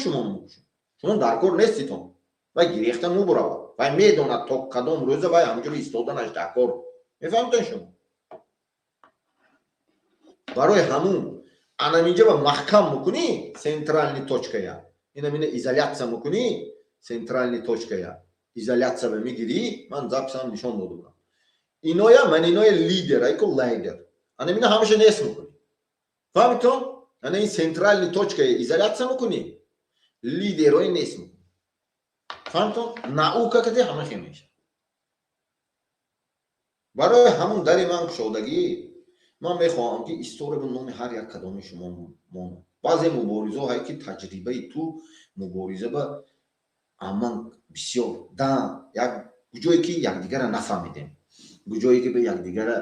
шуморо мекушад шумо дар кор неститон вай гирехта мебурава вай медонад то кадом рӯза вай ҳамҷуро истоданаш дар кор мефаҳмитон шумо барои ҳамун анаминҷа ва маҳкам мекунӣ центральни точкая инамина изоляция мекунӣ центральни точкая изоляция ва мегирӣ ман записам нишон дода будам иноя ман иноя лидер айко лайдер анамина ҳамаша нест мекунӣ фаҳмитон ана ин центральни точкая изоляция мекунӣ лидерои нест мекунӣ фаҳмитон наука каде ҳама хел мешавад барои ҳамун дари ман кушодагӣ ман мехоҳам ки история ба номи ҳар як кадоми шумо монад баъзе муборизаҳое ки таҷрибаи ту мубориза ба аман бисёр да як ҷое ки якдигара нафаҳмидем ҷое ки ба якдигара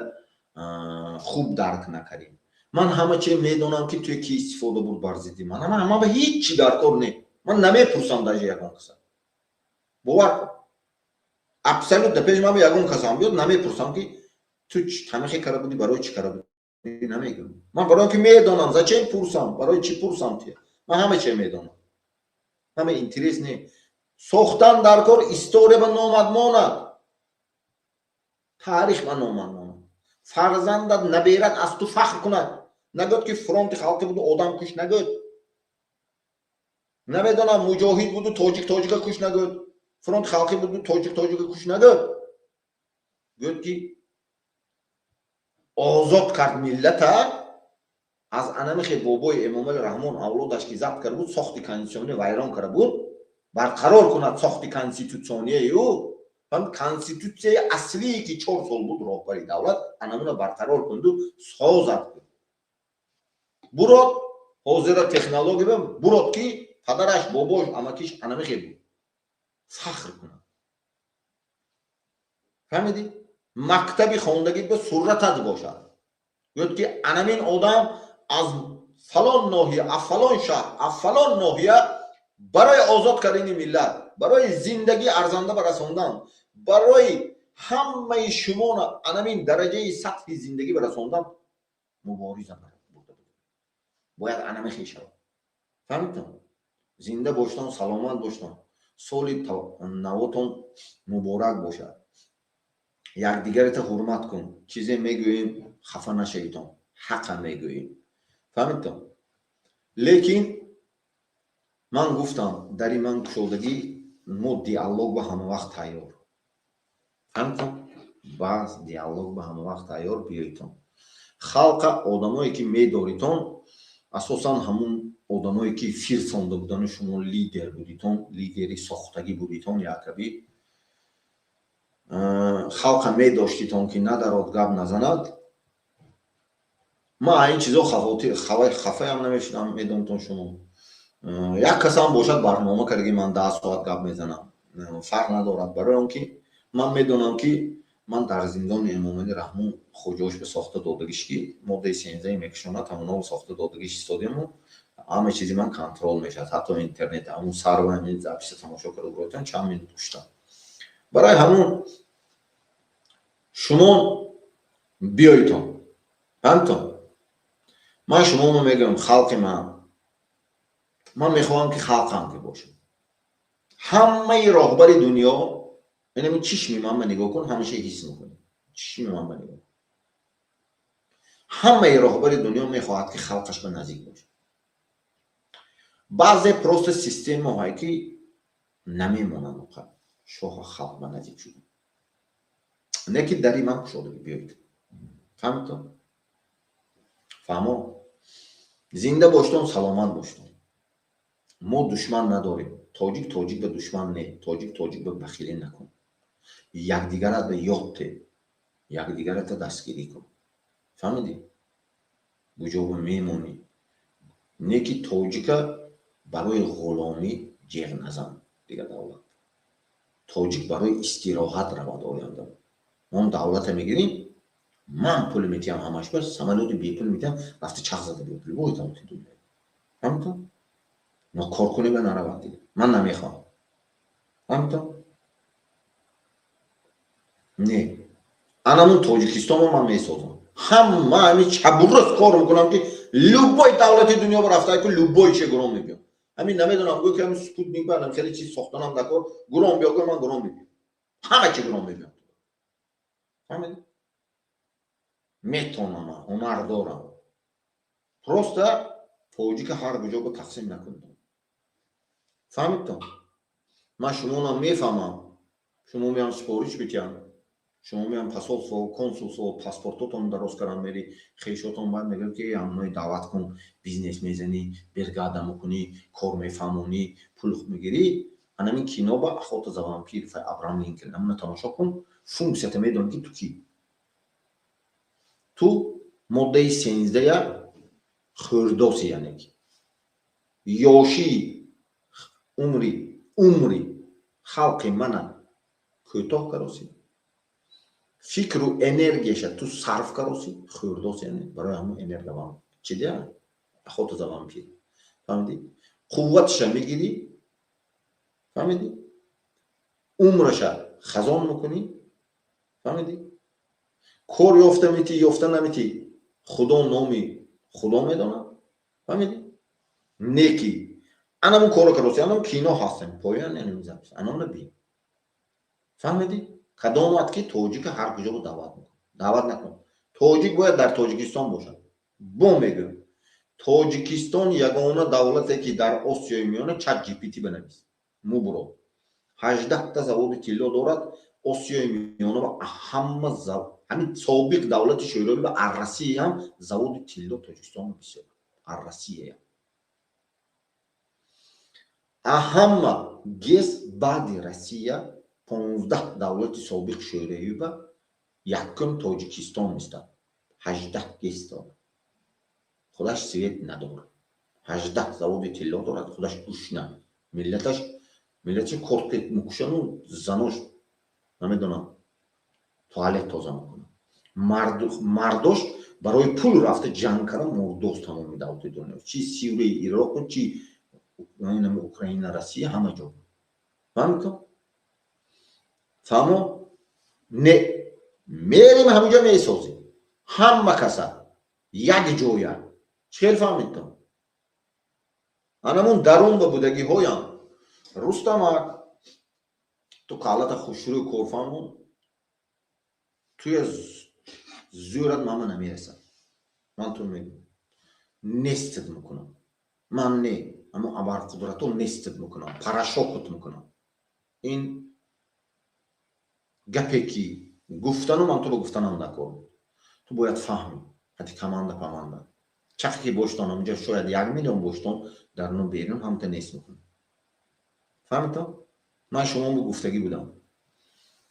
хуб дарк накардем ман ҳама чи медонам ки туе ки истифода буд бар зидди ман ҳама ба ҳеҷ чи дар кор не ман намепурсам даже ягон каса бовар кун абсолют да пеш ман ба ягон касам биёд намепурсам ки ту ҳама хел кара будӣ барои чӣ кара будӣ намегӯям ман барои ки медонам зачем пурсам барои чӣ пурсам тия ман ҳама чи медонам ҳама интерес не сохтан дар кор история ба номад монад таърих ба номад монад фарзандат наберад аз ту фахр кунад нагӯд ки фронти халқи буду одам куш нагӯд намедонам муҷоҳид буду тоҷика куш нагӯд фронти халқи буду тоҷика куш нагӯд гӯд ки озод кард миллата аз анамихе бобои эмомали раҳмон авлодаш ки забт карда буд сохти конститутсиония вайрон карда буд барқарор кунад сохти конститутсионияю конститутсияи аслие ки 4 сол буд роҳбари давлат анамуна барқарор кунду созад бурод ҳозира технология бурод ки падараш бобош амакиш анамихе буд фахр кунад фаҳмидӣ мактаби хондагӣ ба сурратат бошад гӯд ки анамин одам аз фалон ноҳия аз фалон шаҳр аз фалон ноҳия барои озод кардани миллат барои зиндагӣ арзанда ба расондан барои ҳамаи шумона анамин дараҷаи сатҳи зиндагӣ ба расондан мубориза бурда буд бояд анамихе шавад фаҳмитон зинда боштон саломат боштон соли навотон муборак бошад якдигарита ҳурмат кун чизе мегӯем хафа нашавитон ҳақа мегӯем фаҳмитон лекин من گفتم در این من کشودگی ما دیالوگ به همه وقت تیار همتون باز دیالوگ به همه وقت تیار بیایتون خلق آدمایی که میداریتون اساسا همون آدمایی که فیر سونده بودن شما لیدر بودیتون لیدری ساختگی بودیتون یکبی خلق میداشتیتون که ندارد گپ نزند ما این چیزا خفه هم نمیشدم میدونتون شما یک کس هم باشد برنامه کرده من 10 ساعت گپ میزنم فرق ندارد برای اون که من میدونم که من در زندان امام رحمون خوجاش به ساخته دادگیش که ماده 13 میکشوند همونا ساخته دادگیش استادیم و همه چیزی من کنترل میشد حتی اینترنت همون سر و همین زبش تماشا کرده بودن چند مینوت داشتم برای همون شما بیایتون همتون من شما میگم خلق من میخوام که خلقم که باشه همه راهبر دنیا یعنی چشم من نگاه کن همیشه حس میکنه چشم من نگاه کن همه راهبر دنیا میخواهد که خلقش به نزدیک باشه بعضی پروسه سیستم هایی که نمیمونن شاه خلق به نزدیک شده نه که دری من شده بیایید فهمیدم فهمو زنده باشتون سلامت باشتون ما دشمن نداریم تاجیک به دشمن نه تاجیک به بخیلی نکن یکدیگر به یاد یکدیگر دستگیری کن فهمیدی بجا میمونی نه که تاجیک برای غلامی جیغ نزن دیگه دولت تاجیک برای استراحت رود آینده ما دولت میگیریم من پول میتیم همش بس سمالوت بی پول میتیم رفته چخ زده بی پول باید دولت دنیا همینطور ما کار کنی به نرود دیگه من نمیخوام همینطور نه انمون تاجیکستان رو من میسازم همین چبورس کار میکنم که لوبای دولت دنیا با رفته که لوبای چه گرام میبیم همین نمیدونم گوی که همین سپوتنیک بردم خیلی چیز ساختنم نکار گرام بیا من گرام میبیم همه چی گرام میبیم همین میتونم هنر دارم پروسته تاجیک هر کجا با تقسیم نکنم فهمیدم من شما رو میفهمم شما میام سپاریش بتیم شما میام پاسپورت و کنسول و پاسپورتتون درست کردن میری خیشاتون باید میگه که همونای دعوت کن بیزنس میزنی برگرده میکنی کار میفهمونی پول میگیری انا این کینو با اخوات زبان پیر فای ابراهام لینکلن اما تماشا کن فونکسیت میدونی که تو کی تو ماده 13 خردوس یعنی یوشی عمری خلق من کوتاه کراسی فکر و انرژیش تو صرف کراسی خردوس یعنی برای همون انرژی وام چی دیگه خودت زبان پیر فهمیدی قوتش میگیری فهمیدی عمرش خزان میکنی فهمیدی کار یافته نمیتی خدا نامی خدا میدونه فهمیدی نیکی انم کارو کراسی انم کینو هستم پایان یعنی میذارم انم نبی فهمیدی کدامت که تاجیک هر کجا رو دعوت نکن تاجیک باید در تاجیکستان باشد بو میگم تاجیکستان یگانه دولتی که در آسیای میانه چت جی پی تی بنویس مو برو 18 تا заводи тилло дорад осиёи миёна ва ҳама ҳамин собиқ давлати шӯравӣ ва аррасияам заводи тилло тоҷикистон бисёр аррасияям ҳама гес баъди россия 15 давлати собиқ шӯравӣ ва якум тоҷикистон мистад 18 гес дорад худаш свет надорад 18 заводи тилло дорад худаш гӯшна миллати кортет мукушану занош намедонам туалет тоза мекунад мардош барои пул рафта ҷанг кара мурдост тамоми давлати дунё чи сирияи ироқу чи украина россия ҳама ҷо фаҳмидам фаҳмо не мерим ҳаминҷо месозем ҳама каса як ҷоя чхел фаҳмидам анамун дарун ба будагиҳоям рустамак ту қалата хушрӯ корфамон туя зӯрат мама намерасад ман ту мегӯям нестат мекунам ман не اما ابرقدرتو نستت میکنم پراشوکت میکنم این گپی که گفتنو من تو رو گفتنم نکن تو باید فهمی حتی کمانده چقدر که بوشتون اونجا شاید 1 میلیون بوشتون در اون بیرون هم تا نیست میکنه فهمیدم من شما با گفتگی بودم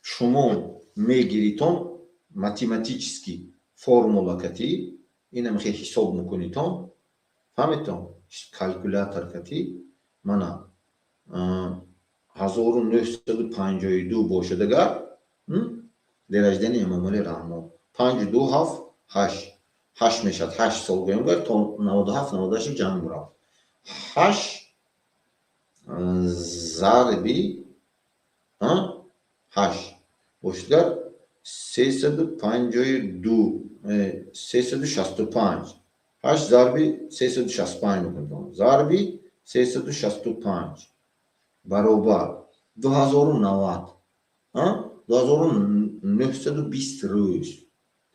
شما میگیریتون математический فرمولا کتی اینم میخوای حساب میکنیتون فهمیدم کالکولятор کتی منم 1952 باشه دیگر درجدن امامالی رحمو 52 هفت 8 میشد 8 سال گویم باید تا 97 98 جمع برم 8 ضربی 8 باشدار 352 365 8 ضربی 365 میکنم ضربی 365 برابر 2090 2920 روز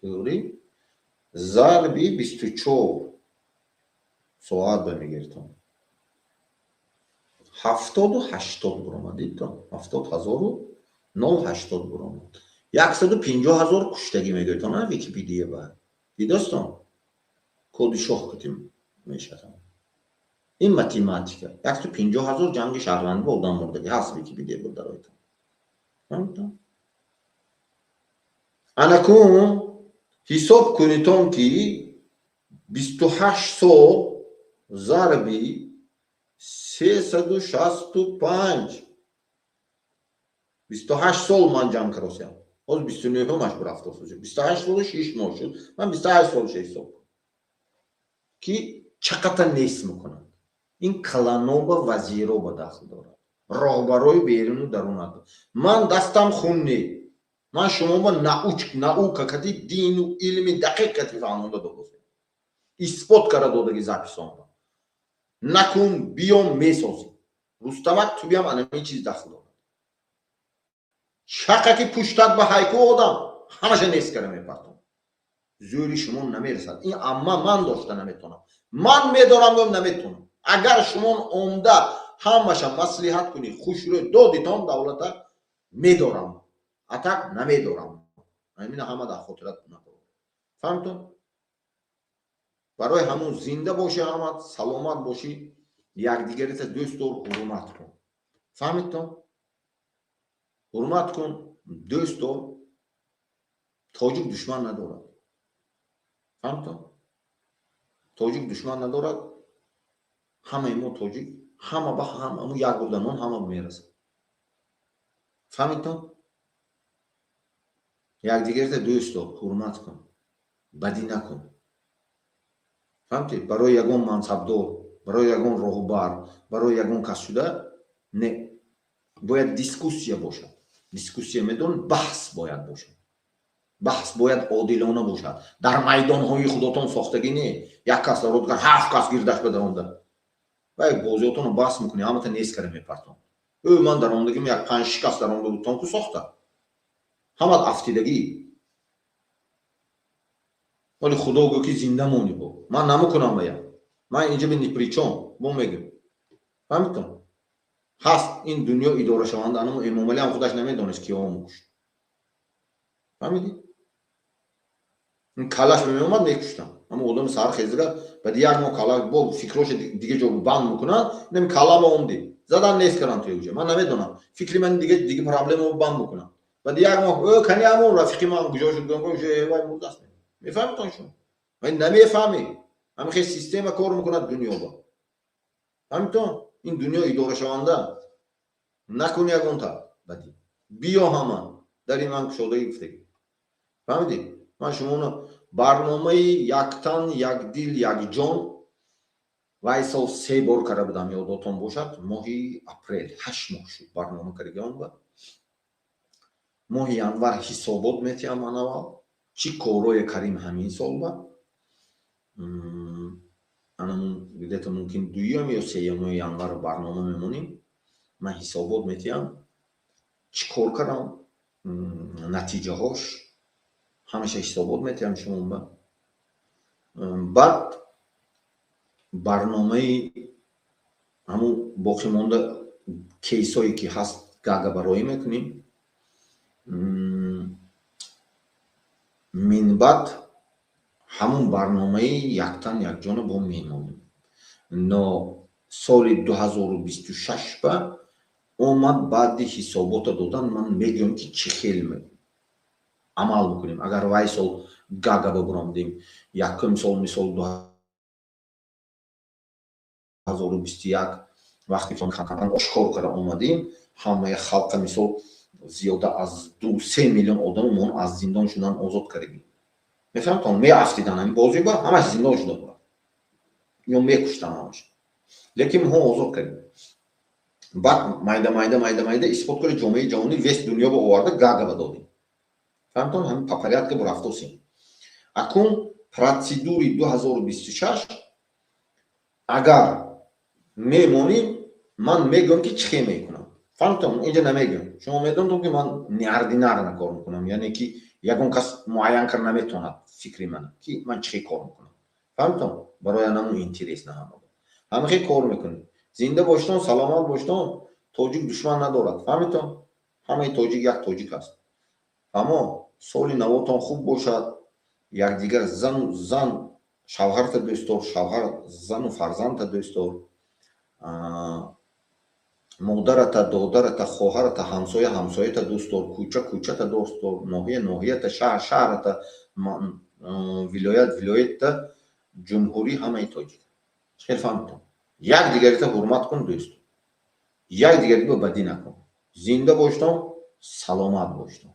теории ضربی 24 ساعت میگیرتم 70 و 80 برآمد دیدم 70,080 برآمد 150,000 کشتگی میگیرتم نه ویکی‌پدیا بعد دیدستم کد شوخ کتیم میشدم این ماتماتیکا 150,000 جنگ شهروندی بودن مردگی هست ویکی‌پدیا بود درایتم فهمیدم انکون حساب کنیتون که 28 سال ضربی 365 28 سال من جمع کردم باز 29 مش رفته شد 28 سال 6 ماه شد من 28 سال 6 سال که چقدر نیست میکنم این کلانوبا وزیروبا داخل دارد راهبرای بیرون و درون من دستم خون نی من شما با نаука کتی دین و علم دقیق کتی فهمونده دوست اثبات کرده دادگی زپیسان نکن بیام میسازی رستمک تو بیام انمی چیز داخل دارد شقه که پشتت به حیکو آدم همشه نیست کرده میپرتم زوری شما نمیرسد این اما من داشته نمیتونم من میدارم گم نمیتونم اگر شما عمده همشه مصلحت کنی خوش رو دادیتان دولت میدارم اتک نمیدارم همین همه در خاطرت ندارم فهمتون برای همون زنده باشی همه سلامت باشی یکدیگریت دوست دار حرمت کن فهمیدتون حرمت کن دوست دار تاجیک دشمن ندارد فهمتون تاجیک دشمن ندارد همه ما تاجیک همه با همه یک بودنان همه میرسد فهمیدتون یکدیگریت دوست دار حرمت کن بدی نکن فهمتید برای یگان منصبدار برای یگان راهبر برای یگان کس شده نه باید دیسکوسیا باشد دیسکوسیا میدون بحث باید باشد بحث باید عادلانه باشد در میدان های خودتون ساختگی نه یک کس دارد که 7 کس گردش بدرانده و بازیاتون رو بحث میکنی همه تا نیست کرده میپرتون من دراندگیم یک 5 کس درانده بودتون که ساخته همه افتیدگی ولی خدا گو که زنده مونی با من نمیکنم باید من اینجا به نیپریچون با میگم فهمیدتون هست این دنیا اداره شونده اما امامالی هم خودش نمیدونست که هم کشت فهمیدی این کلاش به میومد میکشتم اما آدم سر خیزگاه بعد یک ما کلاش با فکرش دیگه جو بند میکنن نمی کلام اومدی زدن نیست کردن توی اوجه من نمیدونم فکری من دیگه پرابلم رو بند میکنم بعد یک ما کنی همون رفیقی من گوجا شد گم گوجه وای مرد است میفهمتون شما من نمیفهمی همین خیلی سیستم کار میکنه دنیا با فهمیدتون این دنیا اداره شونده نکنی یگون تا بدی بیا همه در این من شده گفتگی فهمیدی من شما برنامه یک تن یک دل یک جان وای سال 3 بار کرده بودم یادتون باشد ماهی اپریل 8 ماه شد برنامه کردم با ماهی январ حسابات میتیم من اول چی کارای کریم همین سال با انا где-то ممکن 2 یا 3 январ برنامه میمونیم من حسابات میتیم چی کار کردم نتیجه هاش همشه حسابات میتیم شما با بعد برنامه ҳамун боқӣ монда кейсҳое ки ҳаст гагабароӣ мекунем. минбаъд ҳамун барномаи яктан якҷона бо мемонем. но соли 2026 ба омад баъди ҳисобота додан ман мегӯям ки чӣ хел амал мекунем. агар вай сол гагаба биромдем, якум сол мисол 2021 вақте ошкор карда омадем, ҳамаи халқа мисол зиёда аз 2-3 миллион одаммон аз зиндон шудан озод кардем. мефаҳмтон меафтидан ҳамин бозиба ҳамаш зиндон шуда бурад ё мекуштан ҳамаш. лекин мо озод кардем. баъд майда исбот кардем ҷомеаи ҷаҳонӣ вест дунё ба оварда гагаба додем. фаҳмтон ҳамин по порядке бо рафтосем. акун протседури 2026 агар мемонем ман мегӯям ки чӣ хел мекунам. фаҳмтон инҷа намегӯям. шумо медонед ки ман неординарно кор мекунам, яъне ки ягон кас муайян карда наметавонад фикри ман ки ман чӣ хел кор мекунам. фаҳмтон барои анамун интерес на ҳама хел кор мекунем. зинда боштон, саломат боштон. тоҷик душман надорад. фаҳмитон ҳамаи тоҷик як тоҷик аст. аммо соли навотон хуб бошад. якдигар зан шавҳарта дӯст дор, шавҳар зану фарзандта дӯст дор, модарата, додарата, хоҳарата, ҳамсоя ҳамсоята дӯст дор, кӯча кӯчата дӯст дор, ноҳия ноҳията, шаҳр шаҳрата, вилоят вилоятта, ҷумҳурӣ ҳамаи тоҷик. хел фаҳмтон якдигарита ҳурмат кун дӯст. якдигариро бадӣ накун. зинда боштон, саломат боштон.